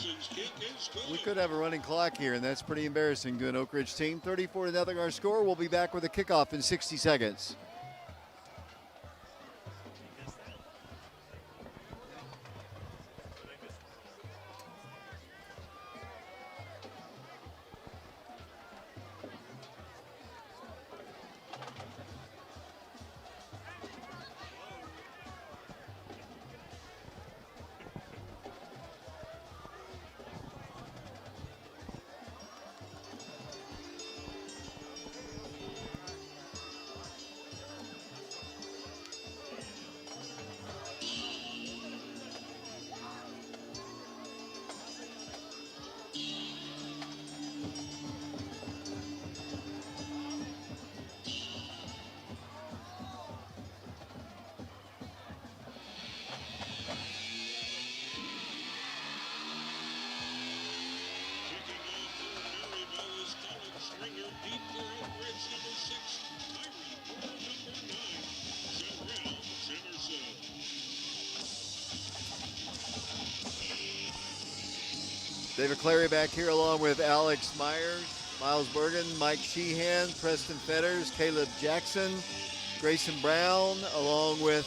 We could have a running clock here, and that's pretty embarrassing to an Oak Ridge team. 34-0 our score. We'll be back with a kickoff in 60 seconds. David Clary back here along with Alex Myers, Miles Bergen, Mike Sheehan, Preston Fetters, Caleb Jackson, Grayson Brown, along with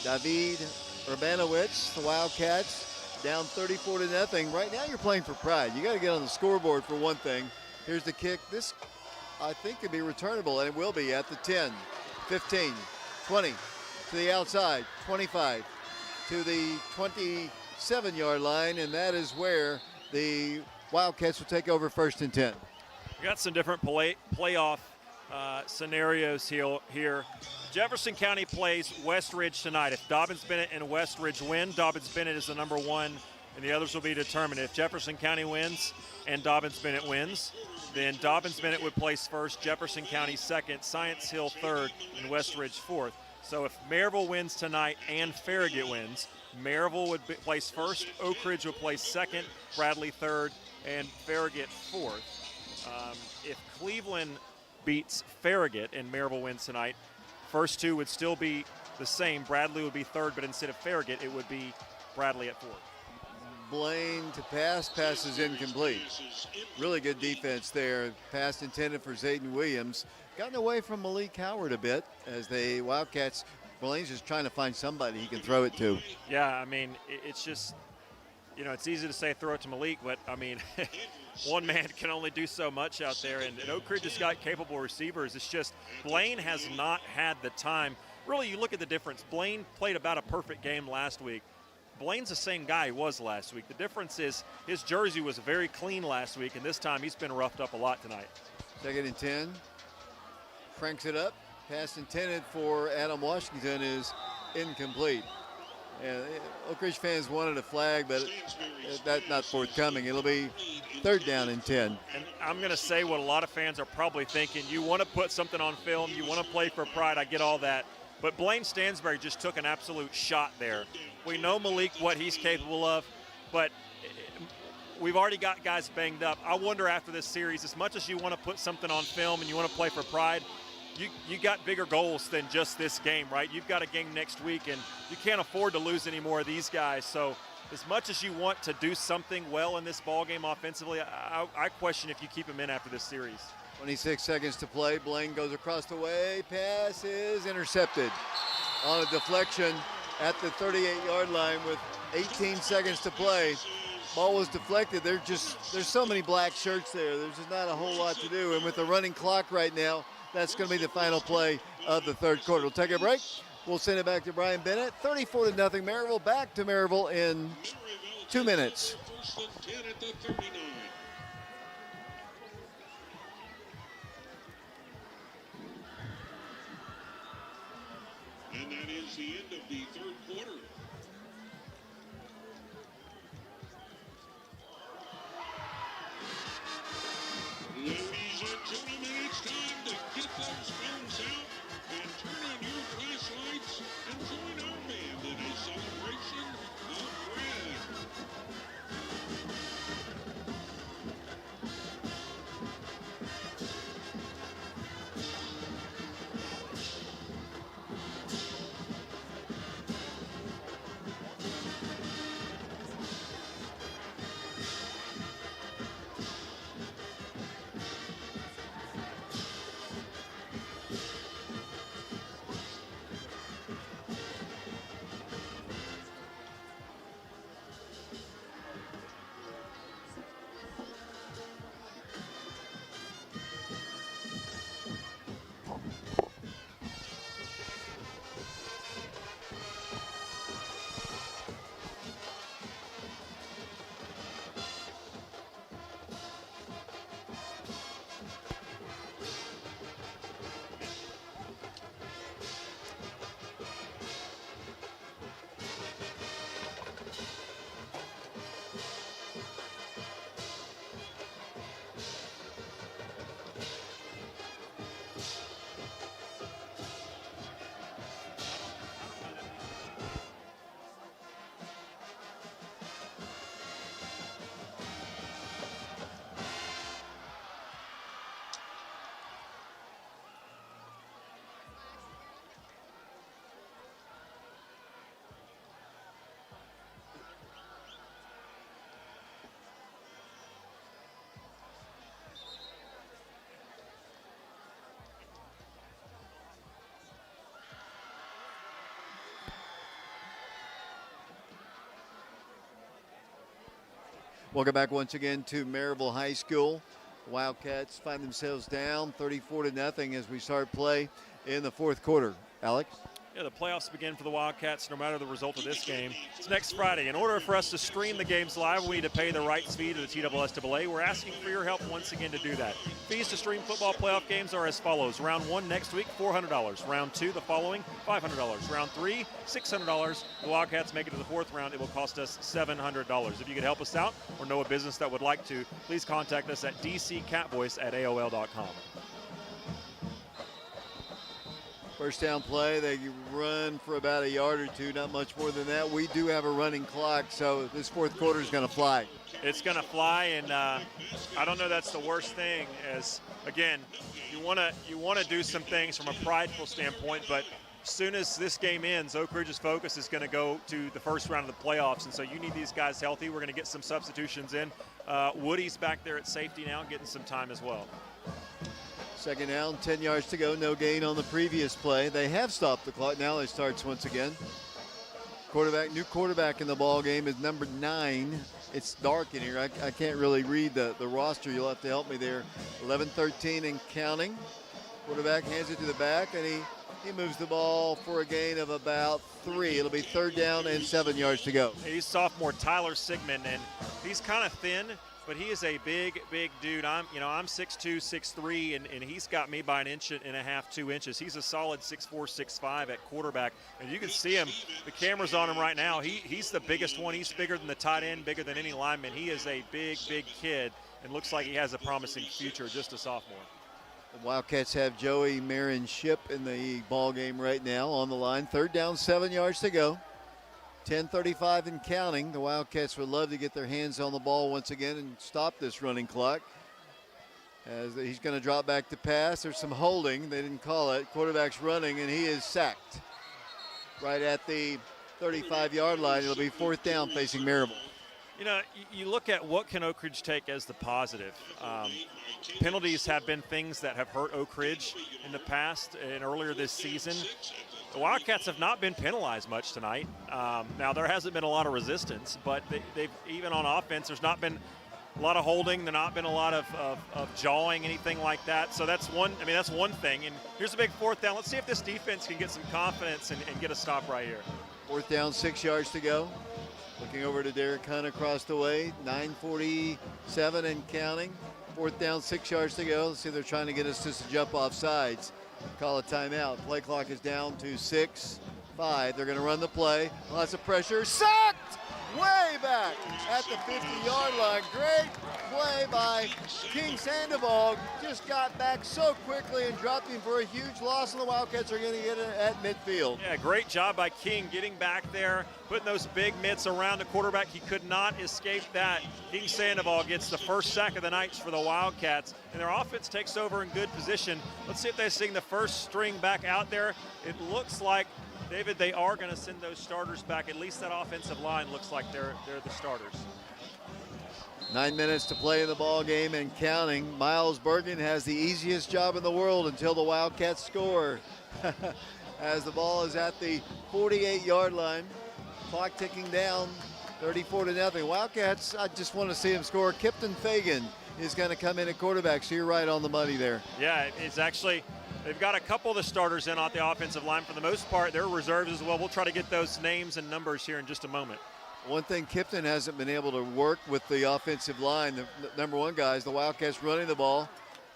David Urbanowitz. The Wildcats down 34-0. Right now you're playing for pride. You got to get on the scoreboard for one thing. Here's the kick. This, I think, could be returnable, and it will be at the 10, 15, 20, to the outside, 25, to the 27-yard line, and that is where the Wildcats will take over 1st and 10. We got some different playoff scenarios here. Jefferson County plays West Ridge tonight. If Dobyns-Bennett and West Ridge win, Dobyns-Bennett is the number 1, and the others will be determined. If Jefferson County wins and Dobyns-Bennett wins, then Dobyns-Bennett would place 1st, Jefferson County 2nd, Science Hill 3rd, and West Ridge 4th. So if Maryville wins tonight and Farragut wins, Maryville would place 1st, Oak Ridge would place 2nd, Bradley 3rd, and Farragut 4th. If Cleveland beats Farragut and Maryville wins tonight, first 2 would still be the same. Bradley would be 3rd, but instead of Farragut, it would be Bradley at 4th. Blaine to pass is incomplete. Really good defense there. Pass intended for Zayden Williams. Gotten away from Malik Howard a bit as the Wildcats, Blaine's just trying to find somebody he can throw it to. Yeah, I mean, it's just, it's easy to say throw it to Malik, but, I mean, one man can only do so much out there, and Oak Ridge has got capable receivers. It's just Blaine has not had the time. Really, you look at the difference. Blaine played about a perfect game last week. Blaine's the same guy he was last week. The difference is his jersey was very clean last week, and this time he's been roughed up a lot tonight. 2nd and 10. Cranks it up. Pass intended for Adam Washington is incomplete. And Oak Ridge fans wanted a flag, but that's not forthcoming. It'll be 3rd down and 10. And I'm going to say what a lot of fans are probably thinking. You want to put something on film. You want to play for pride. I get all that. But Blaine Stansbury just took an absolute shot there. We know Malik, what he's capable of, but we've already got guys banged up. I wonder after this series, as much as you want to put something on film and you want to play for pride, you got bigger goals than just this game, right? You've got a game next week, and you can't afford to lose any more of these guys. So as much as you want to do something well in this ball game offensively, I question if you keep him in after this series. 26 seconds to play. Blaine goes across the way. Pass is intercepted on a deflection at the 38-yard line with 18 seconds to play. Ball was deflected. There's so many black shirts there. There's just not a whole lot to do. And with the running clock right now, that's going to be the final play of the 3rd quarter. We'll take a break. We'll send it back to Brian Bennett. 34-0. Maryville back to Maryville in 2 minutes. 1st and 10 at the 39. And that is the end of the 3rd quarter. Ladies and gentlemen, it's time to get those phones out and turn on your flashlights and join our band in a celebration of red. Welcome back once again to Maryville High School. Wildcats find themselves down 34-0 as we start play in the 4th quarter. Alex? Yeah, the playoffs begin for the Wildcats no matter the result of this game. It's next Friday. In order for us to stream the games live, we need to pay the rights fee to the TSSAA. We're asking for your help once again to do that. Fees to stream football playoff games are as follows. Round 1 next week, $400. Round 2 the following, $500. Round 3, $600. The Wildcats make it to the 4th round. It will cost us $700. If you could help us out or know a business that would like to, please contact us at dccatvoice@aol.com. First down play, they run for about a yard or two, not much more than that. We do have a running clock, so this 4th quarter is going to fly. It's going to fly, and I don't know that's the worst thing. As again, you want to do some things from a prideful standpoint, but as soon as this game ends, Oak Ridge's focus is going to go to the 1st round of the playoffs, and so you need these guys healthy. We're going to get some substitutions in. Woody's back there at safety now, getting some time as well. 2nd down, 10 yards to go, no gain on the previous play. They have stopped the clock. Now it starts once again. New quarterback in the ball game is number 9. It's dark in here. I can't really read the roster. You'll have to help me there. 11-13 and counting. Quarterback hands it to the back, and he He moves the ball for a gain of about 3. It'll be 3rd down and 7 yards to go. He's sophomore Tyler Sigmund, and he's kind of thin, but he is a big dude. I'm 6'2", 6'3", and he's got me by an inch and a half, 2 inches. He's a solid 6'4", 6'5" at quarterback, and you can see him. The camera's on him right now. He's the biggest one. He's bigger than the tight end, bigger than any lineman. He is a big kid, and looks like he has a promising future, just a sophomore. The Wildcats have Joey Marin-Ship in the ball game right now on the line. 3rd down, 7 yards to go. 10:35 and counting. The Wildcats would love to get their hands on the ball once again and stop this running clock. As he's going to drop back to pass. There's some holding. They didn't call it. Quarterback's running, and he is sacked right at the 35-yard line. It'll be 4th down facing Maryville. You know, you look at what can Oak Ridge take as the positive. Penalties have been things that have hurt Oak Ridge in the past and earlier this season. The Wildcats have not been penalized much tonight. Now, there hasn't been a lot of resistance, but they've even on offense, there's not been a lot of holding. There's not been a lot of jawing, anything like that. So that's one thing. And here's a big 4th down. Let's see if this defense can get some confidence and get a stop right here. 4th down, 6 yards to go. Looking over to Derek Hunt across the way. 9:47 and counting. 4th down, 6 yards to go. Let's see if they're trying to get us just to jump off sides. Call a timeout. Play clock is down to 6:5. They're going to run the play. Lots of pressure. Sacked! Way back at the 50-yard line. Great play by King Sandoval. Just got back so quickly and dropped him for a huge loss, and the Wildcats are going to get it at midfield. Yeah, great job by King getting back there, putting those big mitts around the quarterback. He could not escape that. King Sandoval gets the first sack of the night for the Wildcats, and their offense takes over in good position. Let's see if they sing the first string back out there. It looks like, David, they are going to send those starters back. At least that offensive line looks like they're the starters. 9 minutes to play in the ball game and counting. Miles Bergen has the easiest job in the world until the Wildcats score. As the ball is at the 48-yard line. Clock ticking down, 34-0. Wildcats, I just want to see him score. Kipton Fagan is going to come in at quarterback, so you're right on the money there. Yeah, it's actually, they've got a couple of the starters in on the offensive line. For the most part, they're reserves as well. We'll try to get those names and numbers here in just a moment. One thing Kipton hasn't been able to work with the offensive line, the number one guys, the Wildcats running the ball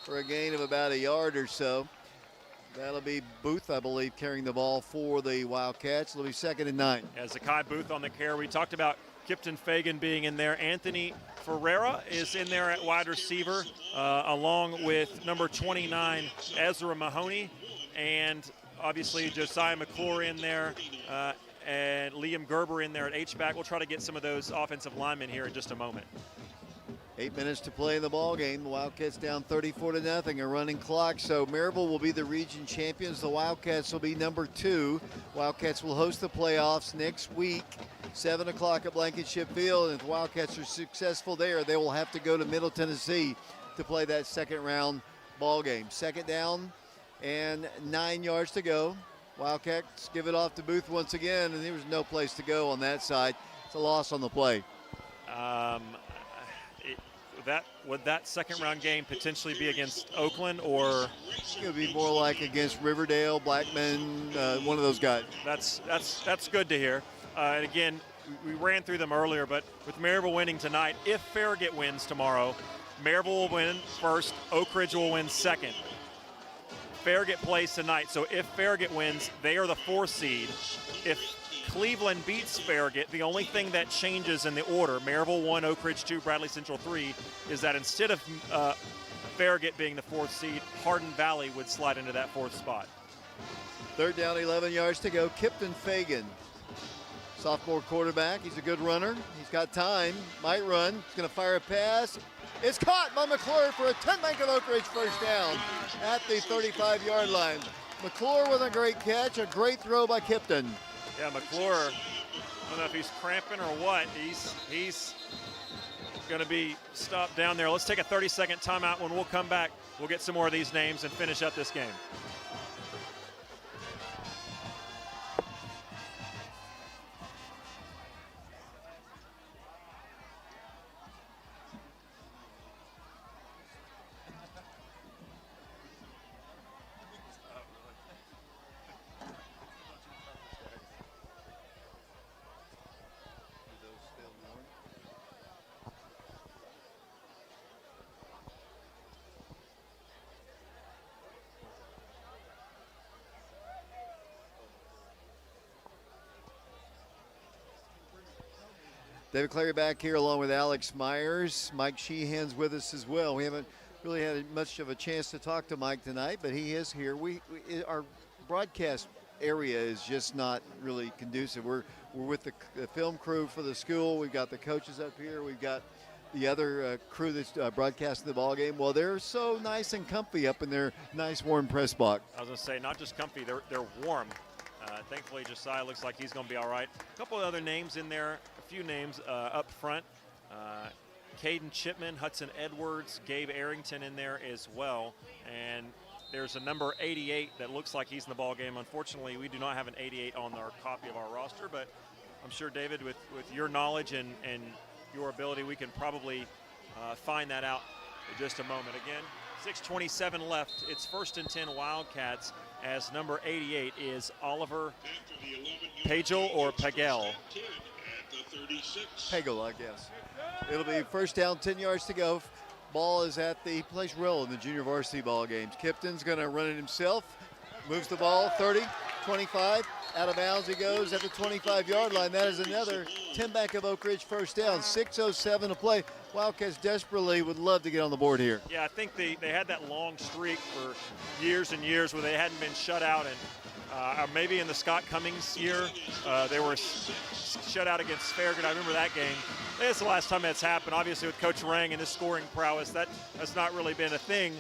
for a gain of about a yard or so. That'll be Booth, I believe, carrying the ball for the Wildcats. It'll be 2nd and 9. As Zakai Booth on the carry, we talked about Kipton Fagan being in there. Anthony Ferreira is in there at wide receiver, along with number 29, Ezra Mahoney, and obviously Josiah McClure in there, and Liam Gerber in there at H-back. We'll try to get some of those offensive linemen here in just a moment. 8 minutes to play in the ball game. The Wildcats down 34-0, a running clock. So Maryville will be the region champions. The Wildcats will be number 2. Wildcats will host the playoffs next week, 7 o'clock at Blankenship Field. And if the Wildcats are successful there, they will have to go to Middle Tennessee to play that 2nd round ball game. 2nd down and 9 yards to go. Wildcats give it off to Booth once again, and there was no place to go on that side. It's a loss on the play. Would that 2nd round game potentially be against Oakland, or it would be more like against Riverdale, Blackman, one of those guys? That's good to hear. And again, we ran through them earlier, but with Maryville winning tonight, if Farragut wins tomorrow, Maryville will win first, Oak Ridge will win second. Farragut plays tonight, so if Farragut wins, they are the 4th seed. If Cleveland beats Farragut, the only thing that changes in the order, Maryville 1, Oak Ridge 2, Bradley Central 3, is that instead of Farragut being the 4th seed, Hardin Valley would slide into that 4th spot. 3rd down, 11 yards to go. Kipton Fagan, sophomore quarterback. He's a good runner. He's got time, might run. He's going to fire a pass. It's caught by McClure for a 10-bank of Oak Ridge first down at the 35-yard line. McClure with a great catch, a great throw by Kipton. Yeah, McClure, I don't know if he's cramping or what. He's going to be stopped down there. Let's take a 30-second timeout. When we'll come back, we'll get some more of these names and finish up this game. David Clary back here along with Alex Myers. Mike Sheehan's with us as well. We haven't really had much of a chance to talk to Mike tonight, but he is here. Our broadcast area is just not really conducive. We're with the film crew for the school. We've got the coaches up here. We've got the other crew that's broadcasting the ball game. Well, they're so nice and comfy up in their nice warm press box. I was going to say, not just comfy, they're warm. Thankfully, Josiah looks like he's going to be all right. A couple of other names in there, a few names up front. Caden Chipman, Hudson Edwards, Gabe Arrington in there as well. And there's a number 88 that looks like he's in the ball game. Unfortunately, we do not have an 88 on our copy of our roster, but I'm sure, David, with your knowledge and your ability, we can probably find that out in just a moment. Again, 6:27 left. It's 1st and 10 Wildcats as number 88 is Oliver Pagel or Pagel. Pagel, I guess. It'll be first down, 10 yards to go. Ball is at the place roll in the junior varsity ball games. Kipton's going to run it himself. Moves the ball, 30, 25. Out of bounds he goes at the 25-yard line. That is another 10 back of Oak Ridge first down. 6:07 to play. Wildcats desperately would love to get on the board here. Yeah, I think they had that long streak for years and years where they hadn't been shut out. And maybe in the Scott Cummings year, they were shut out against Farragut. I remember that game. That's the last time that's happened. Obviously, with Coach Rang and his scoring prowess, that has not really been a thing.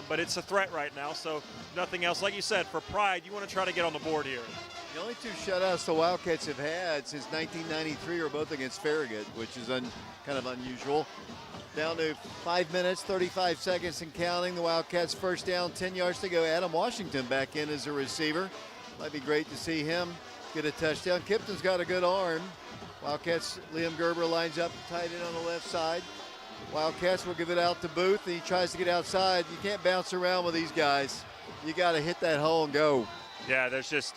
But it's a threat right now, so nothing else. Like you said, for pride, you want to try to get on the board here. The only two shutouts the Wildcats have had since 1993 are both against Farragut, which is kind of unusual. Down to 5 minutes, 35 seconds and counting. The Wildcats first down, 10 yards to go. Adam Washington back in as a receiver. Might be great to see him get a touchdown. Kipton's got a good arm. Wildcats, Liam Gerber lines up tight end on the left side. Wildcats will give it out to Booth. He tries to get outside. You can't bounce around with these guys. You got to hit that hole and go. Yeah, there's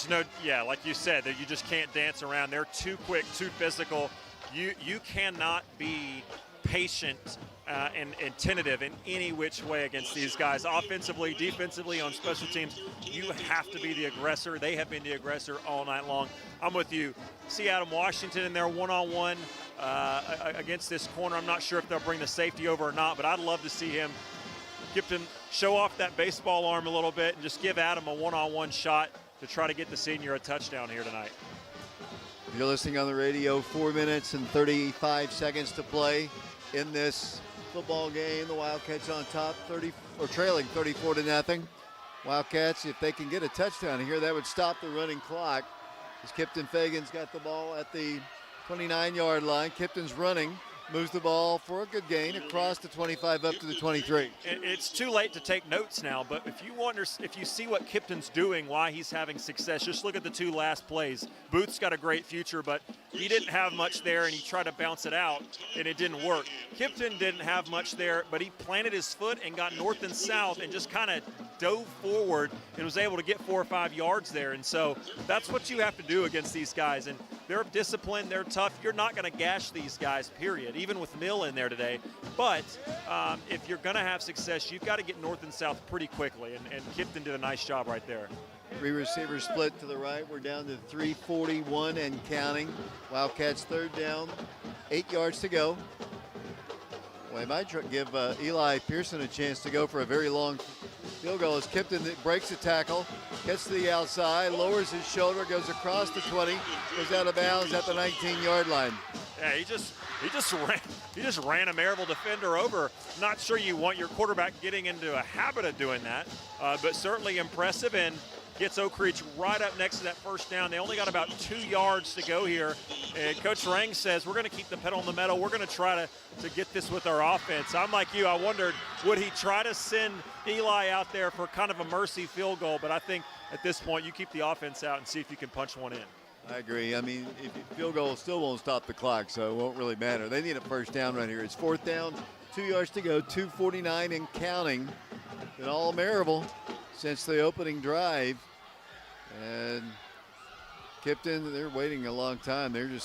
no, like you said, you just can't dance around. They're too quick, too physical. You cannot be patient and tentative in any which way against these guys. Offensively, defensively, on special teams, you have to be the aggressor. They have been the aggressor all night long. I'm with you. See Adam Washington in there one-on-one against this corner. I'm not sure if they'll bring the safety over or not, but I'd love to see him show off that baseball arm a little bit and just give Adam a one-on-one shot to try to get the senior a touchdown here tonight. You're listening on the radio. 4 minutes and 35 seconds to play in this football game. The Wildcats on top, trailing 34-0. Wildcats, if they can get a touchdown here, that would stop the running clock. As Kipton Fagan's got the ball at the 29-yard line. Kipton's running, moves the ball for a good gain across the 25 up to the 23. It's too late to take notes now, but if you see what Kipton's doing, why he's having success, just look at the two last plays. Booth's got a great future, but he didn't have much there, and he tried to bounce it out, and it didn't work. Kipton didn't have much there, but he planted his foot and got north and south and just kind of dove forward and was able to get 4 or 5 yards there. And so that's what you have to do against these guys. And they're disciplined, they're tough. You're not going to gash these guys, period, even with Mill in there today. But if you're going to have success, you've got to get north and south pretty quickly. And Kipton did a nice job right there. 3 receivers split to the right. We're down to 3:41 and counting. Wildcats third down, 8 yards to go. Well, they might give Eli Pearson a chance to go for a very long field goal as Kipton breaks the tackle, gets to the outside, lowers his shoulder, goes across the 20, goes out of bounds at the 19-yard line. Yeah, he just ran a Maryville defender over. Not sure you want your quarterback getting into a habit of doing that, but certainly impressive and gets Oak Ridge right up next to that first down. They only got about 2 yards to go here. And Coach Rang says, we're going to keep the pedal on the metal. We're going to try to get this with our offense. I'm like you. I wondered, would he try to send Eli out there for kind of a mercy field goal? But I think at this point, you keep the offense out and see if you can punch one in. I agree. I mean, field goal still won't stop the clock, so it won't really matter. They need a first down right here. It's 4th down, 2 yards to go, 2:49 and counting. In all Maryville since the opening drive. And Kipton, they're waiting a long time. And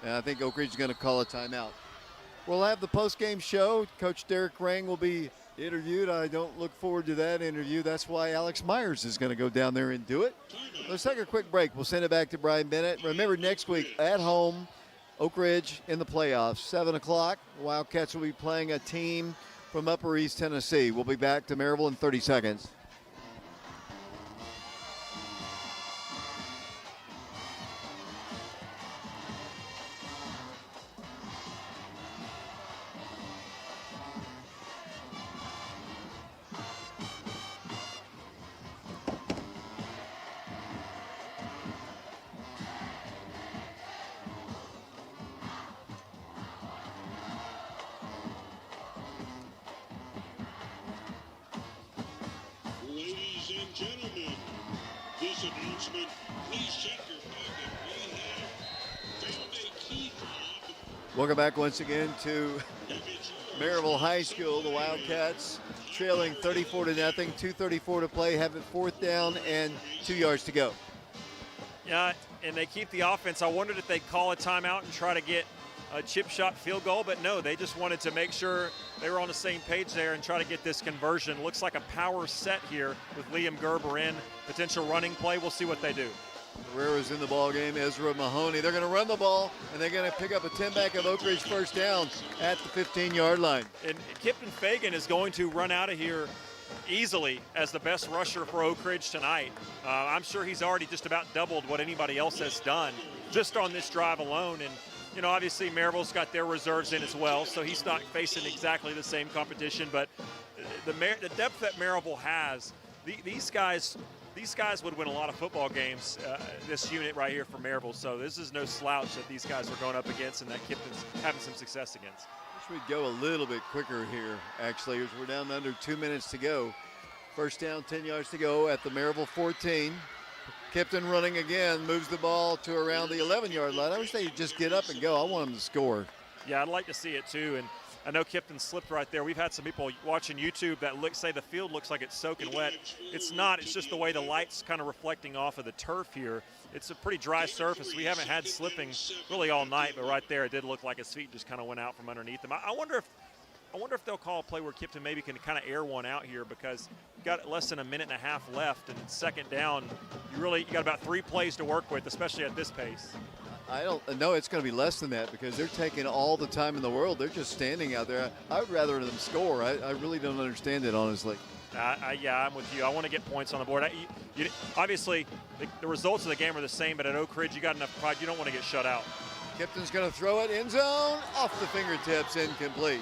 I think Oak Ridge is going to call a timeout. We'll have the post-game show. Coach Derek Rang will be interviewed. I don't look forward to that interview. That's why Alex Myers is going to go down there and do it. Let's take a quick break. We'll send it back to Brian Bennett. Remember, next week at home, Oak Ridge in the playoffs, 7 o'clock. Wildcats will be playing a team from Upper East Tennessee. We'll be back to Maryville in 30 seconds. Ladies and gentlemen, this announcement, please check your pocket. We have found a key fob. Welcome back once again to If it's yours, Maryville High School. The Wildcats trailing 34-0, 2:34 to play, have it 4th down and 2 yards to go. Yeah, and they keep the offense. I wondered if they'd call a timeout and try to get a chip shot field goal, but no, they just wanted to make sure they were on the same page there and try to get this conversion. Looks like a power set here with Liam Gerber in. Potential running play. We'll see what they do. Herrera's in the ball game. Ezra Mahoney. They're going to run the ball, and they're going to pick up a 10-back of Oak Ridge first down at the 15-yard line. And Kipton Fagan is going to run out of here easily as the best rusher for Oak Ridge tonight. I'm sure he's already just about doubled what anybody else has done just on this drive alone. And, you know, obviously Maryville's got their reserves in as well, so he's not facing exactly the same competition. But the depth that Maryville has, these guys would win a lot of football games, this unit right here for Maryville. So this is no slouch that these guys are going up against and that Kipton's having some success against. Wish we'd go a little bit quicker here, actually, as we're down under 2 minutes to go. First down, 10 yards to go at the Maryville 14. Kipton running again, moves the ball to around the 11-yard line. I wish they'd just get up and go. I want them to score. Yeah, I'd like to see it too. And I know Kipton slipped right there. We've had some people watching YouTube that say the field looks like it's soaking wet. It's not. It's just the way the light's kind of reflecting off of the turf here. It's a pretty dry surface. We haven't had slipping really all night, but right there it did look like his feet just kind of went out from underneath him. I wonder if they'll call a play where Kipton maybe can kind of air one out here, because you've got less than a minute and a half left, and second down, you got about 3 plays to work with, especially at this pace. I don't know. It's going to be less than that because they're taking all the time in the world. They're just standing out there. I would rather them score. I really don't understand it, honestly. Yeah, I'm with you. I want to get points on the board. Obviously, the results of the game are the same, but at Oak Ridge, you got enough pride. You don't want to get shut out. Kipton's going to throw it end zone, off the fingertips, incomplete.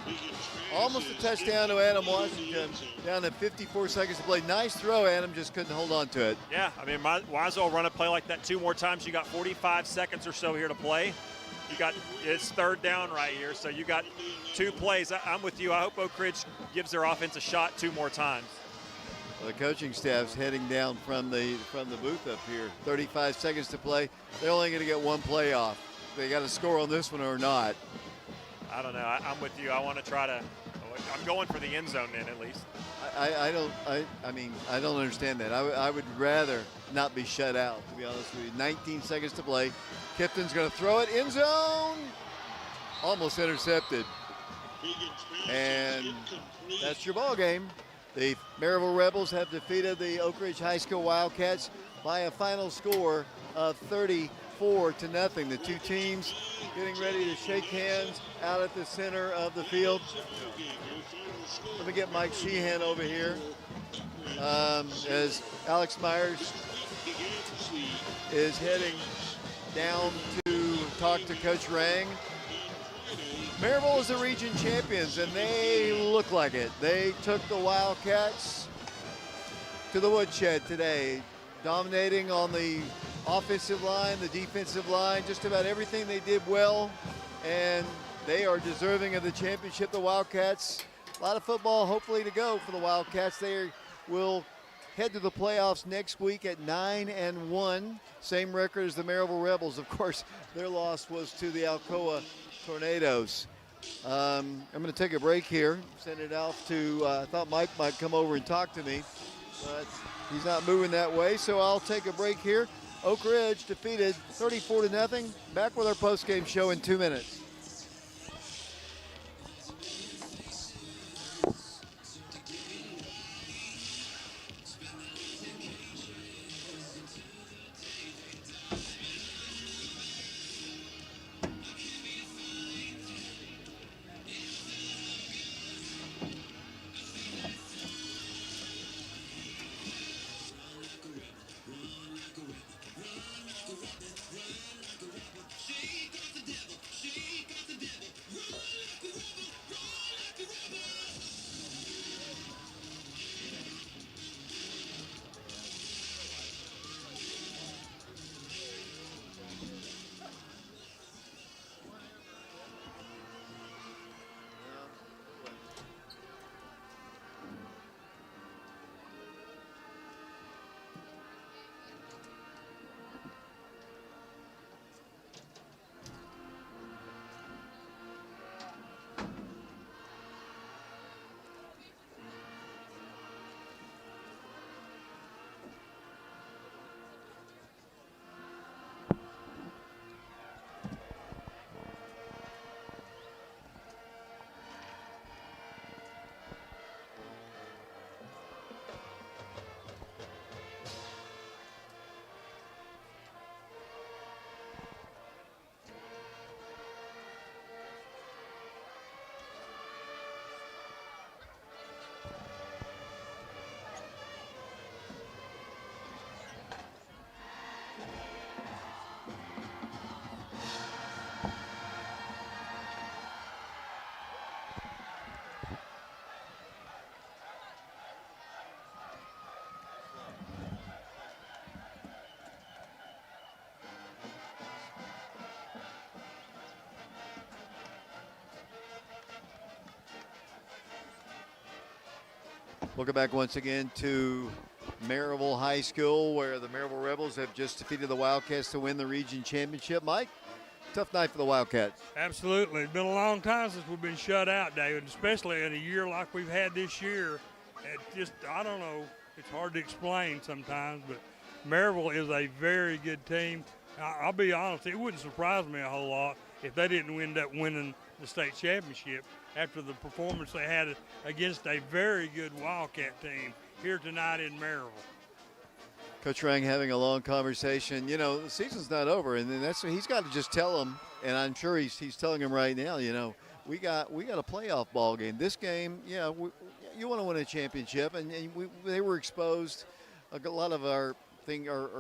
Almost a touchdown to Adam Washington. Down to 54 seconds to play. Nice throw, Adam, just couldn't hold on to it. Yeah, I mean, might as well run a play like that 2 more times. You got 45 seconds or so here to play. It's third down right here, so you got 2 plays. I'm with you. I hope Oak Ridge gives their offense a shot 2 more times. Well, the coaching staff's heading down from the booth up here. 35 seconds to play. They're only going to get 1 play off. They got to score on this one or not. I don't know. I'm with you. I want to try to. I'm going for the end zone then, at least. I don't understand that. I would rather not be shut out, to be honest with you. 19 seconds to play. Kipton's going to throw it end zone. Almost intercepted. And that's your ball game. The Maryville Rebels have defeated the Oak Ridge High School Wildcats by a final score of 34-0. The 2 teams getting ready to shake hands out at the center of the field. Let me get Mike Sheehan over here as Alex Myers is heading down to talk to Coach Rang. Maryville is the region champions, and they look like it. They took the Wildcats to the woodshed today, dominating on the offensive line, the defensive line, just about everything they did well, and they are deserving of the championship. The Wildcats, a lot of football hopefully to go for the Wildcats. They will head to the playoffs next week at 9-1, same record as the Maryville Rebels. Of course, their loss was to the Alcoa Tornadoes. I'm going to take a break here, send it off to, I thought Mike might come over and talk to me, but he's not moving that way, so I'll take a break here. Oak Ridge defeated 34-0. Back with our post-game show in 2 minutes. Welcome back once again to Maryville High School, where the Maryville Rebels have just defeated the Wildcats to win the region championship. Mike, tough night for the Wildcats. Absolutely. It's been a long time since we've been shut out, David, especially in a year like we've had this year. I don't know, it's hard to explain sometimes, but Maryville is a very good team. I'll be honest, it wouldn't surprise me a whole lot if they didn't end up winning the state championship after the performance they had against a very good Wildcat team here tonight in Maryville. Coach Rang having a long conversation. You know, the season's not over, and that's what he's got to just tell them, and I'm sure he's telling them right now, you know, we got a playoff ball game. This game, you want to win a championship, and they were exposed. A lot of our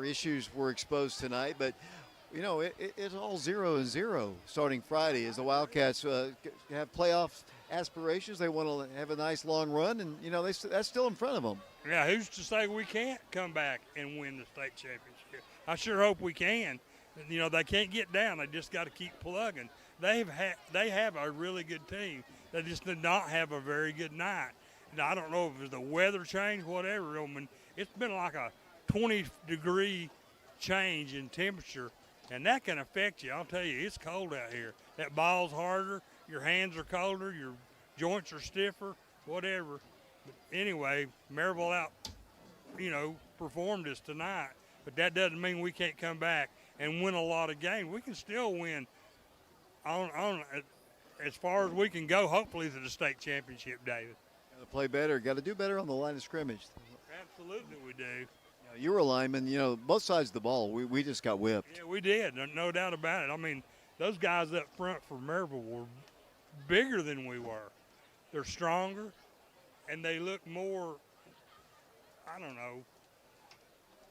issues were exposed tonight, but you know, it's all 0-0 starting Friday as the Wildcats have playoff aspirations. They want to have a nice long run, and you know that's still in front of them. Yeah, who's to say we can't come back and win the state championship? I sure hope we can. You know, they can't get down. They just got to keep plugging. They have a really good team. They just did not have a very good night. And I don't know if it was the weather change, whatever. I mean, it's been like a 20-degree change in temperature, and that can affect you. I'll tell you, it's cold out here. That ball's harder. Your hands are colder. Your joints are stiffer, whatever. But anyway, Maryville performed us tonight. But that doesn't mean we can't come back and win a lot of games. We can still win on as far as we can go, hopefully, to the state championship, David. Got to play better. Got to do better on the line of scrimmage. Absolutely we do. You were a lineman. You know, both sides of the ball, we just got whipped. Yeah, we did. No doubt about it. I mean, those guys up front for Maryville were bigger than we were. They're stronger, and they look more, I don't know,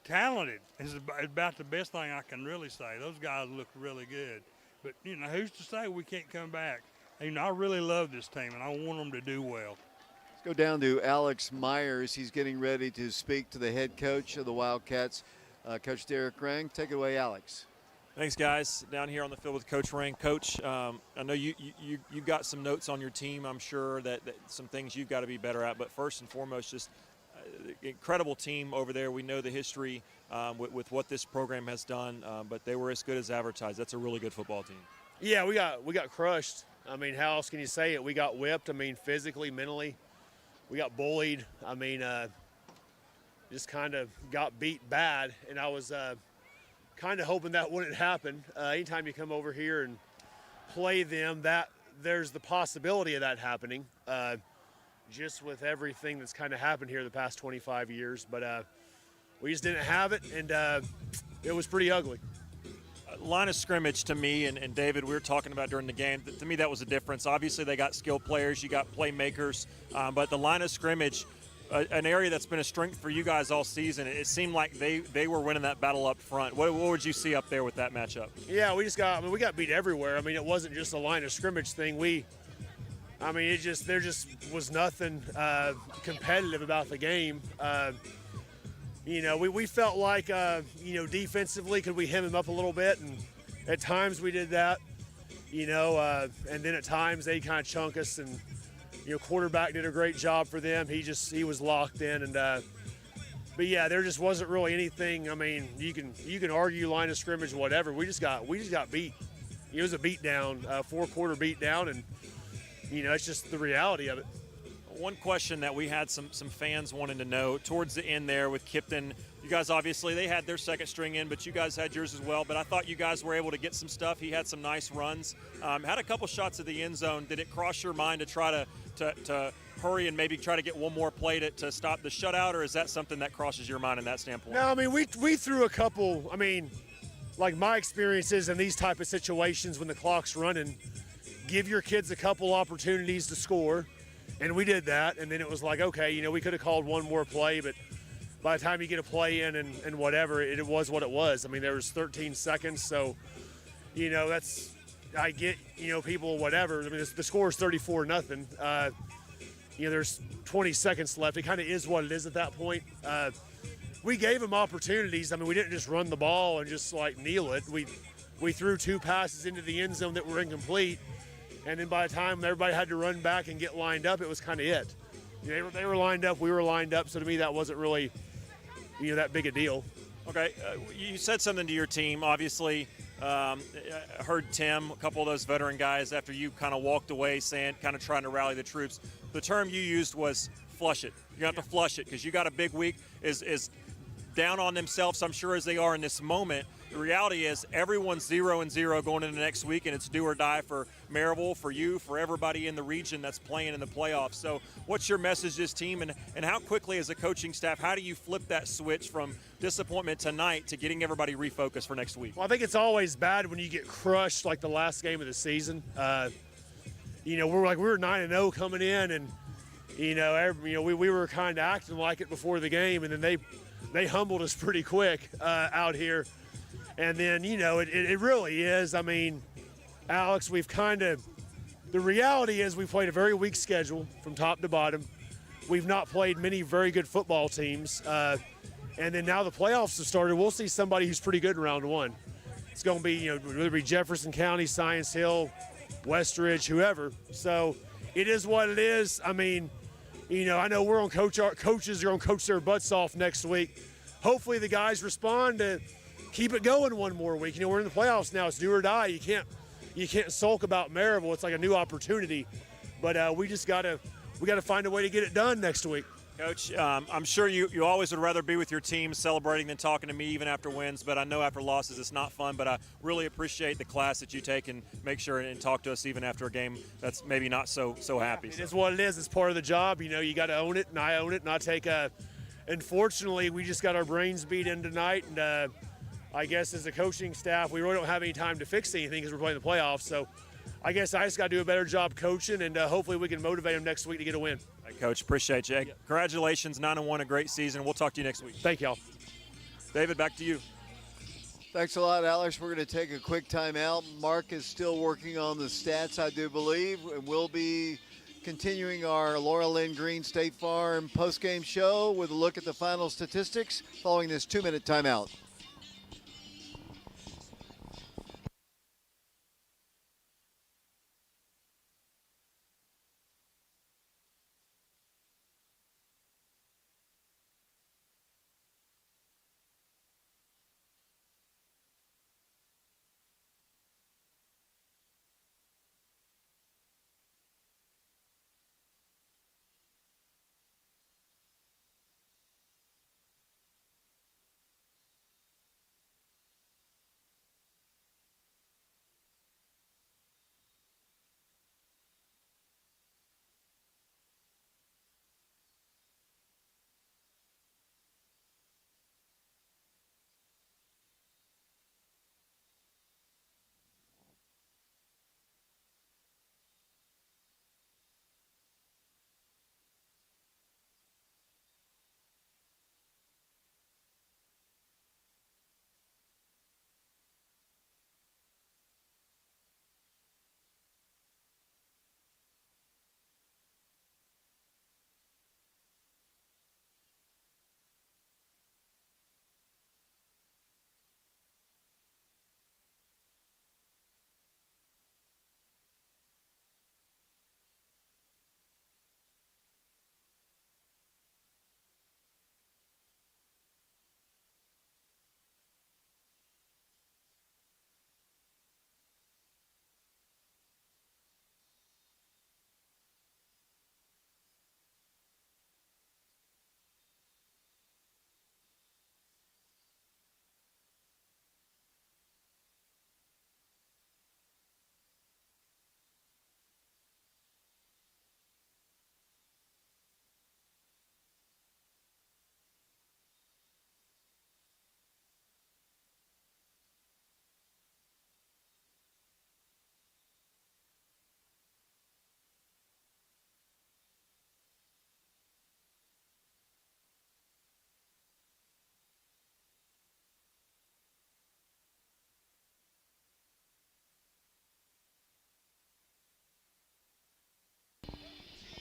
talented. It's about the best thing I can really say. Those guys look really good. But, you know, who's to say we can't come back? You know, I really love this team, and I want them to do well. Let's go down to Alex Myers. He's getting ready to speak to the head coach of the Wildcats, Coach Derek Rang. Take it away, Alex. Thanks, guys. Down here on the field with Coach Rang. Coach, I know you got some notes on your team. I'm sure that some things you've got to be better at. But first and foremost, just incredible team over there. We know the history with what this program has done, but they were as good as advertised. That's a really good football team. Yeah, we got crushed. I mean, how else can you say it? We got whipped. I mean, physically, mentally. We got bullied. I mean, just kind of got beat bad, and I was kind of hoping that wouldn't happen. Anytime you come over here and play them, that there's the possibility of that happening, just with everything that's kind of happened here the past 25 years. But we just didn't have it, and it was pretty ugly. Line of scrimmage to me, and David, we were talking about during the game, to me that was a difference. Obviously they got skilled players, you got playmakers, but the line of scrimmage, an area that's been a strength for you guys all season, it seemed like they were winning that battle up front. What would you see up there with that matchup? Yeah, we got beat everywhere. I mean, it wasn't just a line of scrimmage thing. There just was nothing competitive about the game. You know, we felt like, defensively, could we hem him up a little bit? And at times we did that, and then at times they kind of chunk us. And, quarterback did a great job for them. He was locked in. And, but yeah, there just wasn't really anything. I mean, you can argue line of scrimmage, whatever. We just got beat. It was a beat down, 4-quarter beat down. And, it's just the reality of it. One question that we had some fans wanting to know towards the end there with Kipton, you guys obviously, they had their second string in, but you guys had yours as well. But I thought you guys were able to get some stuff. He had some nice runs. Had a couple shots at the end zone. Did it cross your mind to try to hurry and maybe try to get one more play to stop the shutout, or is that something that crosses your mind in that standpoint? No, I mean, we threw a couple. I mean, like my experiences in these type of situations when the clock's running, give your kids a couple opportunities to score. And we did that, and then it was like, okay, we could have called one more play, but by the time you get a play in and whatever, it was what it was. I mean, there was 13 seconds, so, I get, people, whatever. I mean, the score is 34-0. There's 20 seconds left. It kind of is what it is at that point. We gave them opportunities. I mean, we didn't just run the ball and just, kneel it. We threw 2 passes into the end zone that were incomplete. And then by the time everybody had to run back and get lined up, it was kind of it. They were lined up. We were lined up. So to me, that wasn't really, that big a deal. Okay, you said something to your team. Obviously, I heard Tim, a couple of those veteran guys, after you kind of walked away, saying, kind of trying to rally the troops. The term you used was flush it. You have to flush it because you got a big week. Is down on themselves, I'm sure, as they are in this moment. The reality is everyone's 0-0 going into next week, and it's do or die for Maryville, for you, for everybody in the region that's playing in the playoffs. So what's your message to this team, and how quickly as a coaching staff, how do you flip that switch from disappointment tonight to getting everybody refocused for next week? Well, I think it's always bad when you get crushed like the last game of the season. We were 9-0 coming in, and we were kind of acting like it before the game, and then they humbled us pretty quick out here. And then, it really is. I mean, Alex, the reality is we played a very weak schedule from top to bottom. We've not played many very good football teams. And then now the playoffs have started. We'll see somebody who's pretty good in round one. It's going to be, whether it be Jefferson County, Science Hill, Westridge, whoever. So it is what it is. I mean, I know we're on coaches are going to coach their butts off next week. Hopefully the guys respond to keep it going one more week. We're in the playoffs now. It's do or die. You can't sulk about Maryville. It's like a new opportunity. But we got to find a way to get it done next week. Coach, I'm sure you always would rather be with your team celebrating than talking to me even after wins, but I know after losses it's not fun, but I really appreciate the class that you take and make sure and talk to us even after a game that's maybe not so happy. It is what it is. It's part of the job. You got to own it, and I own it, and I take unfortunately, we just got our brains beat in tonight, and I guess as a coaching staff, we really don't have any time to fix anything because we're playing the playoffs, so I guess I just got to do a better job coaching, and hopefully we can motivate them next week to get a win. Hey, Coach, appreciate you. Hey, congratulations, 9-1, a great season. We'll talk to you next week. Thank y'all. David, back to you. Thanks a lot, Alex. We're going to take a quick timeout. Mark is still working on the stats, I do believe, and we'll be continuing our Laura Lynn Green State Farm postgame show with a look at the final statistics following this 2-minute timeout.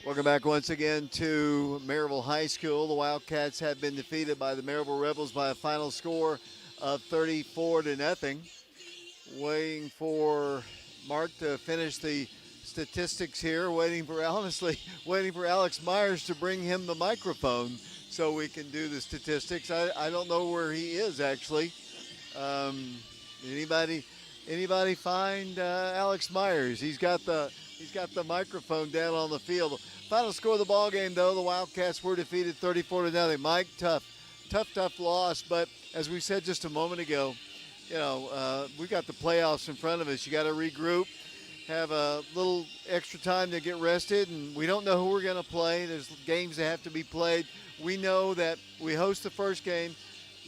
Welcome back once again to Maryville High School. The Wildcats have been defeated by the Maryville Rebels by a final score of 34-0. Waiting for Mark to finish the statistics here, waiting for Alex Myers to bring him the microphone so we can do the statistics. I don't know where he is actually. Anybody find Alex Myers? He's got the microphone down on the field. Final score of the ball game, though, the Wildcats were defeated 34-0. Mike, tough loss. But as we said just a moment ago, we got the playoffs in front of us. You got to regroup, have a little extra time to get rested, and we don't know who we're going to play. There's games that have to be played. We know that we host the first game.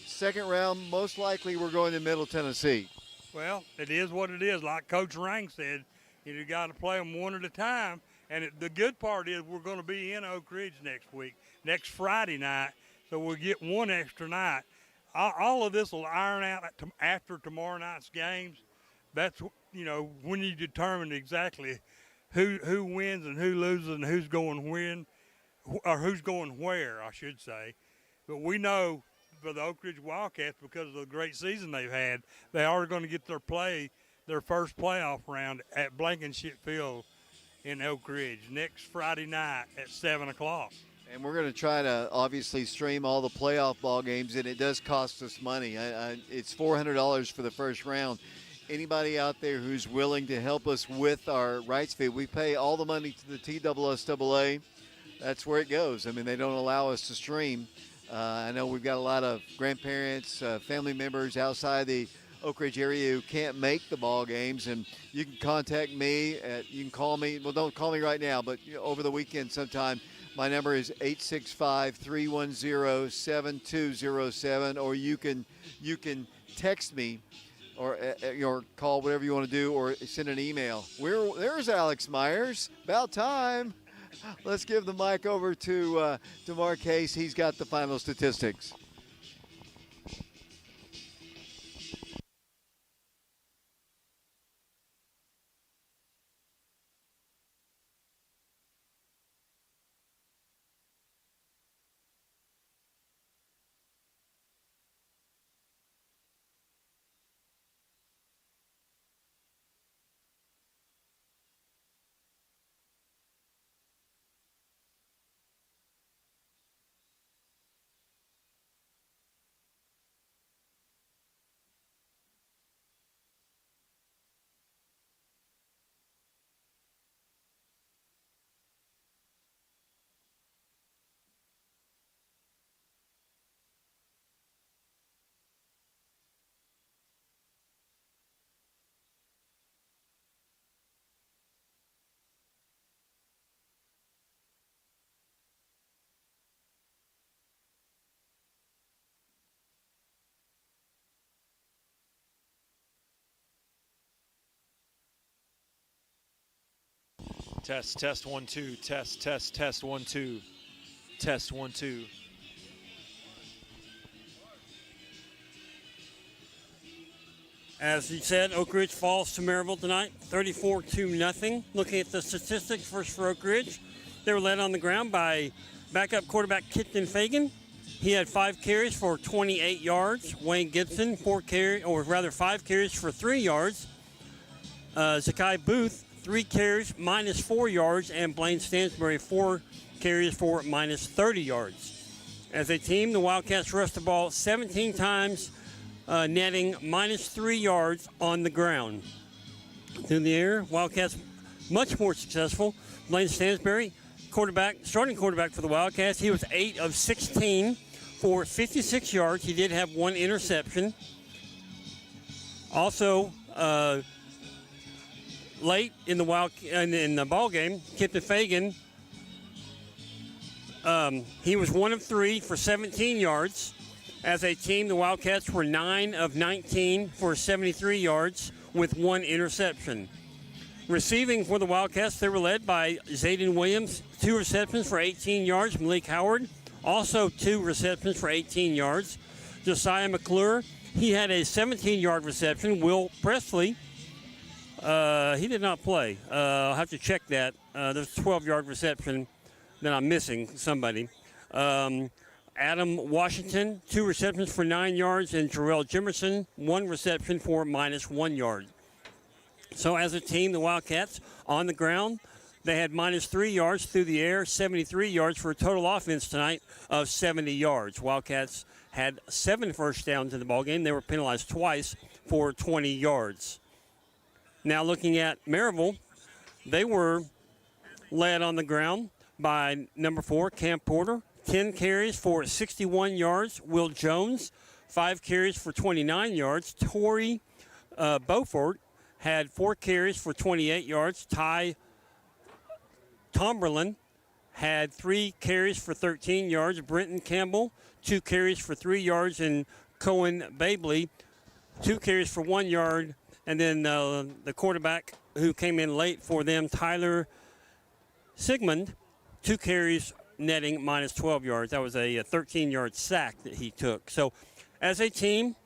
Second round, most likely we're going to Middle Tennessee. Well, it is what it is. Like Coach Rang said, you got to play them one at a time. And the good part is we're going to be in Oak Ridge next Friday night, so we'll get one extra night. All of this will iron out after tomorrow night's games. That's, when you determine exactly who wins and who loses and who's going when, or who's going where, I should say. But we know for the Oak Ridge Wildcats, because of the great season they've had, they are going to get their first playoff round at Blankenship Field in Oak Ridge next Friday night at 7 o'clock. And we're going to try to obviously stream all the playoff ball games, and it does cost us money. It's $400 for the first round. Anybody out there who's willing to help us with our rights fee, we pay all the money to the TSSAA. That's where it goes. I mean, they don't allow us to stream. I know we've got a lot of grandparents, family members outside the Oak Ridge area who can't make the ball games, and you can contact me. You can call me. Well, don't call me right now, but over the weekend sometime. My number is 865-310-7207, or you can text me or call, whatever you want to do, or send an email. There's Alex Myers. About time. Let's give the mic over to Marquez. He's got the final statistics. Test 1 2. Test 1 2. Test 1 2. As you said, Oak Ridge falls to Maryville tonight, 34-0. Looking at the statistics first for Oak Ridge, they were led on the ground by backup quarterback Kipton Fagan. He had 5 carries for 28 yards. Wayne Gibson, 5 carries for 3 yards. Zakai Booth, 3 carries, minus 4 yards, and Blaine Stansbury, 4 carries for minus 30 yards. As a team, the Wildcats rushed the ball 17 times, netting minus 3 yards on the ground. Through the air, Wildcats much more successful. Blaine Stansbury, starting quarterback for the Wildcats, he was 8 of 16 for 56 yards. He did have 1 interception. Also, late in the ball game, Kipton Fagan, he was 1 of 3 for 17 yards. As a team, the Wildcats were 9 of 19 for 73 yards with 1 interception. Receiving for the Wildcats, they were led by Zayden Williams, 2 receptions for 18 yards. Malik Howard, also 2 receptions for 18 yards. Josiah McClure, he had a 17-yard reception. Will Presley, he did not play. I'll have to check that. There's a 12-yard reception that I'm missing, somebody. Adam Washington, 2 receptions for 9 yards, and Jarrell Jimerson, 1 reception for minus 1 yard. So as a team, the Wildcats on the ground, they had -3 yards through the air, 73 yards for a total offense tonight of 70 yards. Wildcats had 7 first downs in the ballgame. They were penalized twice for 20 yards. Now looking at Maryville, they were led on the ground by number 4, Cam Porter, 10 carries for 61 yards. Will Jones, 5 carries for 29 yards. Torrey Beaufort had 4 carries for 28 yards. Ty Tomberlin had 3 carries for 13 yards. Brenton Campbell, 2 carries for 3 yards. And Cohen Babley, 2 carries for 1 yard. And then the quarterback who came in late for them, Tyler Sigmund, 2 carries, netting -12 yards. That was a 13-yard sack that he took. So as a team,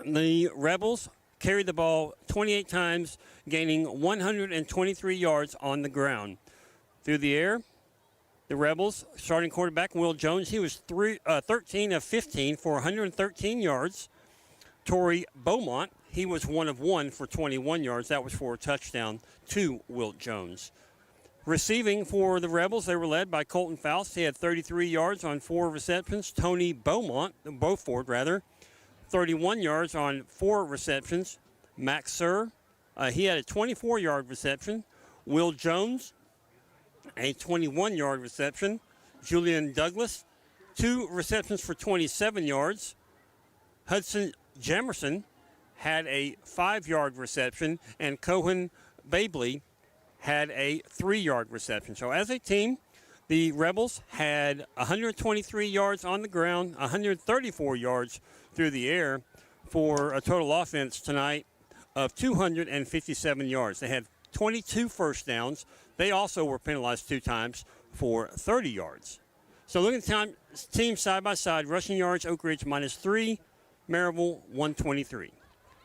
the Rebels carried the ball 28 times, gaining 123 yards on the ground. Through the air, the Rebels starting quarterback Will Jones, he was 13 of 15 for 113 yards. Torrey Beaumont, he was 1 of 1 for 21 yards. That was for a touchdown to Will Jones. Receiving for the Rebels, they were led by Colton Faust. He had 33 yards on 4 receptions. Tony Beaufort, 31 yards on 4 receptions. Max Sir, he had a 24-yard reception. Will Jones, a 21-yard reception. Julian Douglas, 2 receptions for 27 yards. Hudson Jamerson had a 5-yard reception, and Cohen Babley had a 3-yard reception. So as a team, the Rebels had 123 yards on the ground, 134 yards through the air for a total offense tonight of 257 yards. They had 22 first downs. They also were penalized 2 times for 30 yards. So looking at the team side by side, rushing yards, Oak Ridge -3, Maryville 123.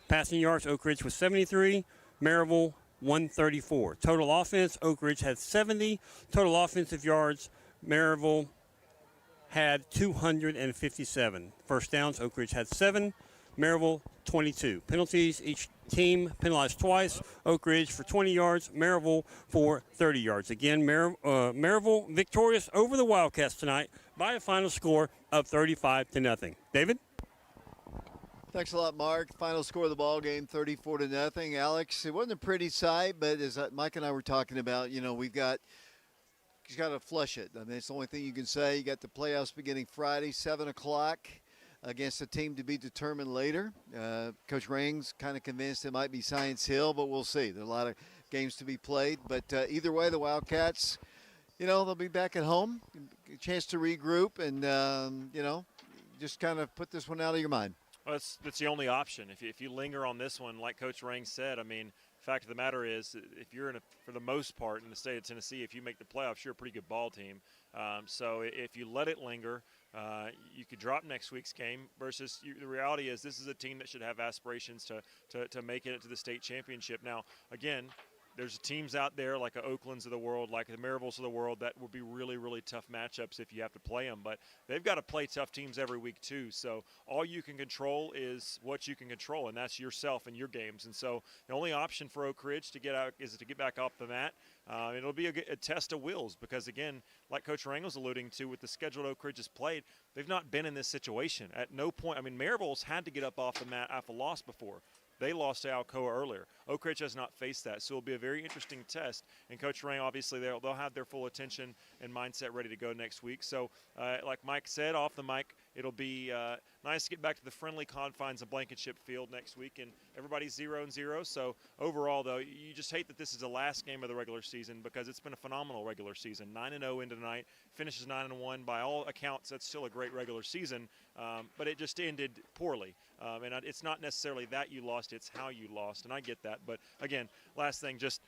Passing yards, Oak Ridge was 73, Maryville 134. Total offense, Oak Ridge had 70. Total offensive yards, Maryville had 257. First downs, Oak Ridge had 7, Maryville 22. Penalties, each team penalized twice. Oak Ridge for 20 yards, Maryville for 30 yards. Again, Maryville victorious over the Wildcats tonight by a final score of 35-0. David? Thanks a lot, Mark. Final score of the ball game, 34-0. Alex, it wasn't a pretty sight, but as Mike and I were talking about, you got to flush it. I mean, it's the only thing you can say. You got the playoffs beginning Friday, 7 o'clock, against a team to be determined later. Coach Rings kind of convinced it might be Science Hill, but we'll see. There are a lot of games to be played. But either way, the Wildcats, they'll be back at home, a chance to regroup and, just kind of put this one out of your mind. Well, that's the only option. If you linger on this one, like Coach Rang said, I mean, fact of the matter is, if you're for the most part in the state of Tennessee, if you make the playoffs, you're a pretty good ball team. So if you let it linger, you could drop next week's game. Versus the reality is, this is a team that should have aspirations to make it to the state championship. Now, again, there's teams out there like the Oaklands of the world, like the Maryvilles of the world, that will be really, really tough matchups if you have to play them. But they've got to play tough teams every week too. So all you can control is what you can control, and that's yourself and your games. And so the only option for Oak Ridge to get out is to get back off the mat. It'll be a test of wills because, again, like Coach Rang was alluding to, with the schedule Oak Ridge has played, they've not been in this situation. At no point, I mean, Maryville's had to get up off the mat after a loss before. They lost to Alcoa earlier. Oak Ridge has not faced that, so it'll be a very interesting test. And Coach Rang, obviously, they'll have their full attention and mindset ready to go next week. So, like Mike said off the mic, it'll be nice to get back to the friendly confines of Blankenship Field next week, and everybody's 0-0. So overall, though, you just hate that this is the last game of the regular season because it's been a phenomenal regular season. 9-0 into tonight, finishes 9-1. By all accounts, that's still a great regular season, but it just ended poorly. And it's not necessarily that you lost, it's how you lost, and I get that. But, again, last thing, just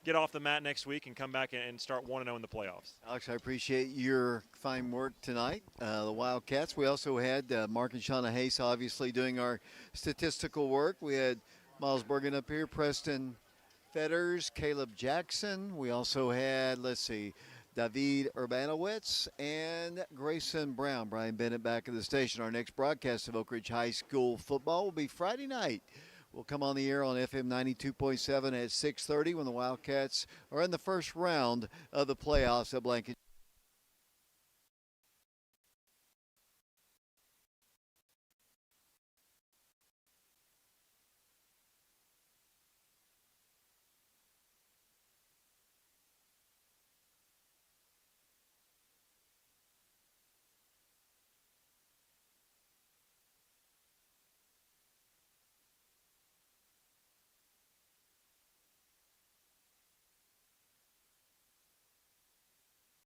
get off the mat next week and come back and start 1-0 in the playoffs. Alex, I appreciate your fine work tonight. The Wildcats. We also had Mark and Shauna Hayes obviously doing our statistical work. We had Miles Bergen up here, Preston Fetters, Caleb Jackson. We also had, David Urbanowitz and Grayson Brown. Brian Bennett back at the station. Our next broadcast of Oak Ridge High School football will be Friday night will come on the air on FM 92.7 at 6:30 when the Wildcats are in the first round of the playoffs at Blanket.